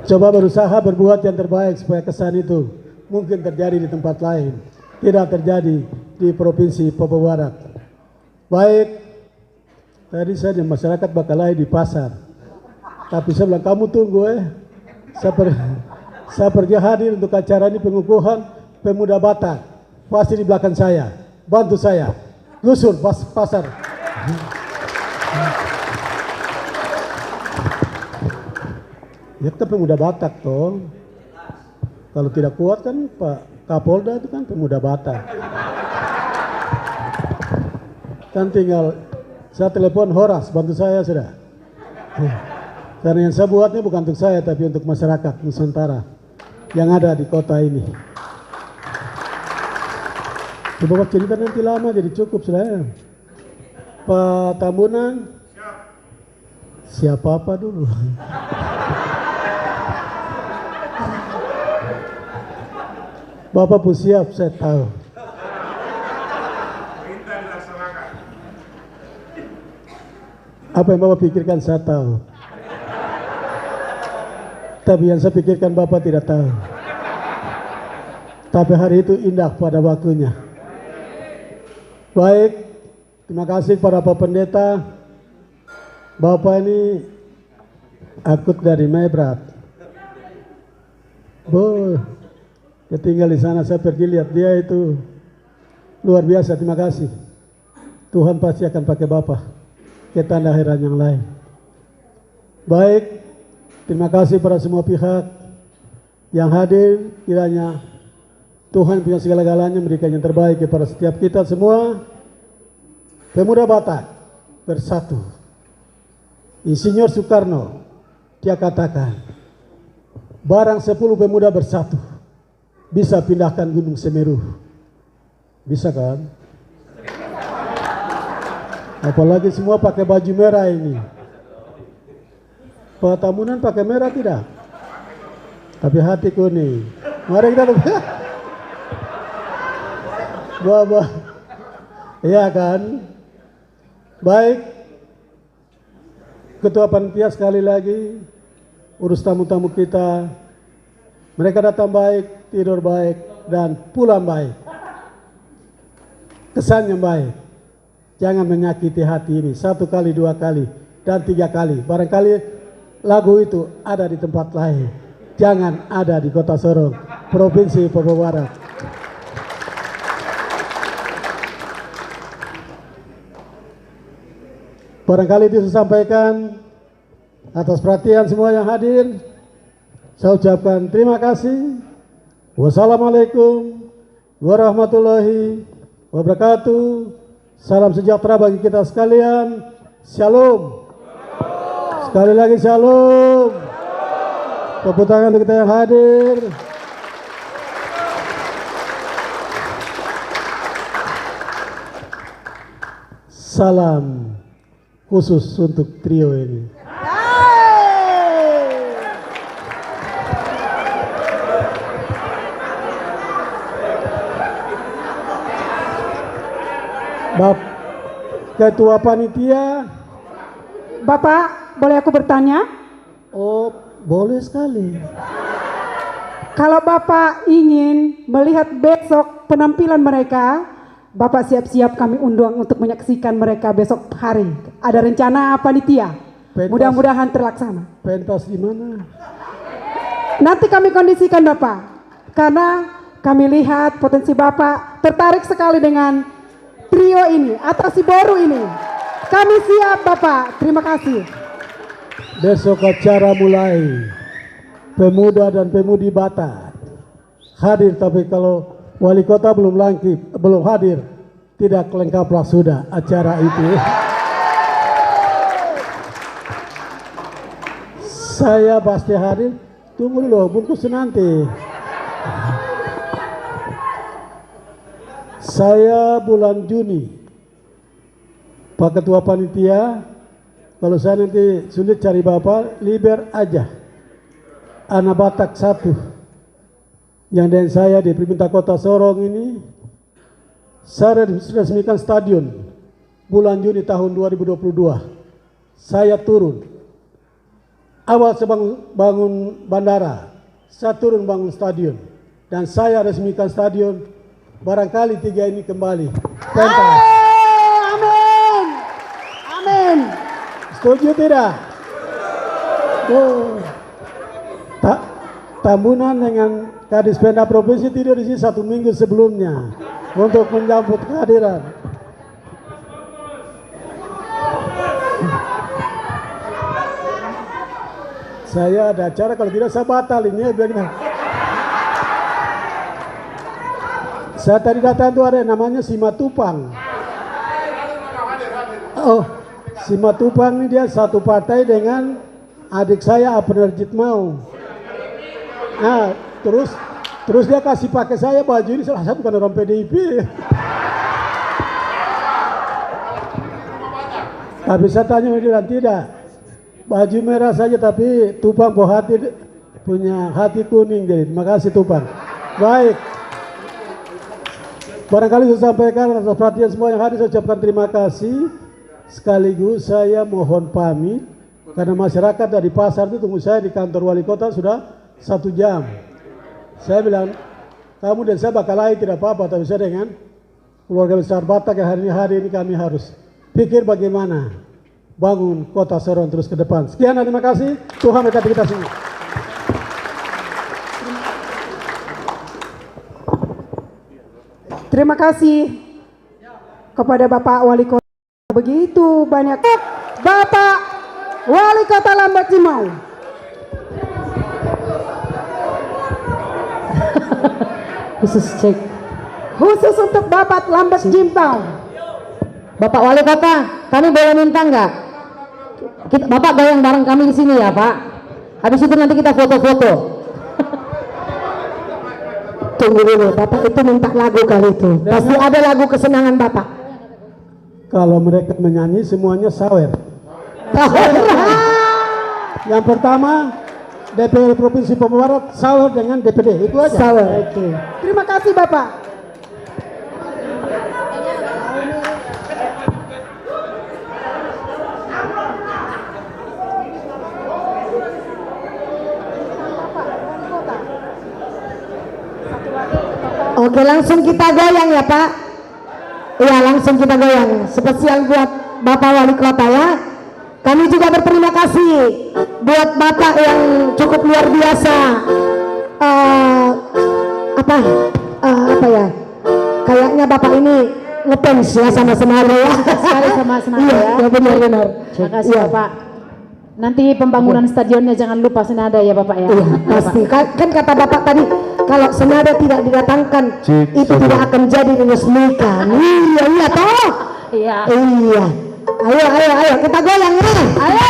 Coba berusaha berbuat yang terbaik supaya kesan itu mungkin terjadi di tempat lain, tidak terjadi di Provinsi Papua Barat. Baik, tadi saja masyarakat Bakalai di pasar, tapi saya bilang kamu tunggu saya pergi hadir untuk acara ini pengukuhan pemuda Batak, pasti di belakang saya, bantu saya, gusur pasar. Ya kita pemuda Batak toh. Kalau tidak kuat kan Pak Kapolda itu kan pemuda Batak. Kan tinggal saya telepon Horas, bantu saya sudah. Karena yang saya buatnya bukan untuk saya tapi untuk masyarakat Nusantara yang ada di kota ini. Coba cerita nanti lama jadi cukup sudah. Pak Tambunan, siapa apa dulu? Bapak pun siap, saya tahu. Apa yang Bapak pikirkan saya tahu. Tapi yang saya pikirkan Bapak tidak tahu. Tapi hari itu indah pada waktunya. Baik, terima kasih para Bapak Pendeta. Bapak ini akut dari Mebrat. Dia tinggal di sana, saya pergi lihat dia itu luar biasa. Terima kasih. Tuhan pasti akan pakai Bapak ke tanda akhirat yang lain. Baik, terima kasih pada semua pihak yang hadir. Kiranya Tuhan punya segala-galanya memberikan yang terbaik kepada setiap kita semua. Pemuda Batak bersatu. Insinyur Soekarno dia katakan, barang 10 pemuda bersatu bisa pindahkan Gunung Semeru. Bisa kan? Apalagi semua pakai baju merah ini. Pak Tambunan pakai merah tidak? Tapi hati kuning. Mari kita lihat. Bapak. Iya kan? Baik. Ketua Panitia sekali lagi urus tamu-tamu kita. Mereka datang baik, tidur baik, dan pulang baik. Kesannya baik. Jangan menyakiti hati ini 1 kali, 2 kali, dan 3 kali. Barangkali lagu itu ada di tempat lain. Jangan ada di Kota Sorong, Provinsi Papua Barat. Barangkali itu saya sampaikan atas perhatian semua yang hadir. Saya ucapkan terima kasih. Wassalamualaikum warahmatullahi wabarakatuh. Salam sejahtera bagi kita sekalian. Shalom. Sekali lagi shalom. Tepuk tangan untuk kita yang hadir. Salam khusus untuk trio ini. Ketua Panitia. Bapak, boleh aku bertanya? Oh, boleh sekali. Kalau Bapak ingin melihat besok penampilan mereka, Bapak siap-siap kami undang untuk menyaksikan mereka besok hari. Ada rencana panitia? Mudah-mudahan terlaksana. Pentas di mana? Nanti kami kondisikan Bapak, karena kami lihat potensi Bapak tertarik sekali dengan trio ini atau si Boru ini. Kami siap Bapak, terima kasih. Besok acara mulai. Pemuda dan pemudi Batak hadir, tapi kalau wali kota belum hadir, tidak lengkaplah sudah acara itu. Saya pasti hadir. Tunggu dulu, bungkus nanti. Saya bulan Juni, Pak Ketua Panitia, kalau saya nanti sulit cari Bapak, liber aja. Anak Batak 1 yang dengan saya di pemerintah kota Sorong ini, saya resmikan stadion bulan Juni tahun 2022. Saya turun awal bangun bandara, saya turun bangun stadion, dan saya resmikan stadion. Barangkali 3 ini kembali pentas. Amin, amin. Setuju tidak? Oh. Tambunan dengan Kadis Pemda Provinsi tidur di sini 1 minggu sebelumnya untuk menyambut kehadiran. Saya ada acara, kalau tidak saya batal ini. Saya tadi datang itu ada namanya Simatupang. Oh, Simatupang ini dia satu partai dengan adik saya Abner Jitmau. Nah, terus dia kasih pakai saya baju ini, saya bukan orang PDIP. Tapi saya tanya dia bilang tidak, baju merah saja tapi Tupang punya hati kuning. Jadi terima kasih Tupang. Baik, barangkali saya sampaikan atas perhatian semua yang hadir, saya ucapkan terima kasih. Sekaligus saya mohon pamit karena masyarakat dari pasar itu tunggu saya di kantor wali kota sudah 1 jam. Saya bilang, kamu dan saya bakal lain tidak apa-apa, tapi saya dengan keluarga besar Batak yang hari ini kami harus pikir bagaimana bangun kota Sorong terus ke depan. Sekian dan terima kasih. Tuhan memberkati kita semua. Terima kasih kepada Bapak Wali Kota. Begitu banyak Bapak Wali Kota Lambat Jimau. Khusus untuk Bapak Lambat Jimpau. Bapak Wali Kota, kami boleh minta nggak? Bapak goyang bareng kami di sini ya Pak. Habis itu nanti kita foto-foto. Tunggu dulu, Bapak itu minta lagu kali itu. Pasti ada lagu kesenangan Bapak. Kalau mereka menyanyi semuanya sawer. Yang pertama, DPR Provinsi Papua Barat sawer dengan DPD, itu aja. Sawer. Okay. Terima kasih Bapak. Oke, langsung kita goyang ya Pak. Iya, langsung kita goyang. Spesial buat Bapak Wali Kota ya. Kami juga berterima kasih buat Bapak yang cukup luar biasa. Apa ya? Kayaknya Bapak ini ngefans ya sama Senaru ya. Sekali sama Senaru ya. Iya, benar-benar. Terima kasih Bapak. Nanti pembangunan stadionnya jangan lupa senada ya Bapak ya. Iya, pasti. Kan kata Bapak tadi, kalau senada tidak didatangkan, itu tidak akan jadi diresmikan. Iya toh. Iya. Iya. Ayo kita goyang ya. Ayo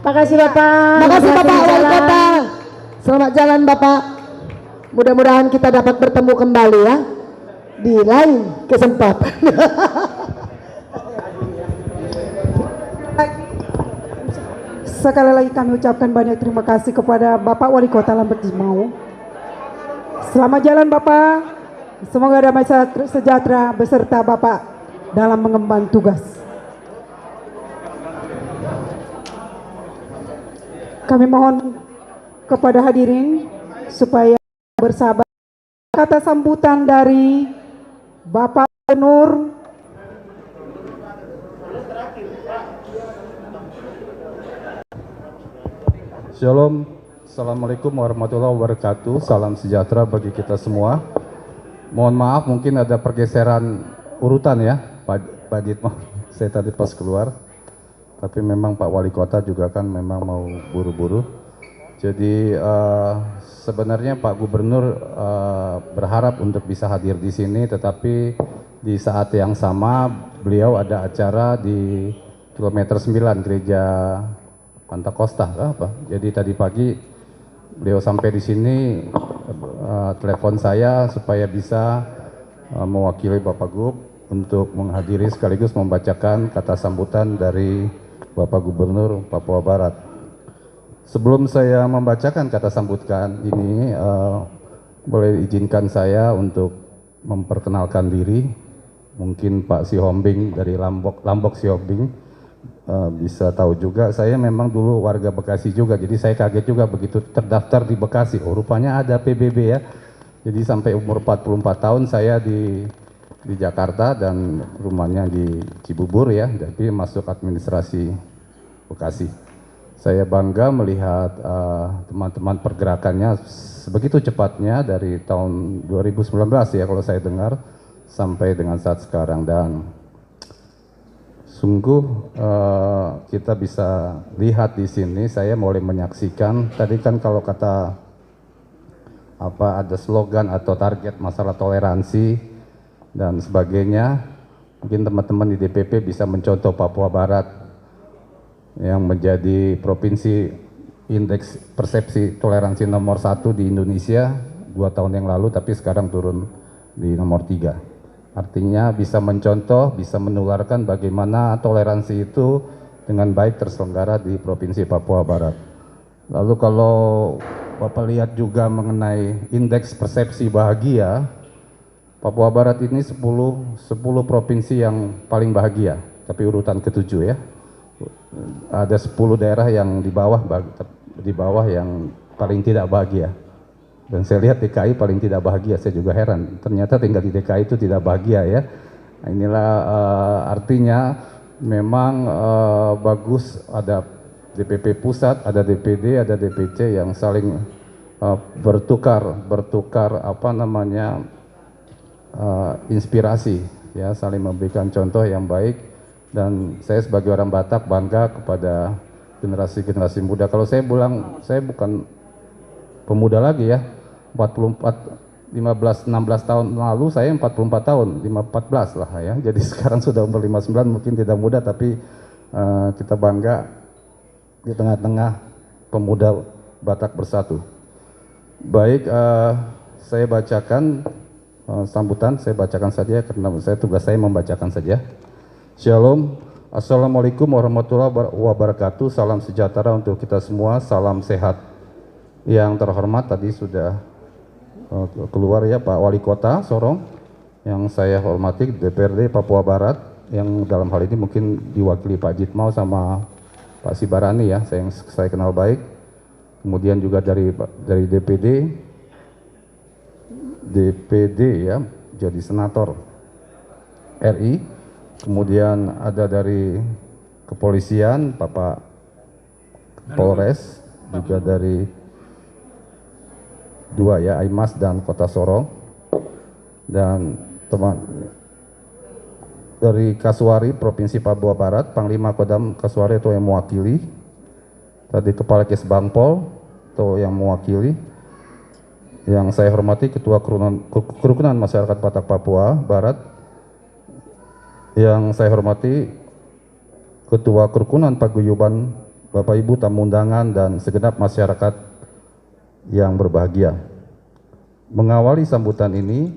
Makasih Bapak. Makasih Bapak Wali Kota. Selamat jalan Bapak. Mudah-mudahan kita dapat bertemu kembali ya di lain kesempatan. Sekali lagi kami ucapkan banyak terima kasih kepada Bapak Wali Kota Lambert Jitmau. Selamat jalan Bapak. Semoga damai sejahtera beserta Bapak dalam mengemban tugas. Kami mohon kepada hadirin supaya bersabar. Kata sambutan dari Bapak Gubernur Shalom, Assalamualaikum warahmatullahi wabarakatuh. Salam sejahtera bagi kita semua. Mohon maaf mungkin ada pergeseran urutan ya Pak Jitmau. Saya tadi pas keluar, tapi memang Pak Wali Kota juga kan memang mau buru-buru. Jadi sebenarnya Pak Gubernur berharap untuk bisa hadir di sini, tetapi di saat yang sama beliau ada acara di kilometer 9 Gereja Pantakosta apa. Jadi tadi pagi beliau sampai di sini, telepon saya supaya bisa mewakili Bapak Gub untuk menghadiri sekaligus membacakan kata sambutan dari Bapak Gubernur Papua Barat. Sebelum saya membacakan kata sambutan ini, boleh izinkan saya untuk memperkenalkan diri. Mungkin Pak Sihombing dari Lambok Sihombing bisa tahu juga, saya memang dulu warga Bekasi juga, jadi saya kaget juga begitu terdaftar di Bekasi, oh rupanya ada PBB ya. Jadi sampai umur 44 tahun saya di Jakarta dan rumahnya di Cibubur ya, jadi masuk administrasi Bekasi. Saya bangga melihat teman-teman pergerakannya sebegitu cepatnya dari tahun 2019 ya kalau saya dengar sampai dengan saat sekarang, dan sungguh kita bisa lihat di sini. Saya mulai menyaksikan tadi kan kalau kata apa ada slogan atau target masalah toleransi dan sebagainya. Mungkin teman-teman di DPP bisa mencontoh Papua Barat yang menjadi provinsi indeks persepsi toleransi nomor 1 di Indonesia 2 tahun yang lalu, tapi sekarang turun di nomor 3. Artinya bisa mencontoh, bisa menularkan bagaimana toleransi itu dengan baik terselenggara di Provinsi Papua Barat. Lalu kalau Bapak lihat juga mengenai indeks persepsi bahagia, Papua Barat ini 10 provinsi yang paling bahagia, tapi urutan ke-7 ya. Ada 10 daerah yang di bawah yang paling tidak bahagia. Dan saya lihat DKI paling tidak bahagia, saya juga heran. Ternyata tinggal di DKI itu tidak bahagia ya. Nah, inilah artinya memang bagus ada DPP pusat, ada DPD, ada DPC yang saling bertukar apa namanya inspirasi ya, saling memberikan contoh yang baik. Dan saya sebagai orang Batak bangga kepada generasi muda. Kalau saya bilang saya bukan pemuda lagi ya. 16 tahun lalu saya 44 tahun, 14 lah ya. Jadi sekarang sudah umur 59, mungkin tidak muda, tapi kita bangga di tengah-tengah pemuda Batak bersatu. Baik, saya bacakan sambutan, saya bacakan saja karena tugas saya membacakan saja. Shalom, Assalamualaikum warahmatullahi wabarakatuh. Salam sejahtera untuk kita semua, salam sehat. Yang terhormat tadi sudah keluar ya Pak Wali Kota Sorong, yang saya hormati DPRD Papua Barat, yang dalam hal ini mungkin diwakili Pak Jitmau sama Pak Sibarani ya, saya kenal baik. Kemudian juga dari DPD ya, jadi senator RI. Kemudian ada dari kepolisian Bapak Polres, juga dari 2 ya, Aimas dan Kota Sorong, dan teman dari Kasuari Provinsi Papua Barat, Panglima Kodam Kasuari itu yang mewakili, tadi Kepala Kes Bangpol itu yang mewakili, yang saya hormati Ketua Kerukunan Masyarakat Batak Papua Barat, yang saya hormati Ketua Kerukunan Paguyuban Bapak Ibu tamu undangan dan segenap masyarakat yang berbahagia. Mengawali sambutan ini,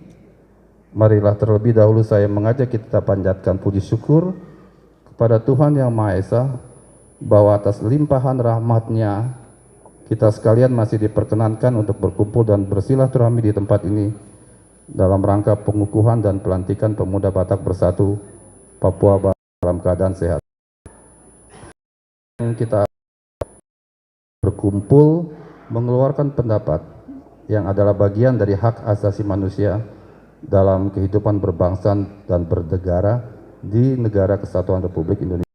marilah terlebih dahulu saya mengajak kita panjatkan puji syukur kepada Tuhan Yang Maha Esa bahwa atas limpahan rahmat-Nya kita sekalian masih diperkenankan untuk berkumpul dan bersilaturahmi di tempat ini dalam rangka pengukuhan dan pelantikan pemuda Batak Bersatu Papua Barat dalam keadaan sehat. Kita berkumpul mengeluarkan pendapat yang adalah bagian dari hak asasi manusia dalam kehidupan berbangsa dan bernegara di Negara Kesatuan Republik Indonesia.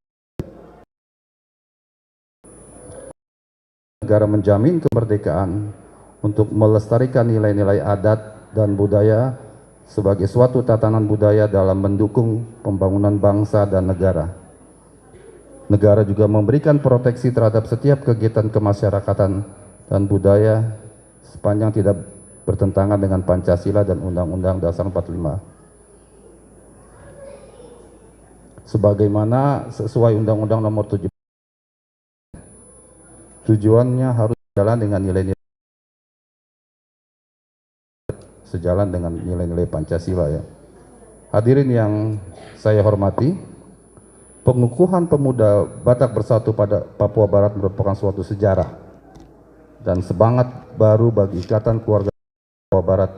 Negara menjamin kemerdekaan untuk melestarikan nilai-nilai adat dan budaya sebagai suatu tatanan budaya dalam mendukung pembangunan bangsa dan negara. Negara juga memberikan proteksi terhadap setiap kegiatan kemasyarakatan dan budaya sepanjang tidak bertentangan dengan Pancasila dan Undang-Undang Dasar 45. Sebagaimana sesuai Undang-Undang Nomor 7, tujuannya harus sejalan dengan nilai-nilai Pancasila ya. Hadirin yang saya hormati, pengukuhan pemuda Batak Bersatu pada Papua Barat merupakan suatu sejarah dan semangat baru bagi ikatan keluarga Papua Barat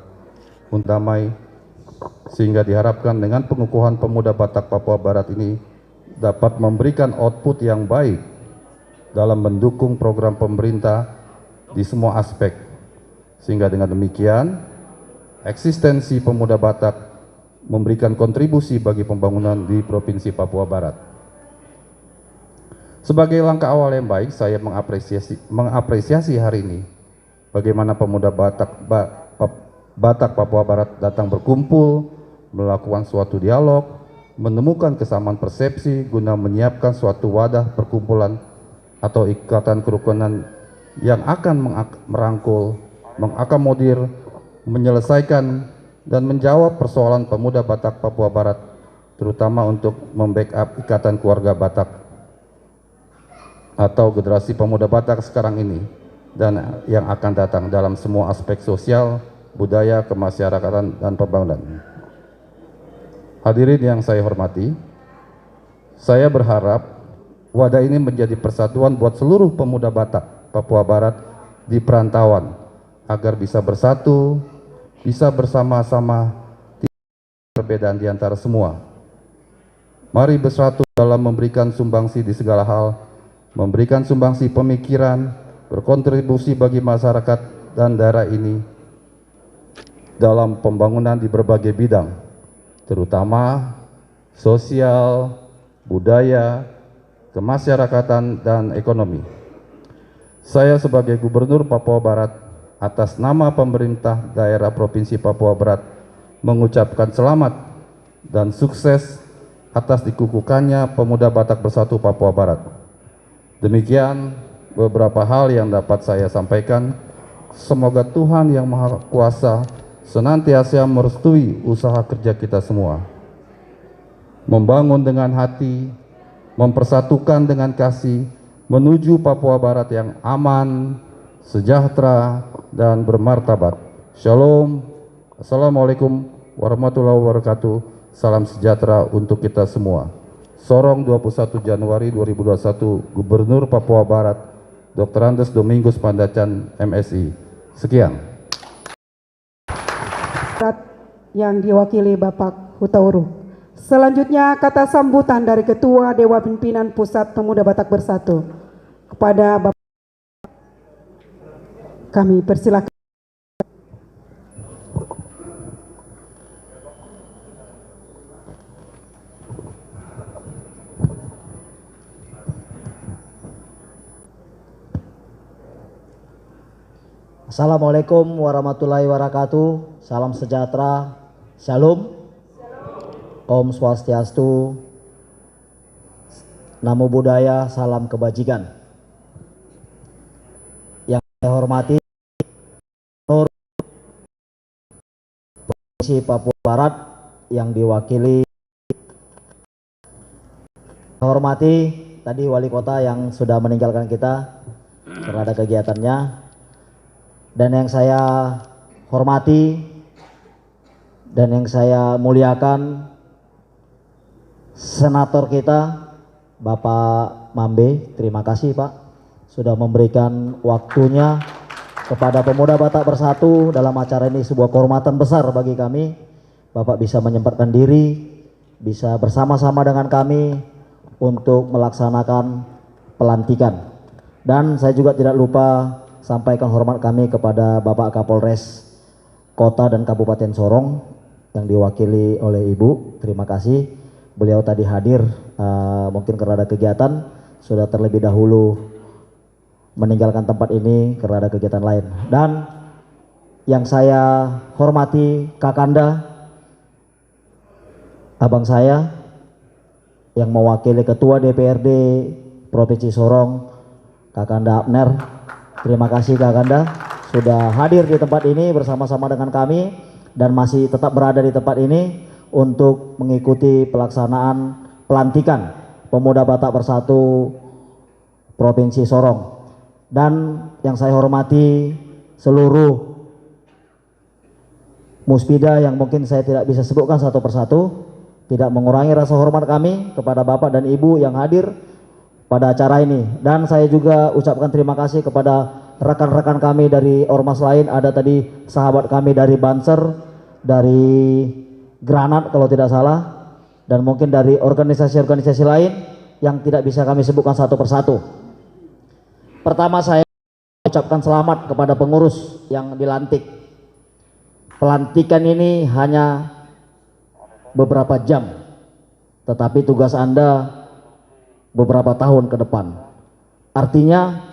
untuk damai, sehingga diharapkan dengan pengukuhan pemuda Batak Papua Barat ini dapat memberikan output yang baik dalam mendukung program pemerintah di semua aspek, sehingga dengan demikian eksistensi pemuda Batak memberikan kontribusi bagi pembangunan di Provinsi Papua Barat. Sebagai langkah awal yang baik, saya mengapresiasi hari ini bagaimana pemuda Batak Papua Barat datang berkumpul, melakukan suatu dialog, menemukan kesamaan persepsi guna menyiapkan suatu wadah perkumpulan atau ikatan kerukunan yang akan merangkul, mengakomodir, menyelesaikan dan menjawab persoalan pemuda Batak Papua Barat, terutama untuk membackup ikatan keluarga Batak atau generasi pemuda Batak sekarang ini dan yang akan datang dalam semua aspek sosial, budaya, kemasyarakatan, dan pembangunan. Hadirin yang saya hormati, saya berharap wadah ini menjadi persatuan buat seluruh pemuda Batak Papua Barat di perantauan agar bisa bersatu, bisa bersama-sama, tidak ada perbedaan di antara semua. Mari bersatu dalam memberikan sumbangsi di segala hal, memberikan sumbangsi pemikiran, berkontribusi bagi masyarakat dan daerah ini dalam pembangunan di berbagai bidang, terutama sosial, budaya, kemasyarakatan, dan ekonomi. Saya sebagai Gubernur Papua Barat atas nama pemerintah daerah Provinsi Papua Barat mengucapkan selamat dan sukses atas dikukuhkannya pemuda Batak Bersatu Papua Barat. Demikian beberapa hal yang dapat saya sampaikan. Semoga Tuhan Yang Maha Kuasa senantiasa merestui usaha kerja kita semua, membangun dengan hati, mempersatukan dengan kasih, menuju Papua Barat yang aman, sejahtera, dan bermartabat. Shalom. Assalamualaikum warahmatullahi wabarakatuh. Salam sejahtera untuk kita semua. Sorong 21 Januari 2021, Gubernur Papua Barat, Dr. Andes Domingus Pandacan, MSI. Sekian. Yang diwakili Bapak Hutauru. Selanjutnya kata sambutan dari Ketua Dewan Pimpinan Pusat Pemuda Batak Bersatu kepada Bapak, kami persilakan. Assalamualaikum warahmatullahi wabarakatuh. Salam sejahtera. Shalom. Om Swastiastu. Namo Buddhaya. Salam kebajikan. Yang saya hormati Gubernur Provinsi Papua Barat yang diwakili, saya hormati tadi wali kota yang sudah meninggalkan kita karena ada kegiatannya. Dan yang saya hormati dan yang saya muliakan senator kita Bapak Mambe, terima kasih Pak sudah memberikan waktunya kepada Pemuda Batak Bersatu dalam acara ini, sebuah kehormatan besar bagi kami. Bapak bisa menyempatkan diri, bisa bersama-sama dengan kami untuk melaksanakan pelantikan. Dan saya juga tidak lupa sampaikan hormat kami kepada Bapak Kapolres Kota dan Kabupaten Sorong yang diwakili oleh Ibu. Terima kasih. Beliau tadi hadir, mungkin karena ada kegiatan, sudah terlebih dahulu meninggalkan tempat ini karena ada kegiatan lain. Dan yang saya hormati Kakanda, abang saya yang mewakili Ketua DPRD Provinsi Sorong, Kakanda Abner. Terima kasih Kakanda sudah hadir di tempat ini bersama-sama dengan kami dan masih tetap berada di tempat ini untuk mengikuti pelaksanaan pelantikan Pemuda Batak Bersatu Provinsi Sorong. Dan yang saya hormati seluruh muspida yang mungkin saya tidak bisa sebutkan satu persatu, tidak mengurangi rasa hormat kami kepada Bapak dan Ibu yang hadir pada acara ini. Dan saya juga ucapkan terima kasih kepada rekan-rekan kami dari ormas lain. Ada tadi sahabat kami dari Banser, dari Granat kalau tidak salah, dan mungkin dari organisasi-organisasi lain yang tidak bisa kami sebutkan satu persatu. Pertama, saya ucapkan selamat kepada pengurus yang dilantik. Pelantikan ini hanya beberapa jam, tetapi tugas Anda beberapa tahun ke depan. Artinya,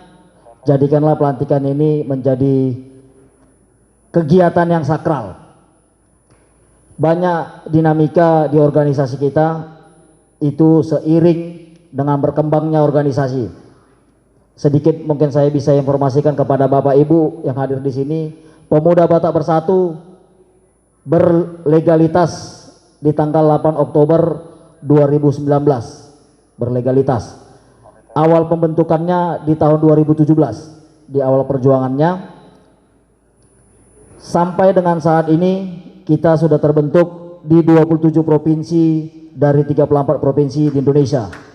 jadikanlah pelantikan ini menjadi kegiatan yang sakral. Banyak dinamika di organisasi kita itu seiring dengan berkembangnya organisasi. Sedikit mungkin saya bisa informasikan kepada Bapak Ibu yang hadir di sini, Pemuda Batak Bersatu berlegalitas di tanggal 8 Oktober 2019. Berlegalitas. Awal pembentukannya di tahun 2017, di awal perjuangannya. Sampai dengan saat ini kita sudah terbentuk di 27 provinsi dari 34 provinsi di Indonesia.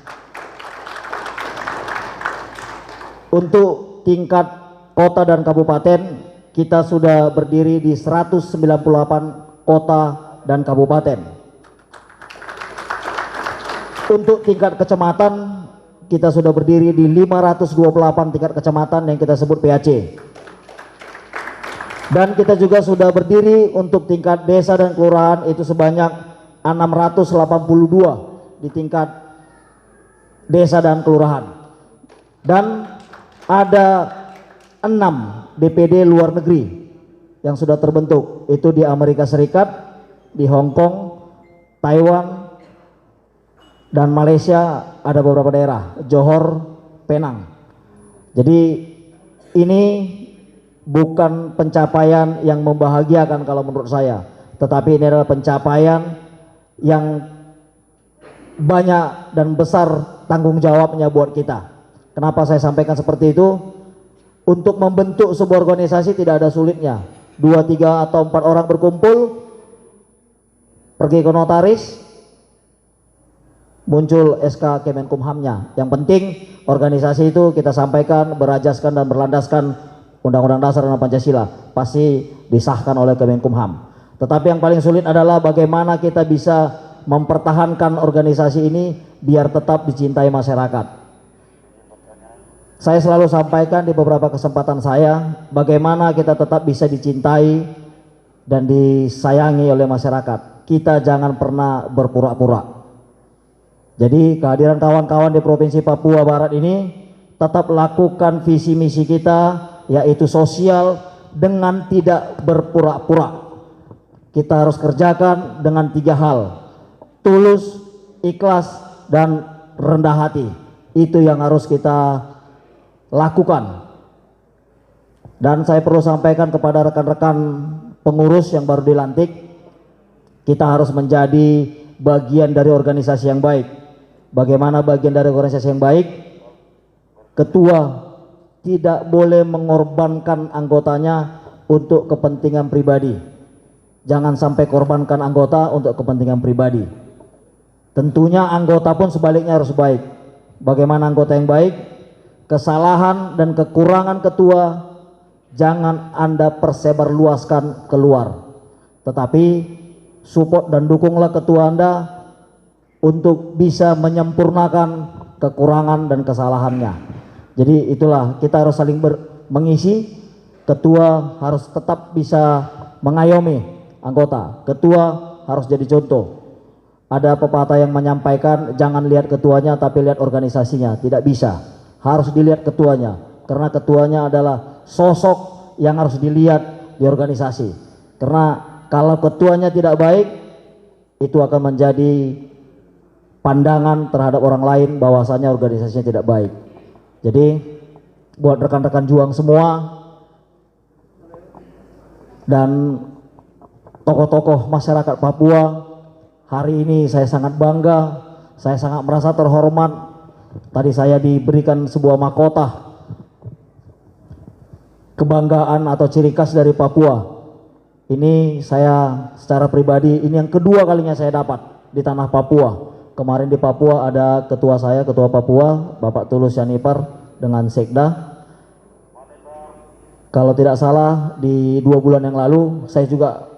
Untuk tingkat kota dan kabupaten, kita sudah berdiri di 198 kota dan kabupaten. Untuk tingkat kecamatan, kita sudah berdiri di 528 tingkat kecamatan yang kita sebut PAC. Dan kita juga sudah berdiri untuk tingkat desa dan kelurahan itu sebanyak 682 di tingkat desa dan kelurahan. Dan ada 6 DPD luar negeri yang sudah terbentuk, itu di Amerika Serikat, di Hong Kong, Taiwan, dan Malaysia. Ada beberapa daerah, Johor, Penang. Jadi ini bukan pencapaian yang membahagiakan kalau menurut saya, tetapi ini adalah pencapaian yang banyak dan besar tanggung jawabnya buat kita. Kenapa saya sampaikan seperti itu? Untuk membentuk sebuah organisasi tidak ada sulitnya. 2, 3 atau 4 orang berkumpul, pergi ke notaris, muncul SK Kemenkumhamnya. Yang penting organisasi itu kita sampaikan berajaskan dan berlandaskan Undang-Undang Dasar dan Pancasila, pasti disahkan oleh Kemenkumham. Tetapi yang paling sulit adalah bagaimana kita bisa mempertahankan organisasi ini biar tetap dicintai masyarakat. Saya selalu sampaikan di beberapa kesempatan saya, bagaimana kita tetap bisa dicintai dan disayangi oleh masyarakat. Kita jangan pernah berpura-pura. Jadi kehadiran kawan-kawan di Provinsi Papua Barat ini tetap lakukan visi misi kita, yaitu sosial dengan tidak berpura-pura. Kita harus kerjakan dengan 3 hal: tulus, ikhlas, dan rendah hati. Itu yang harus kita lakukan. Dan saya perlu sampaikan kepada rekan-rekan pengurus yang baru dilantik, kita harus menjadi bagian dari organisasi yang baik. bagaimana bagian dari organisasi yang baik, ketua tidak boleh mengorbankan anggotanya untuk kepentingan pribadi. Jangan sampai korbankan anggota untuk kepentingan pribadi. Tentunya anggota pun sebaliknya harus baik. Bagaimana anggota yang baik? Kesalahan dan kekurangan ketua jangan Anda persebarluaskan keluar. Tetapi support dan dukunglah ketua Anda untuk bisa menyempurnakan kekurangan dan kesalahannya. Jadi itulah, kita harus saling mengisi. Ketua harus tetap bisa mengayomi anggota. Ketua harus jadi contoh. Ada pepatah yang menyampaikan jangan lihat ketuanya tapi lihat organisasinya. Tidak bisa, harus dilihat ketuanya, karena ketuanya adalah sosok yang harus dilihat di organisasi. Karena kalau ketuanya tidak baik, itu akan menjadi pandangan terhadap orang lain bahwasanya organisasinya tidak baik. Jadi buat rekan-rekan juang semua dan tokoh-tokoh masyarakat Papua, hari ini saya sangat bangga, saya sangat merasa terhormat. Tadi saya diberikan sebuah mahkota kebanggaan atau ciri khas dari Papua. Ini saya secara pribadi, ini yang kedua kalinya saya dapat di tanah Papua. Kemarin di Papua ada ketua saya, ketua Papua, Bapak Tulus Yanipar dengan Sekda. Kalau tidak salah di 2 bulan yang lalu saya juga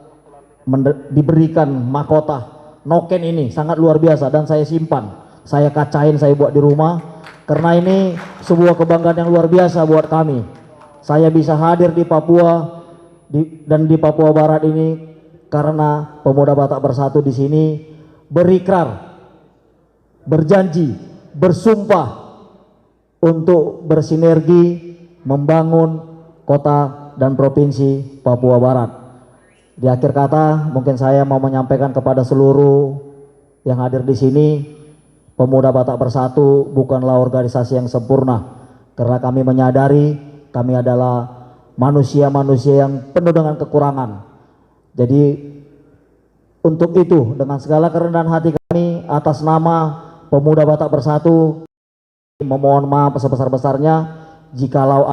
diberikan mahkota noken ini, sangat luar biasa, dan saya simpan, saya kacain, saya buat di rumah, karena ini sebuah kebanggaan yang luar biasa buat kami. Saya bisa hadir di Papua dan di Papua Barat ini karena Pemuda Batak Bersatu di sini berikrar, berjanji, bersumpah untuk bersinergi membangun kota dan provinsi Papua Barat. Di akhir kata mungkin saya mau menyampaikan kepada seluruh yang hadir di sini, Pemuda Batak Bersatu bukanlah organisasi yang sempurna, karena kami menyadari kami adalah manusia-manusia yang penuh dengan kekurangan. Jadi untuk itu dengan segala kerendahan hati kami atas nama Pemuda Batak Bersatu memohon maaf sebesar-besarnya jikalau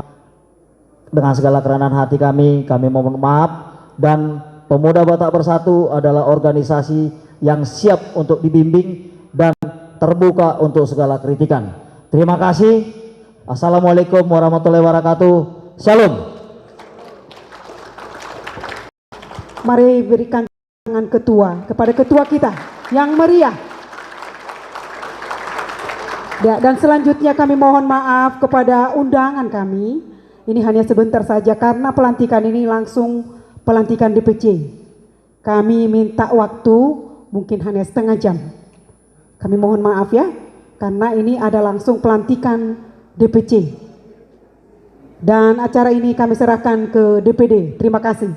dengan segala kerendahan hati kami mohon maaf. Dan Pemuda Batak Bersatu adalah organisasi yang siap untuk dibimbing dan terbuka untuk segala kritikan. Terima kasih. Assalamualaikum warahmatullahi wabarakatuh. Shalom. Mari berikan tangan ketua kepada ketua kita yang meriah. Ya, dan selanjutnya kami mohon maaf kepada undangan kami. Ini hanya sebentar saja karena pelantikan ini langsung pelantikan DPC. Kami minta waktu mungkin hanya setengah jam. Kami mohon maaf ya, karena ini ada langsung pelantikan DPC. Dan acara ini kami serahkan ke DPD. Terima kasih.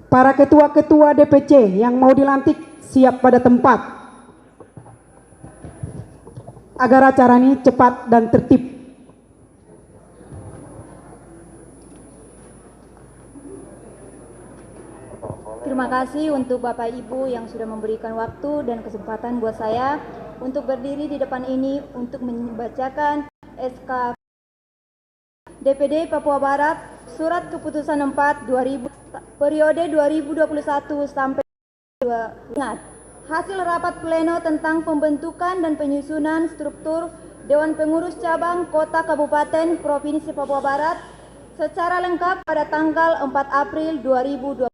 Para ketua-ketua DPC yang mau dilantik siap pada tempat agar acara ini cepat dan tertib. Terima kasih untuk Bapak Ibu yang sudah memberikan waktu dan kesempatan buat saya untuk berdiri di depan ini untuk membacakan SK DPD Papua Barat Surat Keputusan 4 periode 2021 sampai 2. Ingat, hasil rapat pleno tentang pembentukan dan penyusunan struktur Dewan Pengurus Cabang Kota Kabupaten Provinsi Papua Barat secara lengkap pada tanggal 4 April 2020.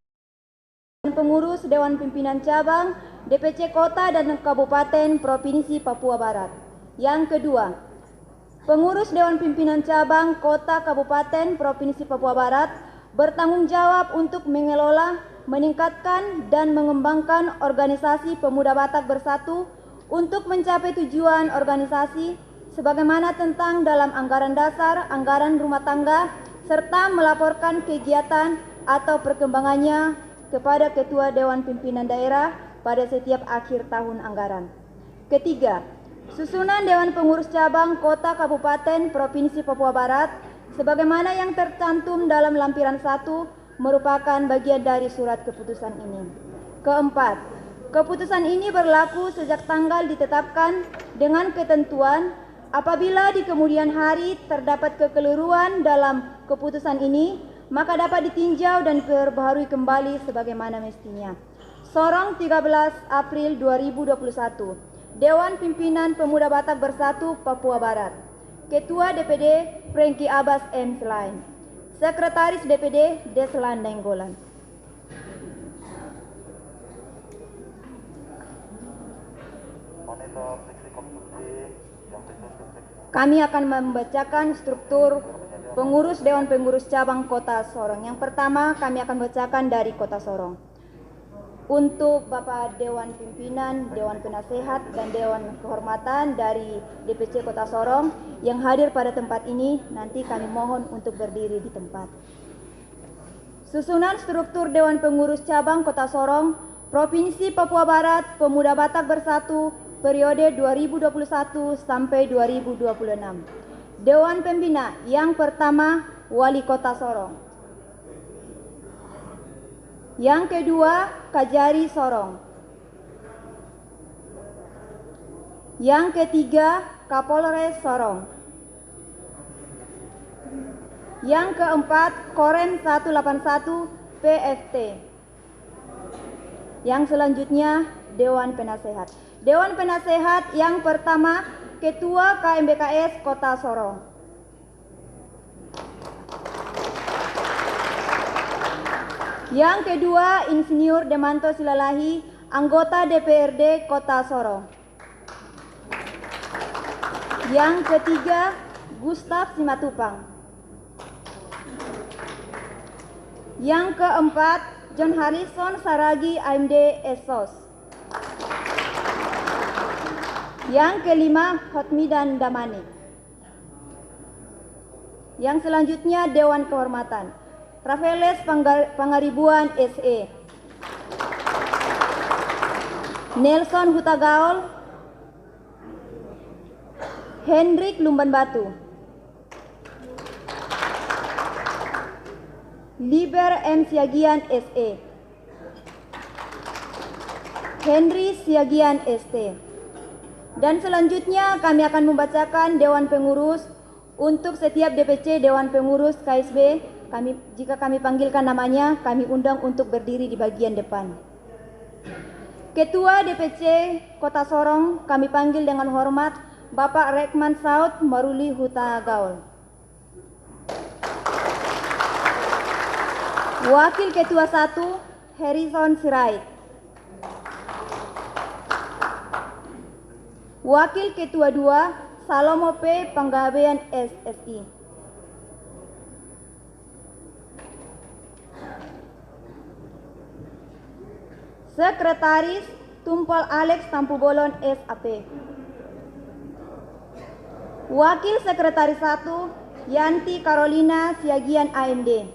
Pengurus Dewan Pimpinan Cabang DPC Kota dan Kabupaten Provinsi Papua Barat. Yang kedua, pengurus Dewan Pimpinan Cabang Kota Kabupaten Provinsi Papua Barat bertanggung jawab untuk mengelola, meningkatkan dan mengembangkan organisasi Pemuda Batak Bersatu untuk mencapai tujuan organisasi sebagaimana tentang dalam anggaran dasar, anggaran rumah tangga, serta melaporkan kegiatan atau perkembangannya kepada Ketua Dewan Pimpinan Daerah pada setiap akhir tahun anggaran. Ketiga, susunan Dewan Pengurus Cabang Kota Kabupaten Provinsi Papua Barat sebagaimana yang tercantum dalam lampiran 1 merupakan bagian dari surat keputusan ini. Keempat, keputusan ini berlaku sejak tanggal ditetapkan dengan ketentuan apabila di kemudian hari terdapat kekeliruan dalam keputusan ini, maka dapat ditinjau dan diperbaharui kembali sebagaimana mestinya. Sorong 13 April 2021. Dewan Pimpinan Pemuda Batak Bersatu Papua Barat. Ketua DPD Franky Abbas M. Selain. Sekretaris DPD Deslan Nainggolan. Kami akan membacakan struktur pengurus Dewan Pengurus Cabang Kota Sorong. Yang pertama kami akan bacakan dari Kota Sorong. Untuk Bapak Dewan Pimpinan, Dewan Penasehat, dan Dewan Kehormatan dari DPC Kota Sorong yang hadir pada tempat ini, nanti kami mohon untuk berdiri di tempat. Susunan struktur Dewan Pengurus Cabang Kota Sorong, Provinsi Papua Barat, Pemuda Batak Bersatu, periode 2021 sampai 2026. Dewan Pembina yang pertama, Wali Kota Sorong. Yang kedua, Kajari Sorong. Yang ketiga, Kapolres Sorong. Yang keempat, Korem 181 PFT. Yang selanjutnya, Dewan Penasehat. Dewan Penasehat yang pertama, Ketua KMBKS Kota Sorong. Yang kedua, Insinyur Demanto Silalahi, anggota DPRD Kota Sorong. Yang ketiga, Gustaf Simatupang. Yang keempat, John Harrison Saragi AMD Esos. Yang kelima, Hotmidan Damani. Yang selanjutnya, Dewan Kehormatan. Rafaeles Pangaribuan SE, Nelson Hutagaol, Hendrik Lumban Batu, Liber M. Siagian SE, Henry Siagian ST. Dan selanjutnya kami akan membacakan Dewan Pengurus untuk setiap DPC Dewan Pengurus KSB. Jika kami panggilkan namanya, kami undang untuk berdiri di bagian depan. Ketua DPC Kota Sorong kami panggil dengan hormat Bapak Rekman Saud Maruli Hutagaol. Wakil Ketua 1 Harrison Sirait. Wakil Ketua 2 Salomo P. Panggabean SSI. Sekretaris Tumpal Alex Tampubolon SAP. Wakil Sekretaris 1 Yanti Carolina Siagian AMD.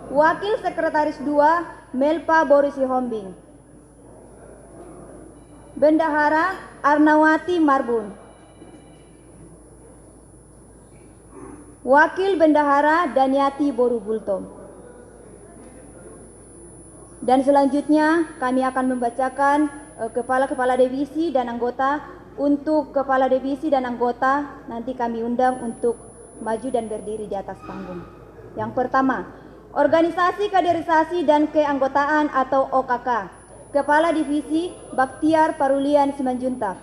Wakil Sekretaris 2 Melpa Boris Hombing. Bendahara Arnawati Marbun. Wakil Bendahara Daniati Borubultom. Dan selanjutnya kami akan membacakan kepala-kepala divisi dan anggota. Untuk kepala divisi dan anggota nanti kami undang untuk maju dan berdiri di atas panggung. Yang pertama, Organisasi Kaderisasi dan Keanggotaan atau OKK. Kepala Divisi Baktiar Parulian Simanjuntak.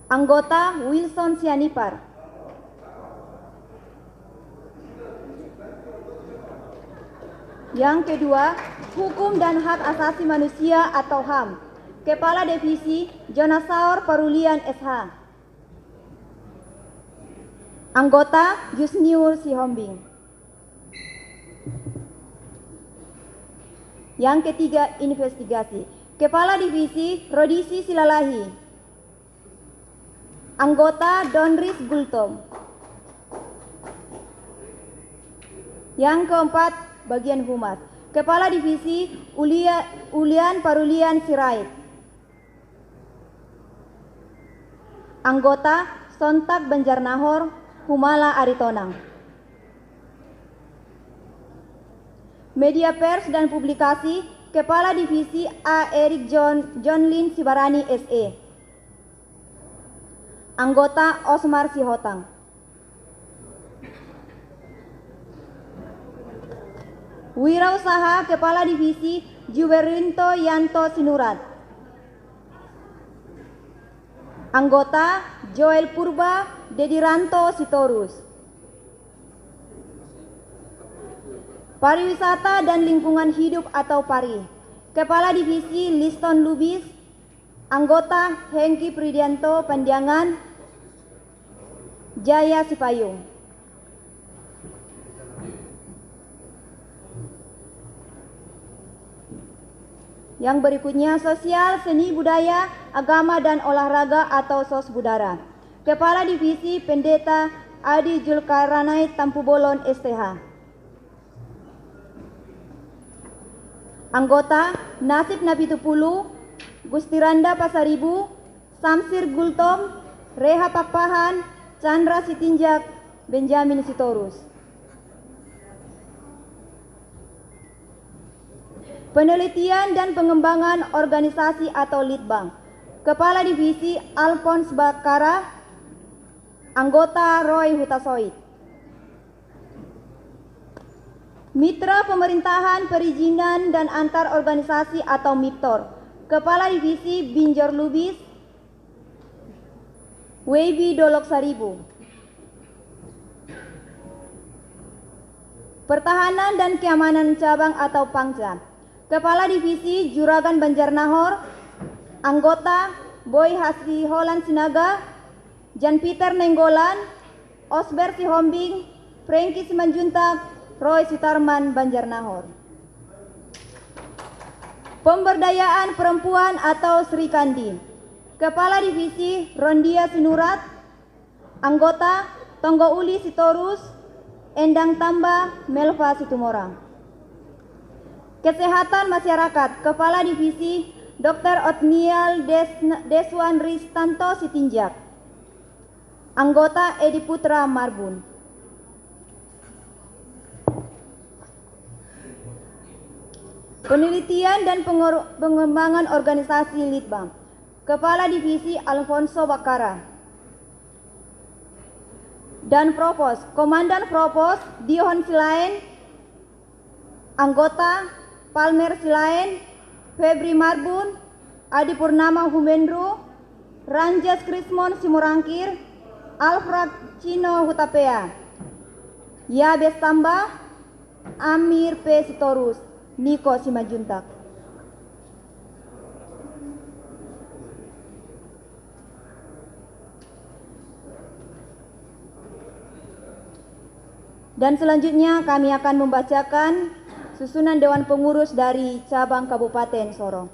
Anggota Wilson Sianipar. Yang kedua, Hukum dan Hak Asasi Manusia atau HAM. Kepala Divisi Jonasaur Parulian SH. Anggota Yusniur Sihombing. Yang ketiga, Investigasi. Kepala Divisi Rodisi Silalahi. Anggota Donris Gultom. Yang keempat, Bagian Humas. Kepala Divisi Ulian Parulian Sirait. Anggota Sontak Banjarnahor Humala Aritonang. Media Pers dan Publikasi, Kepala Divisi A. Erik John Lin Sibarani SE. Anggota Osmar Sihotang. Wirausaha Kepala Divisi Juberinto Yanto Sinurat. Anggota Joel Purba Dediranto Sitorus. Pariwisata dan Lingkungan Hidup atau PARI, Kepala Divisi Liston Lubis. Anggota Hengki Pridianto Pandiangan Jaya Sipayung. Yang berikutnya Sosial, Seni Budaya, Agama dan Olahraga atau Sosbudara, Kepala Divisi Pendeta Adi Julkaranai Tampubolon STH. Anggota Nasib Napitupulu, Gustiranda Pasaribu, Samsir Gultom, Reha Pakpahan, Chandra Sitinjak, Benjamin Sitorus. Penelitian dan Pengembangan Organisasi atau Litbang, Kepala Divisi Alphonse Bakara. Anggota Roy Hutasoid. Mitra Pemerintahan Perizinan dan Antar Organisasi atau MIPTOR, Kepala Divisi Binjor Lubis Weibi Dolok Saribu. Pertahanan dan Keamanan Cabang atau Pangca, Kepala Divisi Juragan Banjarnahor. Anggota Boy Hasri Holan Sinaga, Jan Peter Nenggolan, Osber Sihombing, Franky Simanjuntak, Roy Sutarman Banjarnahor. Pemberdayaan Perempuan atau Sri Kandi, Kepala Divisi Rondia Sinurat. Anggota Tonggo Uli Sitorus, Endang Tamba, Melva Situmorang. Kesehatan Masyarakat, Kepala Divisi Dr. Otniel Deswan Ristanto Sitinjak. Anggota Edi Putra Marbun. Penelitian dan Pengembangan Organisasi Litbang, Kepala Divisi Alfonso Bakara. Dan Propos, Komandan Propos Dihon Silaen. Anggota Palmer Silaen, Febri Marbun, Adi Purnama Humendru, Ranjas Krismon Simurangkir, Alfred Cino Hutapea, Yabes Tamba, Amir P. Sitorus, Niko Simajuntak. Dan selanjutnya kami akan membacakan susunan Dewan Pengurus dari cabang Kabupaten Sorong.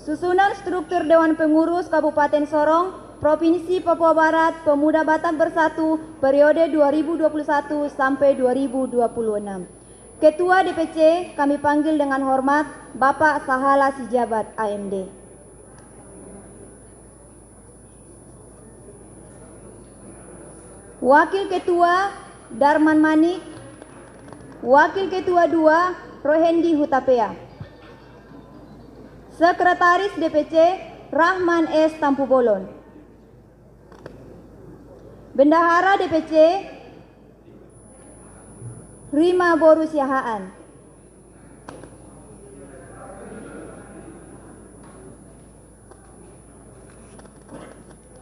Susunan struktur Dewan Pengurus Kabupaten Sorong, Provinsi Papua Barat, Pemuda Batak Bersatu, periode 2021 sampai 2026. Ketua DPC kami panggil dengan hormat Bapak Sahala Sijabat AMD. Wakil Ketua Darman Manik. Wakil Ketua 2 Rohendi Hutapea. Sekretaris DPC Rahman S. Tampubolon. Bendahara DPC Rima Borus Yahaan.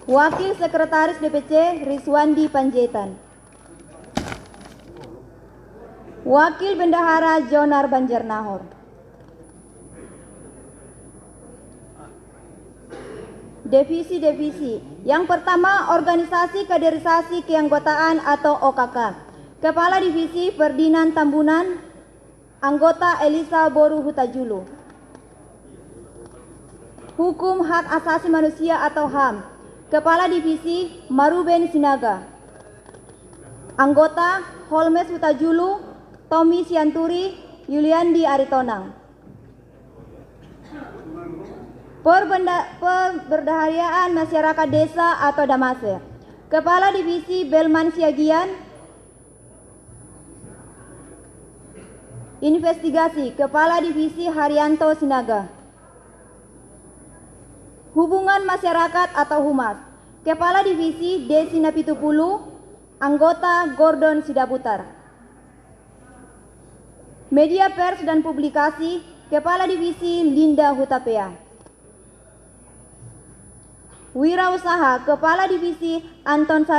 Wakil Sekretaris DPC Rizwandi Panjaitan. Wakil Bendahara Jonar Banjarnahor. Divisi-divisi. Yang pertama, Organisasi Kaderisasi Keanggotaan atau OKK. Kepala Divisi Ferdinand Tambunan. Anggota Elisa Boru Hutajulu. Hukum Hak Asasi Manusia atau HAM. Kepala Divisi Maruben Sinaga. Anggota Holmes Hutajulu, Tommy Sianturi, Yuliandi Aritonang. Pemberdayaan Masyarakat Desa atau Damase. Kepala Divisi Belman Siagian. Investigasi Kepala Divisi Haryanto Sinaga. Hubungan Masyarakat atau Humas, Kepala Divisi Desina Pitupulu, anggota Gordon Sidaputar. Media Pers dan Publikasi, Kepala Divisi Linda Hutapea. Wirausaha, Kepala Divisi Anton